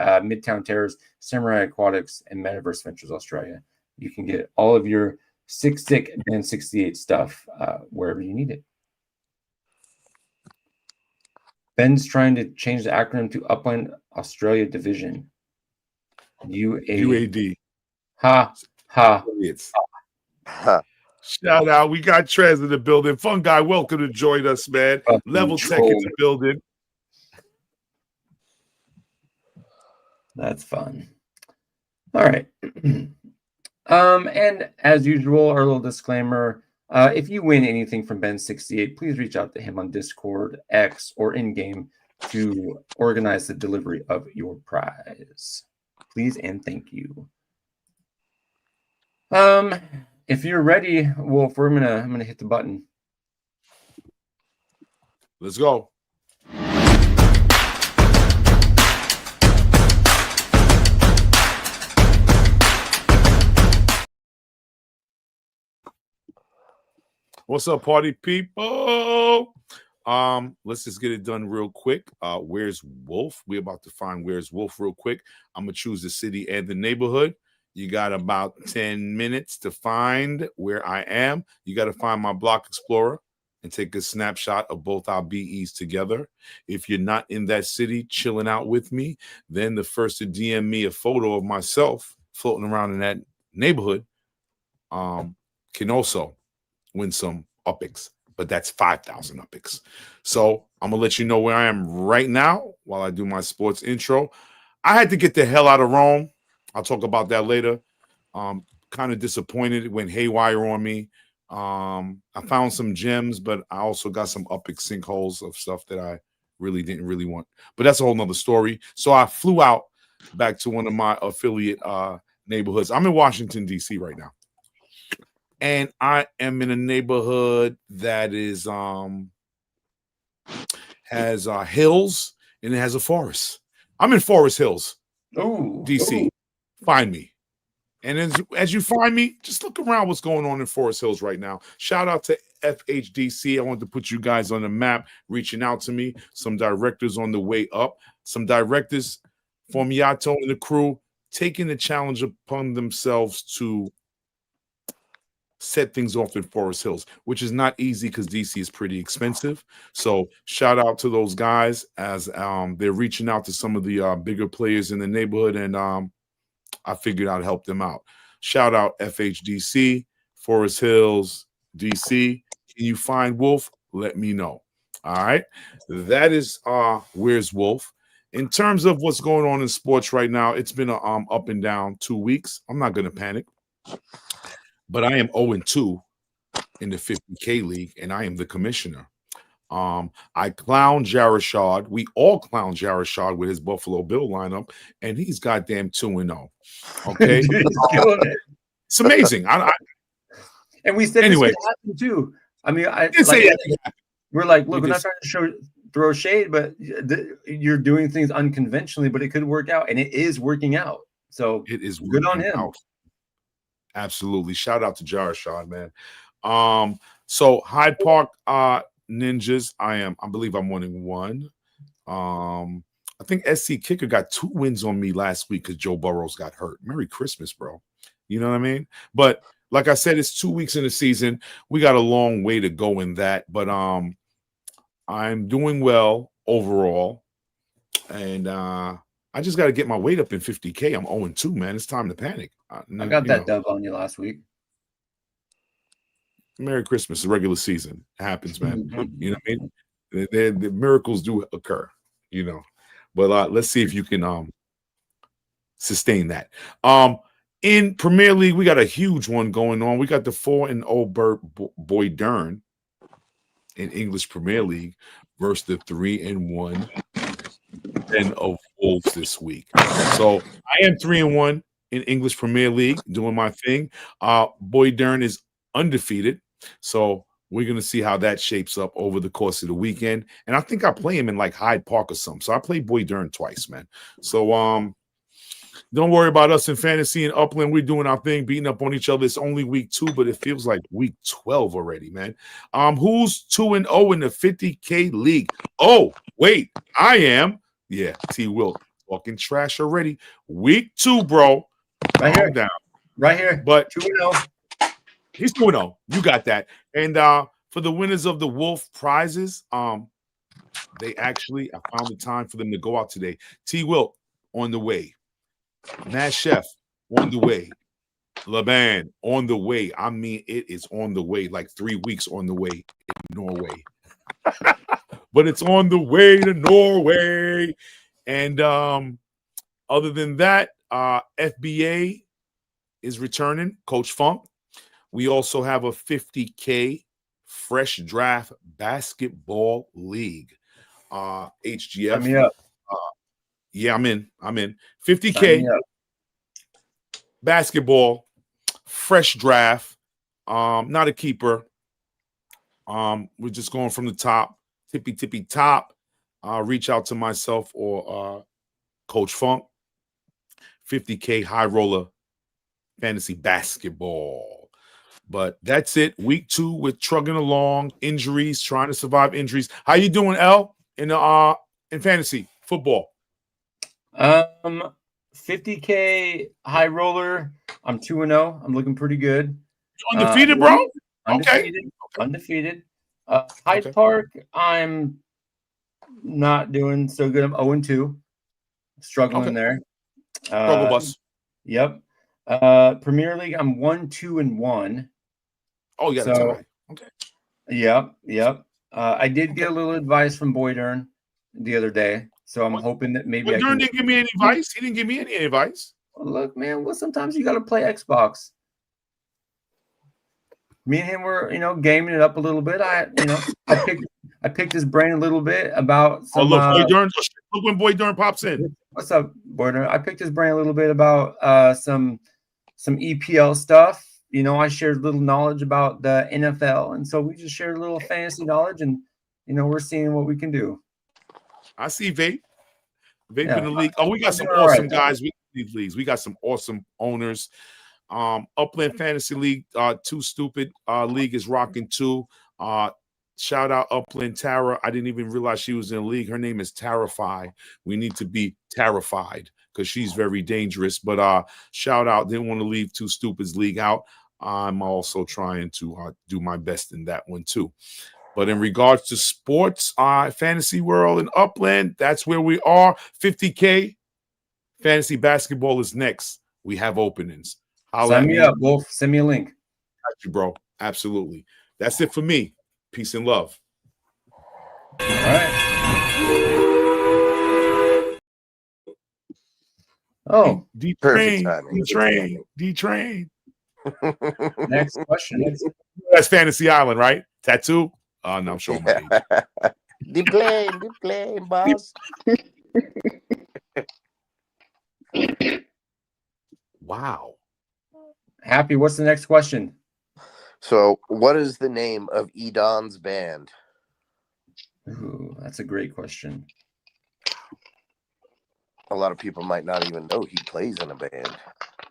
Midtown Terrace, Samurai Aquatics, and Metaverse Ventures Australia. You can get all of your sick and 68 stuff wherever you need it. Ben's trying to change the acronym to Upland Australia Division. UAD. Ha ha. It's Huh. shout out. We got Trez in the building. Fun guy, welcome to join us, man. Level Tech in the building. That's fun. All right. And as usual, our little disclaimer. If you win anything from Ben68, please reach out to him on Discord, X, or in-game to organize the delivery of your prize. Please and thank you. If you're ready, Wolf, I'm gonna hit the button. Let's go. What's up, party people? Let's just get it done real quick. Where's Wolf? We're about to find Where's Wolf real quick. I'm gonna choose the city and the neighborhood. You got about 10 minutes to find where I am. You got to find my block explorer and take a snapshot of both our BEs together. If you're not in that city chilling out with me, then the first to DM me a photo of myself floating around in that neighborhood can also win some upics, but that's 5,000 upics. So I'm gonna let you know where I am right now while I do my sports intro. I had to get the hell out of Rome. I'll talk about that later. Kind of disappointed. It went haywire on me. I found some gems, but I also got some upic sinkholes of stuff that I didn't really want. But that's a whole nother story. So I flew out back to one of my affiliate neighborhoods. I'm in Washington, D.C. right now. And I am in a neighborhood that is has hills and it has a forest. I'm in Forest Hills, DC. Find me. And as you find me, just look around what's going on in Forest Hills right now. Shout out to FHDC. I wanted to put you guys on the map, reaching out to me. Some directors on the way up. Some directors, Formiato and the crew, taking the challenge upon themselves to set things off in Forest Hills, which is not easy because DC is pretty expensive. So shout out to those guys as they're reaching out to some of the bigger players in the neighborhood, and I figured I'd help them out. Shout out FHDC, Forest Hills, DC. Can you find Wolf? Let me know. All right. That is Where's Wolf. In terms of what's going on in sports right now, it's been a up and down 2 weeks. I'm not going to panic. But I am 0-2 in the 50K league, and I am the commissioner. I clown Jarashad. We all clown Jarashad with his Buffalo Bill lineup, and he's goddamn 2-0. Okay, it's amazing. And we said anyway, this could happen too. I mean, we're like, look, we're not trying to throw shade, but you're doing things unconventionally, but it could work out, and it is working out. So it is good on him. Out. Absolutely. Shout out to Jarashad, man. So Hyde Park Ninjas, I believe I'm 1-1. I think SC Kicker got 2 wins on me last week because Joe Burrows got hurt. Merry Christmas, bro. You know what I mean? But like I said, it's 2 weeks in the season. We got a long way to go in that, but I'm doing well overall. And I just got to get my weight up in 50K. I'm 0-2, man. It's time to panic. I got that dub on you last week. Merry Christmas. The regular season. It happens, man. You know what I mean? The miracles do occur, you know. But let's see if you can sustain that. In Premier League, we got a huge one going on. We got the 4-0 Boy Dern in English Premier League versus the 3-1 Den of Wolves this week. So I am 3-1 in English Premier League, doing my thing. Boy Dern is undefeated. So we're going to see how that shapes up over the course of the weekend. And I think I play him in like Hyde Park or something. So I played Boy Dern twice, man. So don't worry about us in fantasy and Upland. We're doing our thing, beating up on each other. It's only week 2, but it feels like week 12 already, man. Who's 2-0 in the 50K league? Oh, wait, I am. Yeah, T. Wilt Fucking trash already. Week 2, bro. Right Calm here. down. Right here. But 2-0. he's 2-0. You got that. And for the winners of the Wolf prizes, they actually, I found the time for them to go out today. T. Wilt on the way. Mass Chef on the way. LeBan on the way. I mean, it is on the way, like 3 weeks on the way in Norway. But it's on the way to Norway. And other than that, FBA is returning, Coach Funk. We also have a $50K fresh draft basketball league. HGF. Sign me up. Yeah, I'm in. 50K basketball, fresh draft. Not a keeper. We're just going from the top, tippy top. Reach out to myself or Coach Funk. 50K high roller fantasy basketball. But that's it. Week 2, we're trugging along. Injuries, trying to survive injuries. How you doing, L? In fantasy football? 50K high roller. I'm 2-0. I'm looking pretty good. Undefeated, bro? Undefeated. Okay. Undefeated. Hyde Park, I'm not doing so good. I'm 0-2. Struggling there. Struggle bus. Yep. Premier League, I'm 1-2-1. Oh, yeah, that's all right. Okay. Yep. I did get a little advice from Boydern the other day, so I'm hoping that maybe Boydern didn't give me any advice. He didn't give me any advice. Well, look, man. Well, sometimes you got to play Xbox. Me and him were, gaming it up a little bit. I picked his brain a little bit about some. Look, Boydern. Look when Boydern pops in. What's up, Boydern? I picked his brain a little bit about some EPL stuff. I shared a little knowledge about the NFL, and so we just shared a little fantasy knowledge, and we're seeing what we can do. I see Vape in the league. Oh, we got some awesome guys with these leagues. We got some awesome owners. Upland Fantasy League, Too Stupid League is rocking too. Shout out Upland Tara. I didn't even realize she was in the league. Her name is Terrify. We need to be terrified because she's very dangerous. But shout out. Didn't want to leave Too Stupid's league out. I'm also trying to do my best in that one too. But in regards to sports, fantasy world and Upland, that's where we are. 50K fantasy basketball is next. We have openings. Sign me up, Wolf. Send me a link. Got you, bro. Absolutely. That's it for me. Peace and love. All right. Oh, D-Train. Next question. That's Fantasy Island, right? Tattoo? No, I'm showing my age. The boss. Wow. Happy, what's the next question? So, what is the name of Edon's band? Ooh, that's a great question. A lot of people might not even know he plays in a band.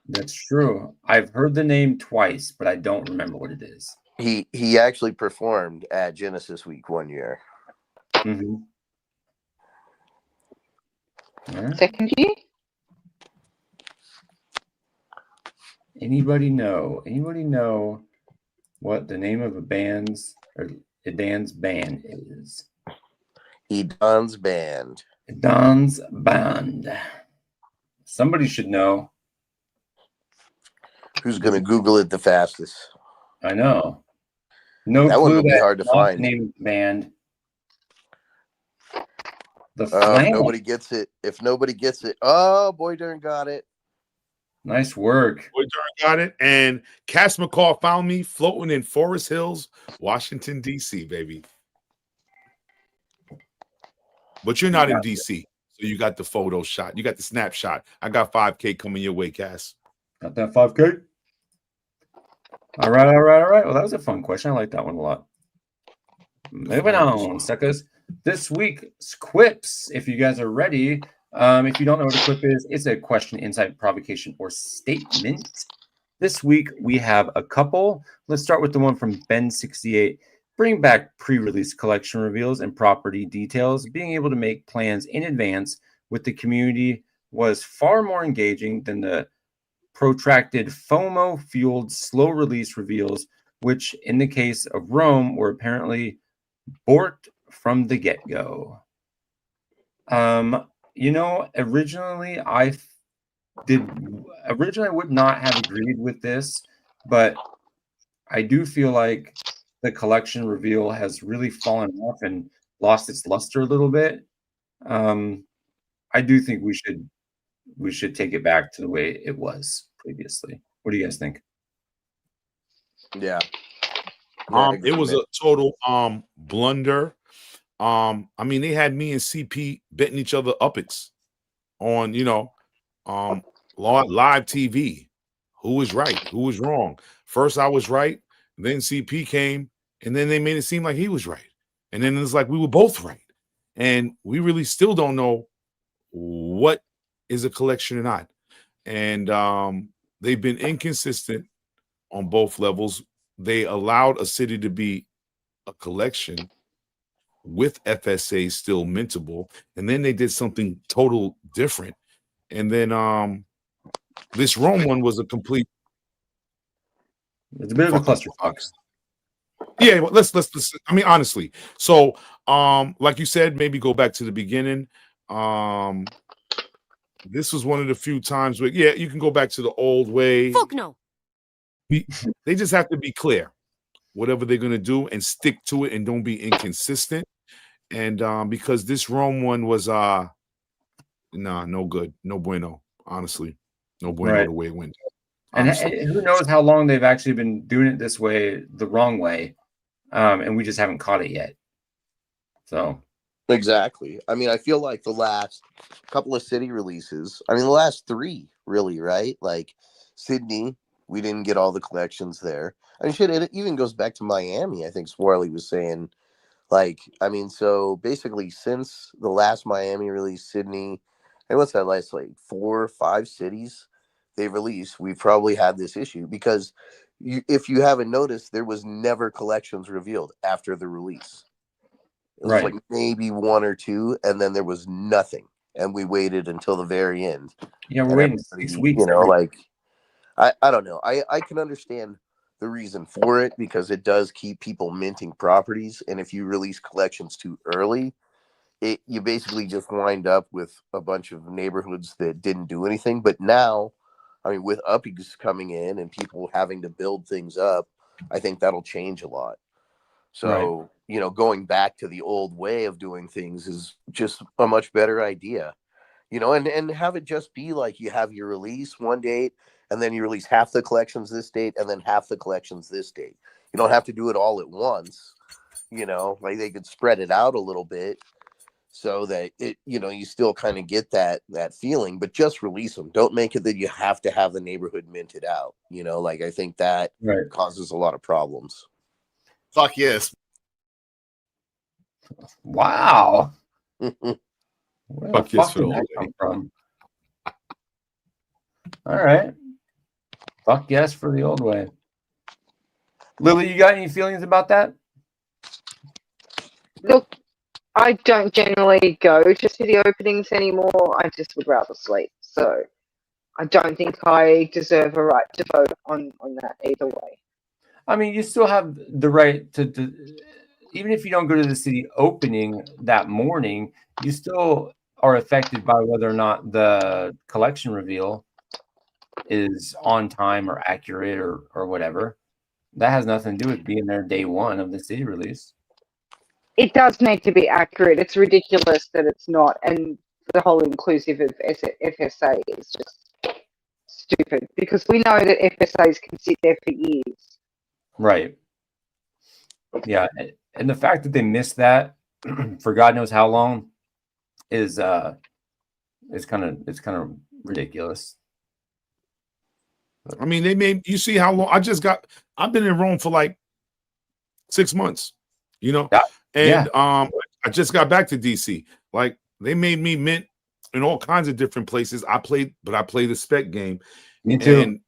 That's true. I've heard the name twice, but I don't remember what it is. He actually performed at Genesis Week one year. Mm-hmm. Right. Second year? Anybody know what the name of a band's band is? Edon's band. Edon's band. Somebody should know. Who's going to Google it the fastest? I know. No that clue one will be hard to find. Name of the band. Nobody gets it. If nobody gets it, Boydern got it. Nice work. Boydern got it. And Cass McCall found me floating in Forest Hills, Washington, D.C., baby. But you're not in D.C., so you got the photo shot. You got the snapshot. I got 5K coming your way, Cass. Got that 5K? All right. Well, that was a fun question. I like that one a lot. Moving on, suckers. This week's quips, if you guys are ready. If you don't know what a quip is, it's a question, insight, provocation, or statement. This week, we have a couple. Let's start with the one from Ben68. Bring back pre-release collection reveals and property details. Being able to make plans in advance with the community was far more engaging than the protracted FOMO-fueled slow release reveals, which in the case of Rome were apparently borked from the get-go. Originally I would not have agreed with this, but I do feel like the collection reveal has really fallen off and lost its luster a little bit. I do think we should take it back to the way it was previously. What do you guys think? Yeah. It was a total blunder. I mean, they had me and CP betting each other upics on, live TV. Who was right? Who was wrong? First I was right, then CP came, and then they made it seem like he was right. And then it's like we were both right. And we really still don't know what is a collection or not. And they've been inconsistent on both levels. They allowed a city to be a collection with FSA still mintable, and then they did something total different. And then this Rome one was a complete. It's a bit of a clusterfuck. Yeah, well, let's. I mean, honestly. So, like you said, maybe go back to the beginning. This was one of the few times where, yeah, you can go back to the old way. Fuck no. They just have to be clear, whatever they're gonna do, and stick to it, and don't be inconsistent. And because this Rome one was no good, no bueno. Honestly, no bueno Right. the way it went. And who knows how long they've actually been doing it this way, the wrong way, and we just haven't caught it yet. So exactly. I mean, I feel like the last couple of city releases, I mean, the last 3 really, right? Like Sydney, we didn't get all the collections there. I mean, shit, it even goes back to Miami. I think Swarley was saying, like, I mean, so basically since the last Miami release, Sydney, and what's that last, like 4 or 5 cities they released, we've probably had this issue because if you haven't noticed, there was never collections revealed after the release. It was like maybe 1 or 2, and then there was nothing. And we waited until the very end. Yeah, we're waiting 6 weeks. You know, like, I don't know. I can understand the reason for it because it does keep people minting properties. And if you release collections too early, you basically just wind up with a bunch of neighborhoods that didn't do anything. But now, I mean, with uppies coming in and people having to build things up, I think that'll change a lot. So, going back to the old way of doing things is just a much better idea, and have it just be like you have your release one date and then you release half the collections this date and then half the collections this date. You don't have to do it all at once, like they could spread it out a little bit so that it, you still kind of get that feeling, but just release them. Don't make it that you have to have the neighborhood minted out, like I think that causes a lot of problems. Fuck yes. Wow. Fuck yes for the whole come from? All right. Fuck yes for the old way. Lily, you got any feelings about that? Look, I don't generally go to city openings anymore. I just would rather sleep. So I don't think I deserve a right to vote on that either way. I mean, you still have the right to even if you don't go to the city opening that morning, you still are affected by whether or not the collection reveal is on time or accurate or whatever. That has nothing to do with being there day one of the city release. It does need to be accurate. It's ridiculous that it's not. And the whole inclusive of FSA is just stupid because we know that FSAs can sit there for years. Right. Yeah. And the fact that they missed that for God knows how long is kind of ridiculous. I mean, you see how long I've been in Rome for like 6 months, and I just got back to DC. Like they made me mint in all kinds of different places. I play the spec game. Me too. And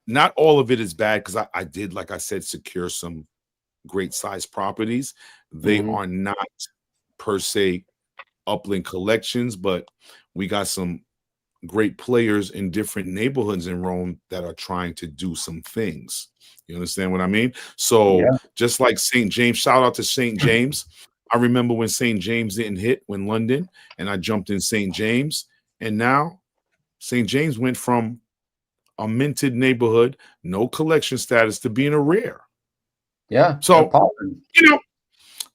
not all of it is bad because I did, like I said, secure some great size properties. They are not per se Upland collections, but we got some great players in different neighborhoods in Rome that are trying to do some things. You understand what I mean? So just like St. James, shout out to St. James. I remember when St. James didn't hit when London, and I jumped in St. James, and now St. James went from a minted neighborhood, no collection status, to being a rare. Yeah. So, you know,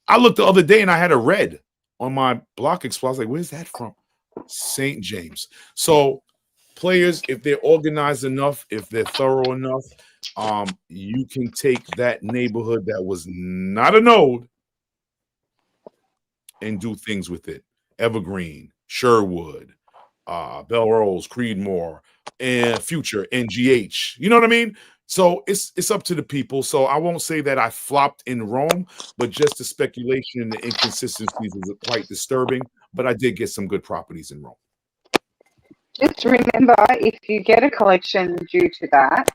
I looked the other day and I had a red on my block Explorer. I was like, where's that from? St. James. So players, if they're organized enough, if they're thorough enough, you can take that neighborhood that was not a node and do things with it. Evergreen, Sherwood, Belrose, Creedmoor, and Future, NGH. You know what I mean? So it's up to the people. So I won't say that I flopped in Rome, but just the speculation and the inconsistencies is quite disturbing. But I did get some good properties in Rome. Just remember, if you get a collection due to that,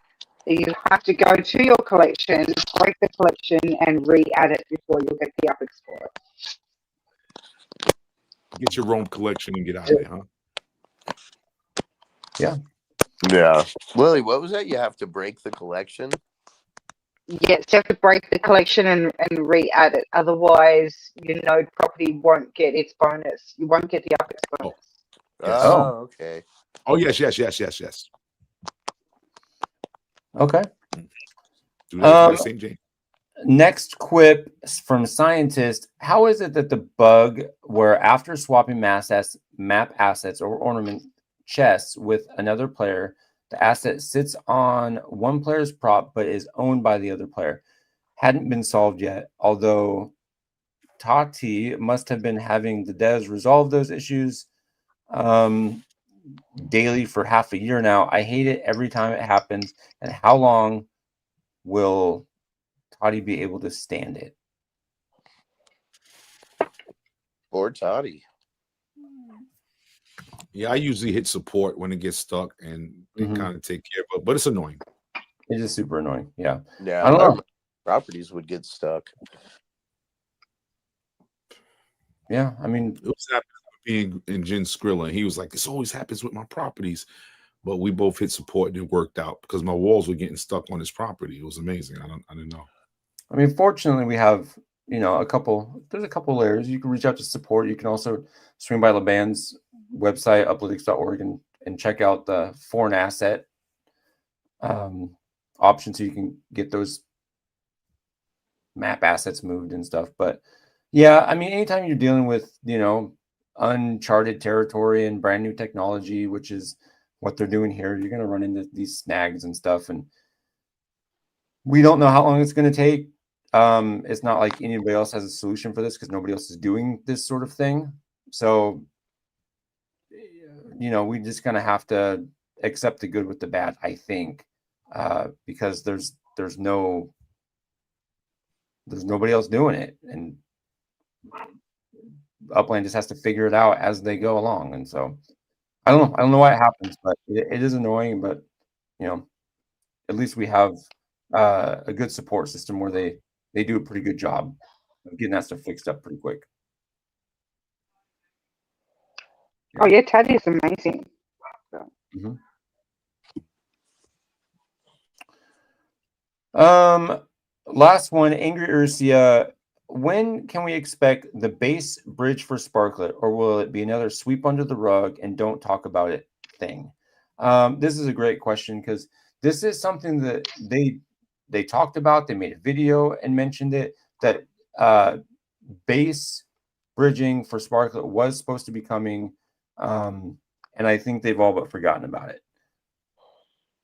you have to go to your collection, break the collection, and re-add it before you get the Up Explorer. Get your Rome collection and get out of there, huh? Yeah. Yeah. Lily, what was that? You have to break the collection? Yes, you have to break the collection and re-add it. Otherwise, your node property won't get its bonus. You won't get the Up bonus. Yes. Oh, okay. Oh, yes. Okay. Do that for St. James. Next quip from Scientist. How is it that the bug where after swapping map assets or ornament chests with another player, the asset sits on one player's prop but is owned by the other player hadn't been solved yet, although Tati must have been having the devs resolve those issues daily for half a year now. I hate it every time it happens. And how long will Toddy be able to stand it? Or Toddy. Yeah, I usually hit support when it gets stuck and kind of take care of it, but it's annoying. It is super annoying. Yeah. Yeah. I don't know. Properties would get stuck. Yeah. I mean, it was happening being in Jen Skrilla. He was like, this always happens with my properties. But we both hit support and it worked out because my walls were getting stuck on his property. It was amazing. I didn't know. I mean, fortunately, we have, you know, there's a couple layers. You can reach out to support. You can also swing by LeBand's website, uplitics.org, and check out the foreign asset option so you can get those map assets moved and stuff. But yeah, I mean, anytime you're dealing with, you know, uncharted territory and brand new technology, which is what they're doing here, you're going to run into these snags and stuff. And we don't know how long it's going to take. It's not like anybody else has a solution for this because nobody else is doing this sort of thing. So, you know, we just going to have to accept the good with the bad, I think, because there's nobody else doing it. And Upland just has to figure it out as they go along. And so I don't know why it happens, but it is annoying. But, you know, at least we have a good support system where they do a pretty good job of getting that stuff fixed up pretty quick. Oh yeah, Teddy is amazing. Last one, Angry Ursia. When can we expect the base bridge for Sparklet, or will it be another sweep under the rug and don't talk about it thing? This is a great question because this is something that they talked about. They made a video and mentioned it, that base bridging for Sparklet was supposed to be coming, and I think they've all but forgotten about it.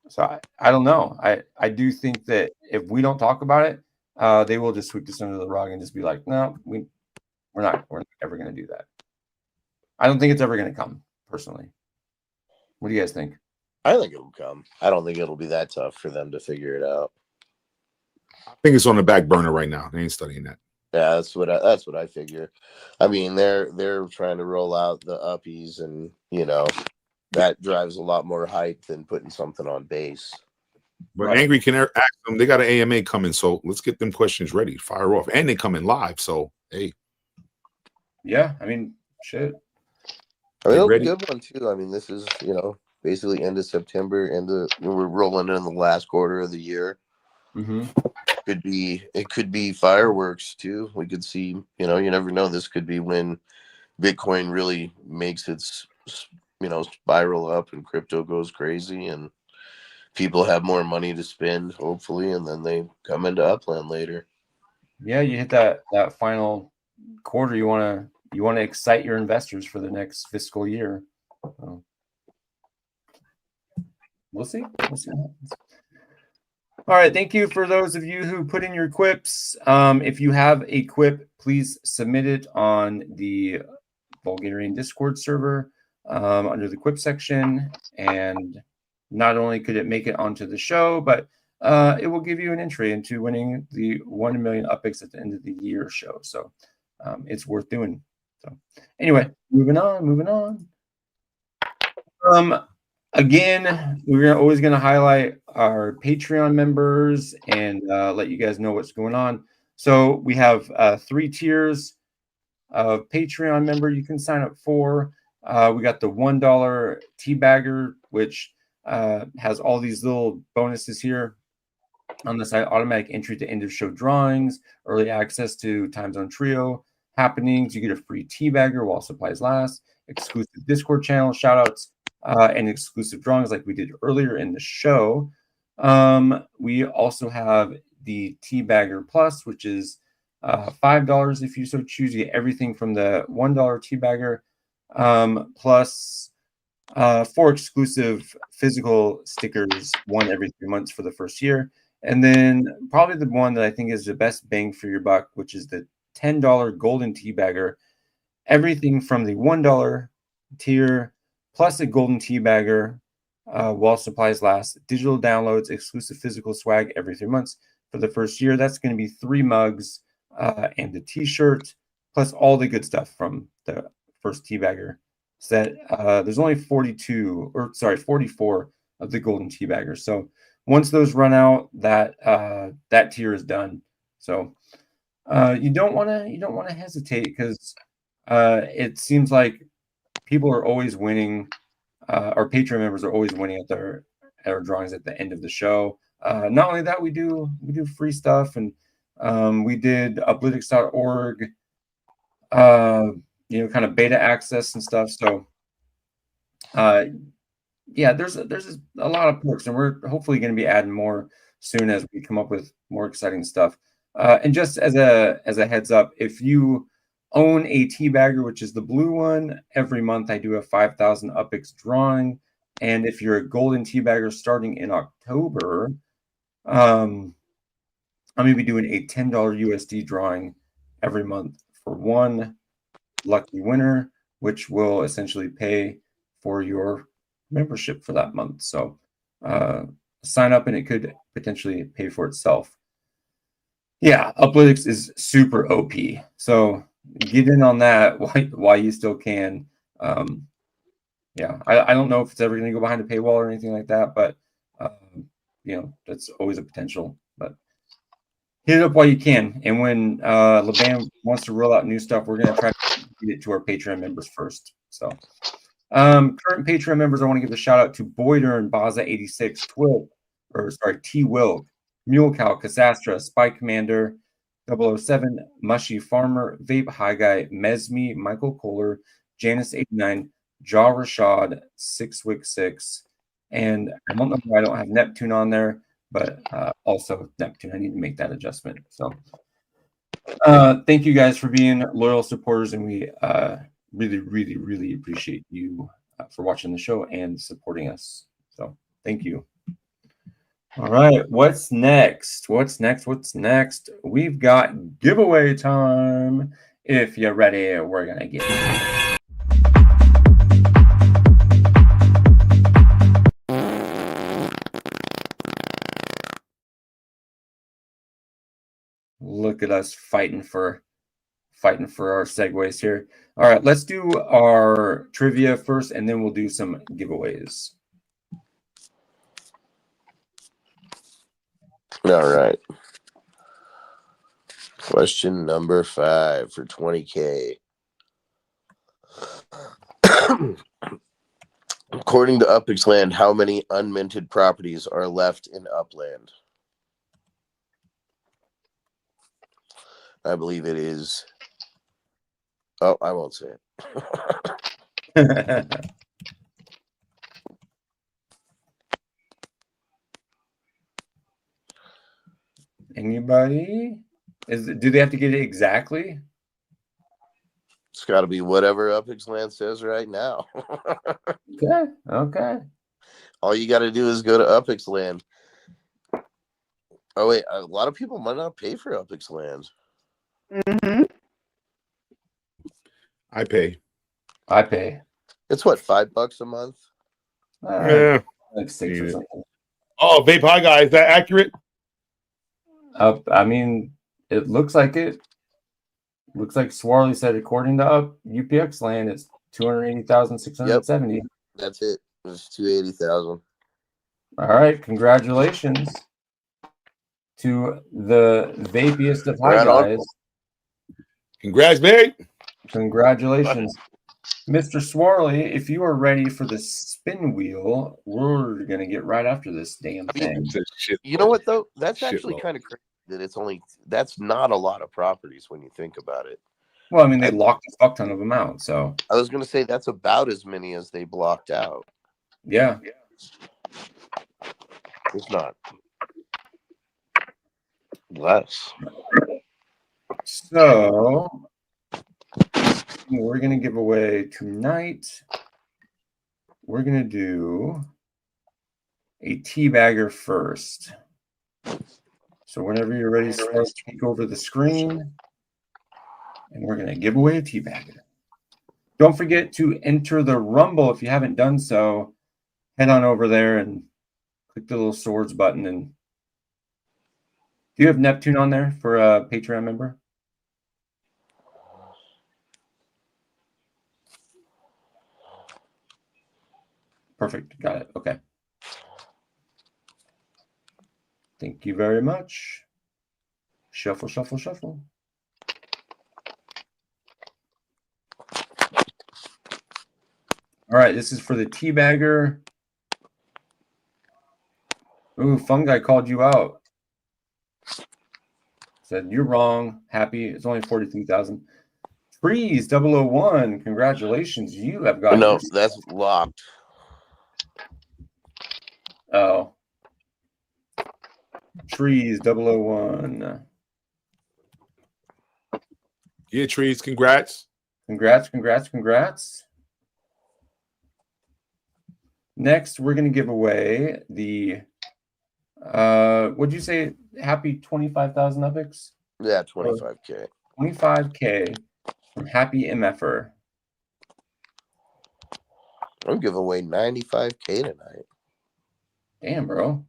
So I don't know. I do think that if we don't talk about it, they will just sweep this under the rug and just be like, no, we're not ever going to do that. I don't think it's ever going to come, personally. What do you guys think? I think it will come. I don't think it'll be that tough for them to figure it out. I think it's on the back burner right now. They ain't studying that. Yeah, that's what I figure. I mean, they're trying to roll out the uppies, and you know that drives a lot more hype than putting something on base. But right. Angry can ask them. They got an AMA coming, so let's get them questions ready. Fire off, and they come in live. So hey, yeah, I mean, shit. I mean, Get it'll be a ready. good one too. I mean, this is, basically end of September, we're rolling in the last quarter of the year. Mm-hmm. It could be fireworks too. We could see, you never know. This could be when Bitcoin really makes its, spiral up and crypto goes crazy and people have more money to spend, hopefully, and then they come into Upland later. Yeah, you hit that final quarter. You want to excite your investors for the next fiscal year. So, we'll see. We'll see. All right. Thank you for those of you who put in your quips. If you have a quip, please submit it on the Vulgarian Discord server under the quip section. And not only could it make it onto the show, but it will give you an entry into winning the 1 million UPIX at the end of the year show. So it's worth doing. So anyway, moving on. Again, we're always going to highlight our Patreon members and let you guys know what's going on. So we have 3 tiers of Patreon member you can sign up for. We got the $1 teabagger, which has all these little bonuses here on the side: automatic entry to end of show drawings, early access to Time Zone Trio happenings. You get a free teabagger while supplies last, exclusive Discord channel shoutouts, and exclusive drawings like we did earlier in the show. We also have the Teabagger Plus, which is $5 if you so choose. You get everything from the $1 Teabagger, plus 4 exclusive physical stickers, one every 3 months for the first year. And then probably the one that I think is the best bang for your buck, which is the $10 Golden Teabagger. Everything from the $1 tier, plus a Golden Teabagger while supplies last. Digital downloads, exclusive physical swag every 3 months for the first year. That's going to be 3 mugs and a t-shirt, plus all the good stuff from the first Teabagger set. There's only 44 of the Golden Teabaggers. So once those run out, that tier is done. So you don't want to hesitate, because it seems like people are always winning. Our Patreon members are always winning at their drawings at the end of the show. Not only that, we do free stuff, and we did uplitics.org, kind of beta access and stuff. So yeah, there's a lot of perks, and we're hopefully going to be adding more soon as we come up with more exciting stuff. And just as a heads up, if you own a Teabagger, which is the blue one, every month I do a 5,000 UPIX drawing. And if you're a Golden Teabagger starting in October, I'm going to be doing a $10 USD drawing every month for one lucky winner, which will essentially pay for your membership for that month. So sign up and it could potentially pay for itself. Yeah, Uplitics is super OP. So get in on that while you still can. Yeah, I don't know if it's ever going to go behind a paywall or anything like that, but that's always a potential. But hit it up while you can. And when LeBam wants to roll out new stuff, we're going to try to get it to our Patreon members first. So current Patreon members, I want to give a shout out to Boyder and Baza86, T Wilk, Mule Cow, Cassastra, Spy Commander, 007, Mushy Farmer, Vape High Guy, Mesme, Michael Kohler, Janice89, Jaw Rashad, 6Wick6, and I don't know why I don't have Neptune on there, but also Neptune. I need to make that adjustment. So thank you guys for being loyal supporters, and we really, really, really appreciate you for watching the show and supporting us. So thank you. All right, what's next? We've got giveaway time. If you're ready, we're gonna get it. Look at us fighting for our segues here. All right, let's do our trivia first, and then we'll do some giveaways. All right. Question number 5 for 20K. According to Upland, how many unminted properties are left in Upland? I believe it is. Oh, I won't say it. Anybody? Do they have to get it exactly? It's got to be whatever Upland says right now. Okay. Okay. All you got to do is go to Upland. Oh wait, a lot of people might not pay for Upland. Mm-hmm. I pay. It's what, $5 a month? Yeah. Like 6 or something. Oh, Vape High Guy, is that accurate? I mean, it looks like it. Looks like Swarley said, according to UPX land, it's 280,670. Yep. That's it. It's 280,000. All right, congratulations to the vapiest of high guys. Congrats, babe. Congratulations, Mr. Swarley. If you are ready for the spin wheel, we're gonna get right after this damn thing. You know what though? That's actually kind of crazy that that's not a lot of properties when you think about it. Well, I mean, they locked a fuck ton of them out, so I was gonna say that's about as many as they blocked out. Yeah. It's not less. So we're gonna give away tonight. We're gonna do a teabagger first. So whenever you're ready, take over the screen, and we're gonna give away a teabagger. Don't forget to enter the Rumble if you haven't done so. Head on over there and click the little swords button. And do you have Neptune on there for a Patreon member? Perfect. Got it. Okay. Thank you very much. Shuffle, shuffle, shuffle. All right, this is for the teabagger. Ooh, Fungi called you out. Said you're wrong. Happy. It's only 43,000. Trees 001. Congratulations. You have got. No, that's locked. Oh. Trees 001. Yeah, Trees. Congrats. Congrats, congrats, congrats. Next, we're going to give away the, what'd you say? Happy 25,000 epics? Yeah, 25K. 25K from HappyMFR. I'm giving away 95K tonight. Damn, bro.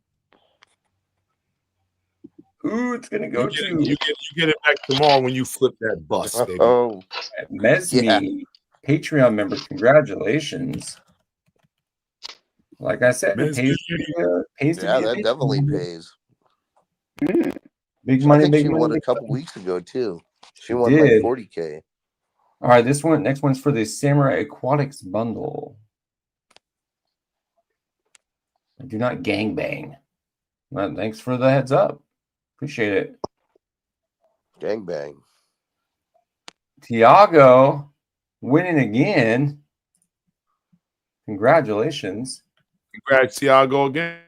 Ooh, it's going to go you get it back tomorrow when you flip that bus, baby. Oh, Mesme, yeah. Patreon member, congratulations. Like I said, it pays to yeah, be that definitely pays. Big money, I think big she money. won a couple weeks ago too. She won did. like 40K. All right, next one's for the Samurai Aquatics bundle. Do not gangbang. Well, thanks for the heads up. Appreciate it. Gangbang. Tiago winning again. Congratulations. Congrats, Tiago, again.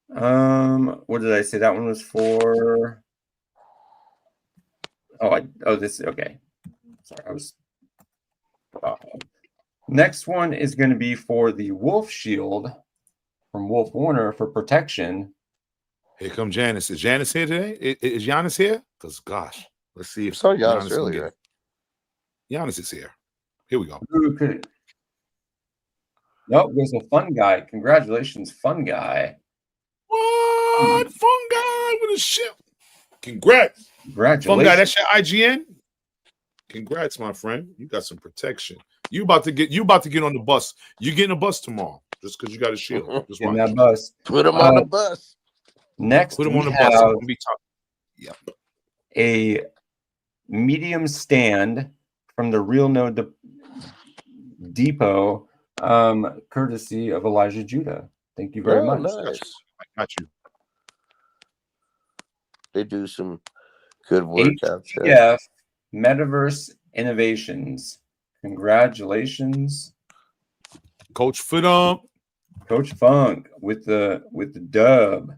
What did I say? That one was for. This okay. Sorry, I was. Next one is going to be for the Wolf Shield from WolfWarner for protection. Here come Janice. Is Janice here today? Is Giannis here? Because gosh, let's see if I saw Giannis Giannis earlier. Giannis is here. Here we go. Nope, there's a fun guy. Congratulations, fun guy. What? Fun guy with a ship. Congrats. Congratulations. Fun guy, that's your IGN? Congrats, my friend. You got some protection. You about to get on the bus. You getting a bus tomorrow just because you got a shield. Just in that bus. Put him on the bus. Next, put him on the bus. I'm gonna be talking. Yep. A medium stand from the Real No Depot, courtesy of Elijah Judah. Thank you very much. Nice. I got you. They do some good work out there. HPF Metaverse Innovations. Congratulations, Coach Foothill. Coach Funk with the dub.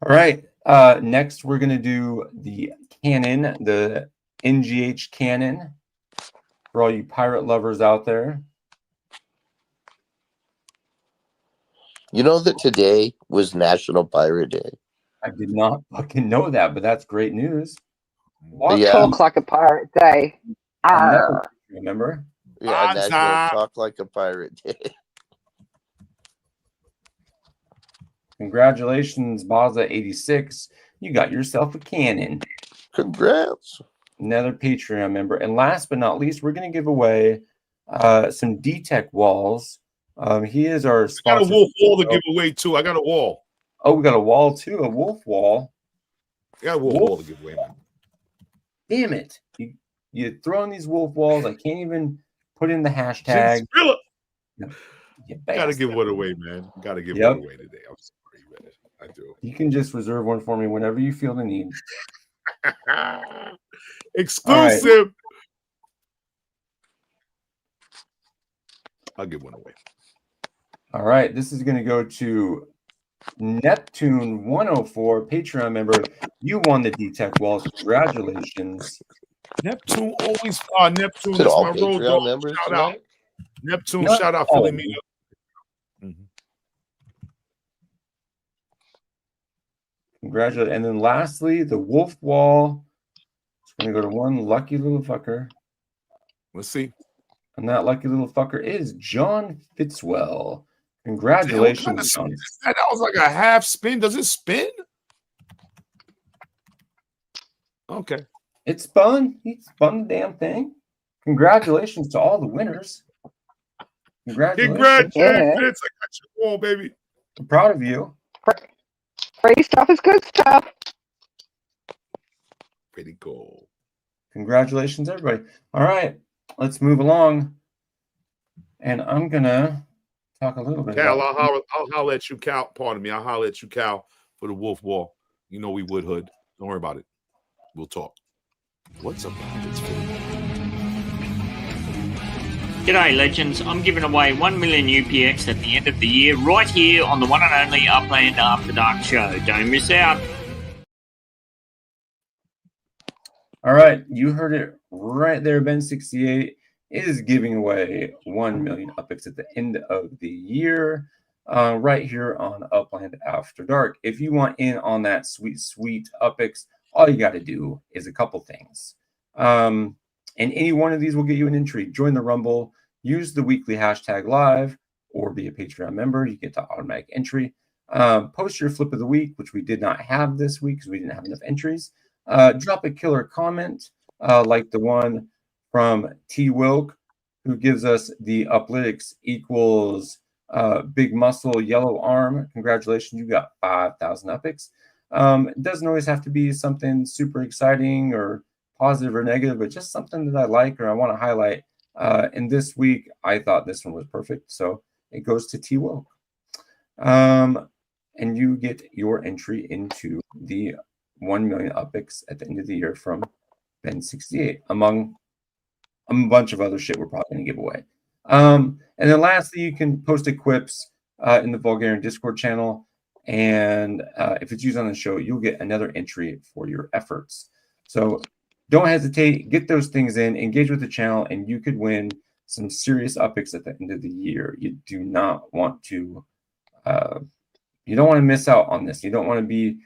All right. Next, we're gonna do the Canon, the NGH Canon, for all you pirate lovers out there. You know that today was National Pirate Day. I did not fucking know that, but that's great news. Yeah. Talk like a pirate day. Remember? Yeah, National Talk Like a Pirate Day. Congratulations, Baza86. You got yourself a Canon. Congrats. Another Patreon member. And last but not least, we're going to give away some D-Tech walls. He is our sponsor. I got a wolf wall to give away, too. I got a wall. Oh, we got a wall, too. A wolf wall. I got a wolf wall to give away, man. Damn it. You throw in these wolf walls. I can't even put in the hashtag. Gotta give one away, man. Gotta give one away today. I'm sorry, man. I do. You can just reserve one for me whenever you feel the need. Exclusive. Right. I'll give one away. All right. This is going to go to Neptune 104, Patreon member. You won the D-Tech walls. Congratulations. Neptune always Neptune is my road dog. Shout out. Neptune, shout out filling me up. Congratulations. And then lastly, the wolf wall. It's going to go to one lucky little fucker. Let's see. And that lucky little fucker is John Fitzwell. Congratulations, John. That was like a half spin. Does it spin? Okay. It spun. He spun the damn thing. Congratulations to all the winners. Congratulations. Yeah. I got your wall, baby. I'm proud of you. Free stuff is good stuff. Pretty cool. Congratulations, everybody. All right. Let's move along. And I'm going to talk a little bit Cal, about... I'll holler at you, Cal. Pardon me. I'll holler at you, Cal, for the wolf wall. You know we would, Hood. Don't worry about it. We'll talk. What's up, Pirates? G'day, legends. I'm giving away 1 million UPX at the end of the year, right here on the one and only Upland After Dark show. Don't miss out. All right, you heard it right there. Ben68 is giving away 1 million UPX at the end of the year, right here on Upland After Dark. If you want in on that sweet, sweet UPX, all you got to do is a couple things. And any one of these will get you an entry. Join the Rumble, use the weekly hashtag live, or be a Patreon member. You get the automatic entry. Post your flip of the week, which we did not have this week because we didn't have enough entries. Drop a killer comment like the one from T. Wilk, who gives us the Uplitics equals big muscle yellow arm. Congratulations, you got 5,000 UPX. It doesn't always have to be something super exciting or positive or negative, but just something that I like or I want to highlight. And this week, I thought this one was perfect. So it goes to T. Wilk. And you get your entry into the 1 million UPX at the end of the year from Ben68, among a bunch of other shit we're probably going to give away. And then lastly, you can post quips in the Vulgarian Discord channel. And if it's used on the show, you'll get another entry for your efforts. So don't hesitate. Get those things in. Engage with the channel, and you could win some serious UPX at the end of the year. You do not want to you don't want to miss out on this. You don't want to be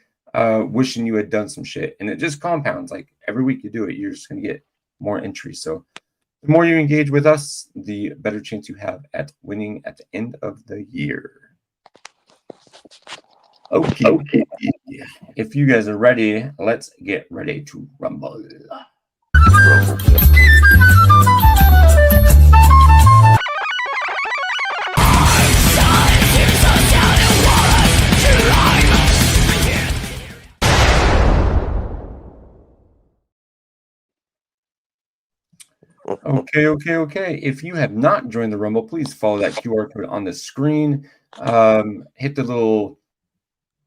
wishing you had done some shit. And it just compounds. Like every week you do it, you're just going to get more entries. So the more you engage with us, the better chance you have at winning at the end of the year. Okay. If you guys are ready, let's get ready to rumble. Okay. If you have not joined the Rumble, please follow that QR code on the screen. Hit the little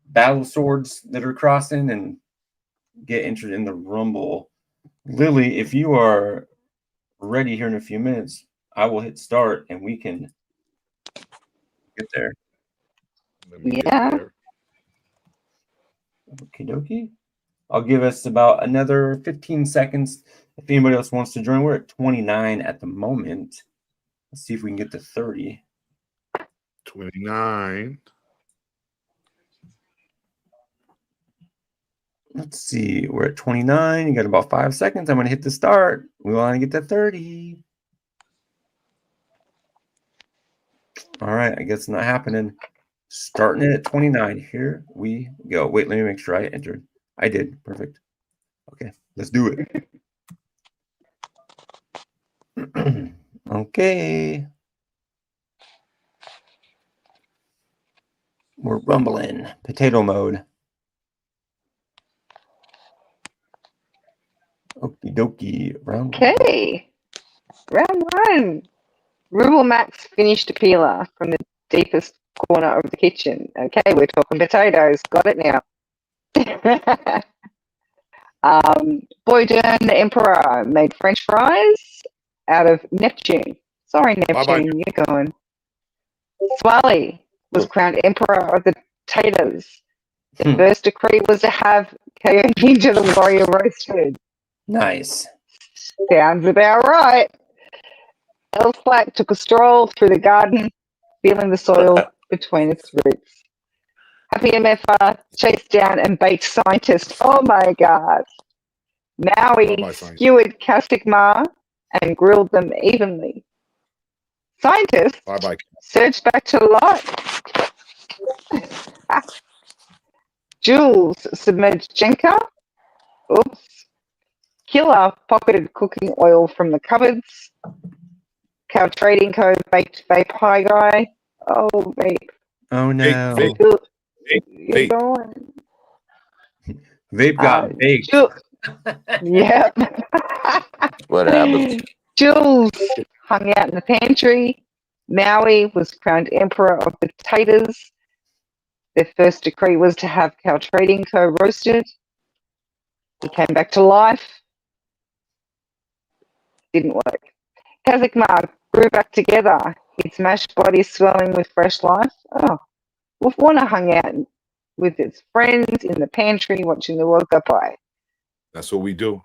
battle swords that are crossing and get entered in the Rumble. Lily, if you are ready here in a few minutes, I will hit start and we can get there. Yeah. Okie dokie. I'll give us about another 15 seconds. If anybody else wants to join, we're at 29 at the moment. Let's see if we can get to 30. 29. Let's see. We're at 29. You got about 5 seconds. I'm going to hit the start. We want to get to 30. All right. I guess it's not happening. Starting it at 29. Here we go. Wait, let me make sure I entered. I did. Perfect. Okay. Let's do it. Okay. We're rumbling. Potato mode. Okie dokie. Round one. Okay. Round one. Rural Max finished a peeler from the deepest corner of the kitchen. Okay, we're talking potatoes. Got it now. Boydern the Emperor made French fries out of Neptune. Sorry, Neptune, you're going. Swally was crowned Emperor of the Taters. The first decree was to have KO Ninja the Warrior roasted. Nice. Sounds about right. Elflack took a stroll through the garden, feeling the soil between its roots. HappyMFR chased down and baked Scientist. Oh my god. Maui skewered Castigmar and grilled them evenly. Scientist surged back to life. Jules submerged Jenka. Oops. Killer pocketed cooking oil from the cupboards. Cow Trading Co. baked Vape High Guy. Oh, vape. Oh no. Vape. Vape got baked. Yep. What happened? Jules hung out in the pantry. Maui was crowned Emperor of the Taters. Their first decree was to have Cow Trading Co. roasted. He came back to life. Didn't work. Kazakmar grew back together, its mashed body swelling with fresh life. Oh, WolfWarner hung out with its friends in the pantry watching the World Cup play. That's what we do.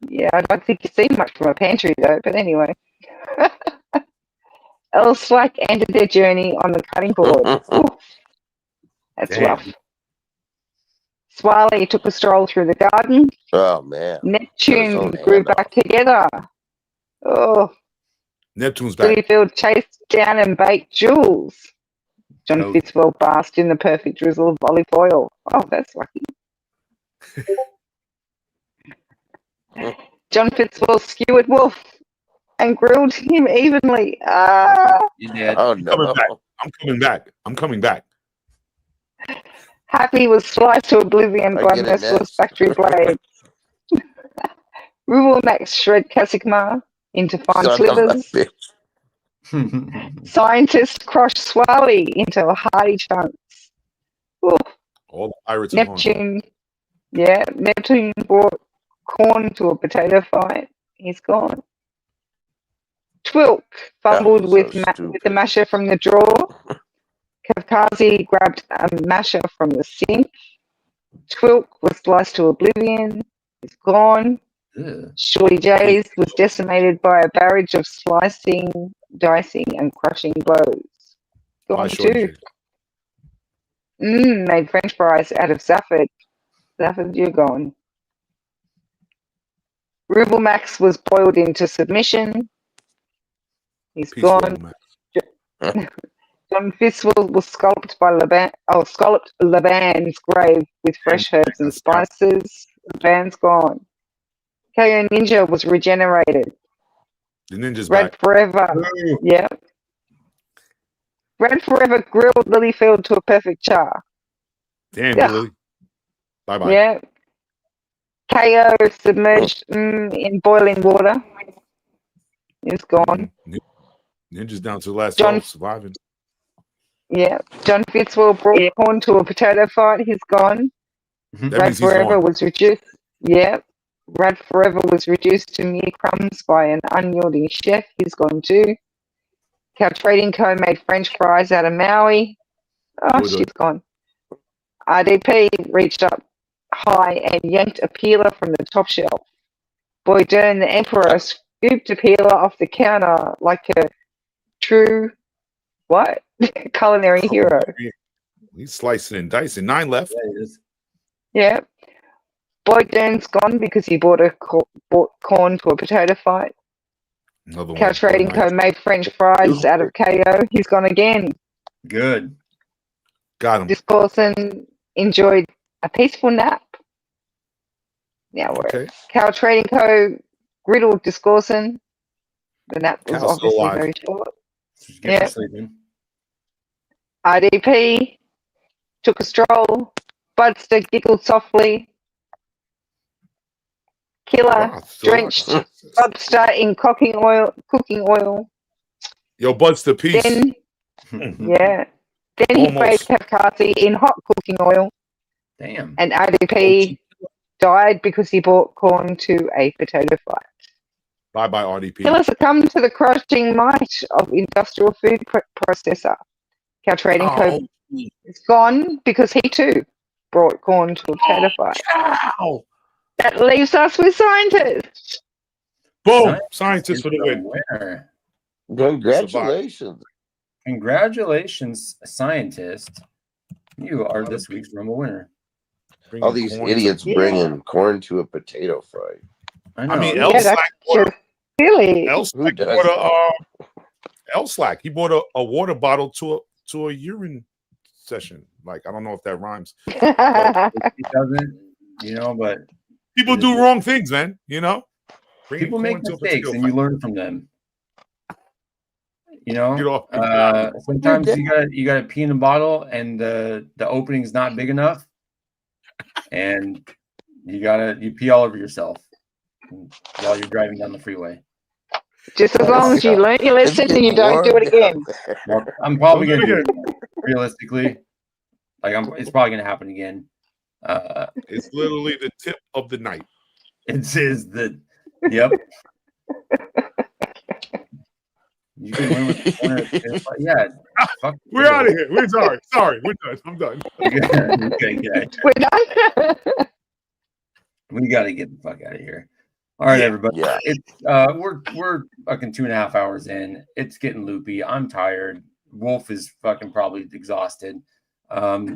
Yeah, I don't think you see much from a pantry though, but anyway. Elslack ended their journey on the cutting board. That's rough. Swally took a stroll through the garden. Oh man. Neptune grew back together. Oh. Neptune's back. Lilyfield chased down and baked Jules. John Fitzwell basked in the perfect drizzle of olive oil. Oh, that's lucky. John Fitzwell skewered Wolf and grilled him evenly. You did. Oh no. I'm coming back. Happy was sliced to oblivion by merciless factory blades. Rural Max shred Casigmar into fine slivers. Scientist crushed Swally into hearty chunks. Ooh. All the pirates Neptune. Yeah, Neptune brought corn to a potato fight. He's gone. Twilk fumbled with the masher from the drawer. Kavkazi grabbed a masher from the sink. Twilk was sliced to oblivion. He's gone. Ugh. Shorty Jays was decimated by a barrage of slicing, dicing, and crushing blows. Gone too. Made French fries out of Zafford. Zafford, you're gone. Ruble Max was boiled into submission. He's gone. John Fitzwell was scalloped Laban's grave with fresh herbs and spices. Laban's gone. KO Ninja was regenerated. The ninja's Red back. Forever. Yeah. Red Forever grilled Lilyfield to a perfect char. Damn, Lily. Bye-bye. Yeah. KO submerged in boiling water. is gone. Ninja's down to the last John- 12, surviving. Yeah. John Fitzwell brought corn to a potato fight. He's gone. That Rad means he's Forever gone. was reduced. Yeah. Rad Forever was reduced to mere crumbs by an unyielding chef. He's gone too. Cow Trading Co. made French fries out of Maui. Oh, Good. she's gone. RDP reached up high and yanked a peeler from the top shelf. Boy Dern, the Emperor, scooped a peeler off the counter like a true, what? Culinary hero. He's slicing and dicing. 9 left. Yeah, it is. Yeah. Boy Dern's gone because he bought corn to a potato fight. Another one. Cow Trading Co. made French fries out of KO. He's gone again. Good. Got him. Discorson enjoyed a peaceful nap. Now we're Okay. Cow Trading Co. Griddled Discorson. The nap was Cow's still obviously alive. very short. Just get Yeah. to sleeping. RDP took a stroll. Budster giggled softly. Killer Wow, still drenched alive. Budster in cooking oil. Yo, Buds to peace. Then, yeah. Then he Almost. faced Kafkasi in hot cooking oil. Damn. And RDP died because he bought corn to a potato fight. Bye bye, RDP. Killer succumbed to the crushing might of industrial food processor. Cow Trading Co. is gone because he too brought corn to a potato fight. Ow! That leaves us with scientists. Boom! Scientist for the win. Winner. Congratulations. Congratulations, scientist. You are this week's Rumble winner. All these idiots bringing corn to a potato fight. I know. I mean, Yeah, that's just silly. L-Slack Who bought does L-Slack. He bought a water bottle to a urine session. Like, I don't know if that rhymes. It doesn't, but People do wrong things, man. Bringing people make corn to a mistakes potato and you fight. learn from them. Get off. Sometimes you gotta pee in a bottle and the opening's not big enough, and you pee all over yourself while you're driving down the freeway. Just as long as you learn your lesson and you don't do it again. Well, I'm probably gonna do it again, realistically. It's probably gonna happen again. It's literally the tip of the night. Yep. You can win with the corner. Yeah. We're out of here. We're sorry. We're done. I'm done. Okay. We're done. We got to get the fuck out of here. All right, everybody. Yeah. It's we're fucking 2.5 hours in. It's getting loopy. I'm tired. Wolf is fucking probably exhausted. Yeah,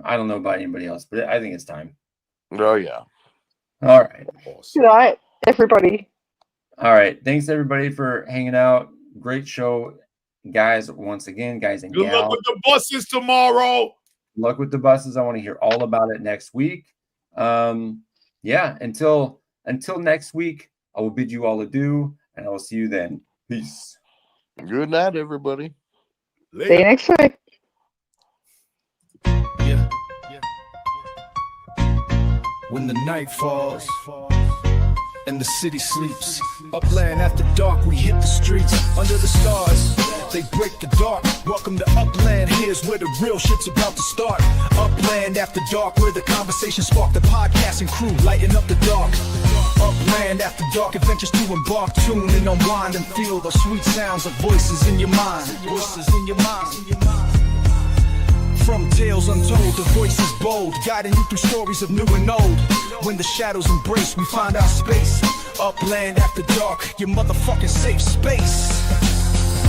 I don't know about anybody else, but I think it's time. Oh yeah. All right. Good night, everybody. All right. Thanks everybody for hanging out. Great show, guys. Once again, guys and Good gals. luck with the buses tomorrow. Luck with the buses. I want to hear all about it next week. Yeah, until next week, I will bid you all adieu, and I will see you then. Peace. Good night, everybody. See you next week. When the night falls and the city sleeps, Upland after dark, we hit the streets under the stars. They break the dark. Welcome to Upland. Here's where the real shit's about to start. Upland after dark, where the conversation spark the podcasting crew, lighten up the dark. Upland after dark, adventures to embark, tune and unwind and feel the sweet sounds of voices in your mind. Voices in your mind. From tales untold, the voice is bold, guiding you through stories of new and old. When the shadows embrace, we find our space. Upland after dark, your motherfucking safe space.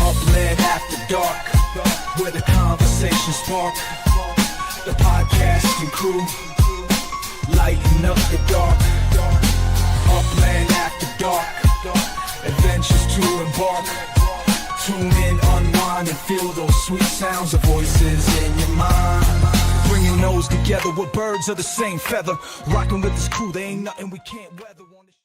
Upland after dark, where the conversation spark. The podcasting crew, lighten up the dark. Upland after dark, adventures to embark. Tune in, unwind, and feel those sweet sounds of voices in your mind. Bringing those together, we're birds of the same feather. Rocking with this crew, there ain't nothing we can't weather on this.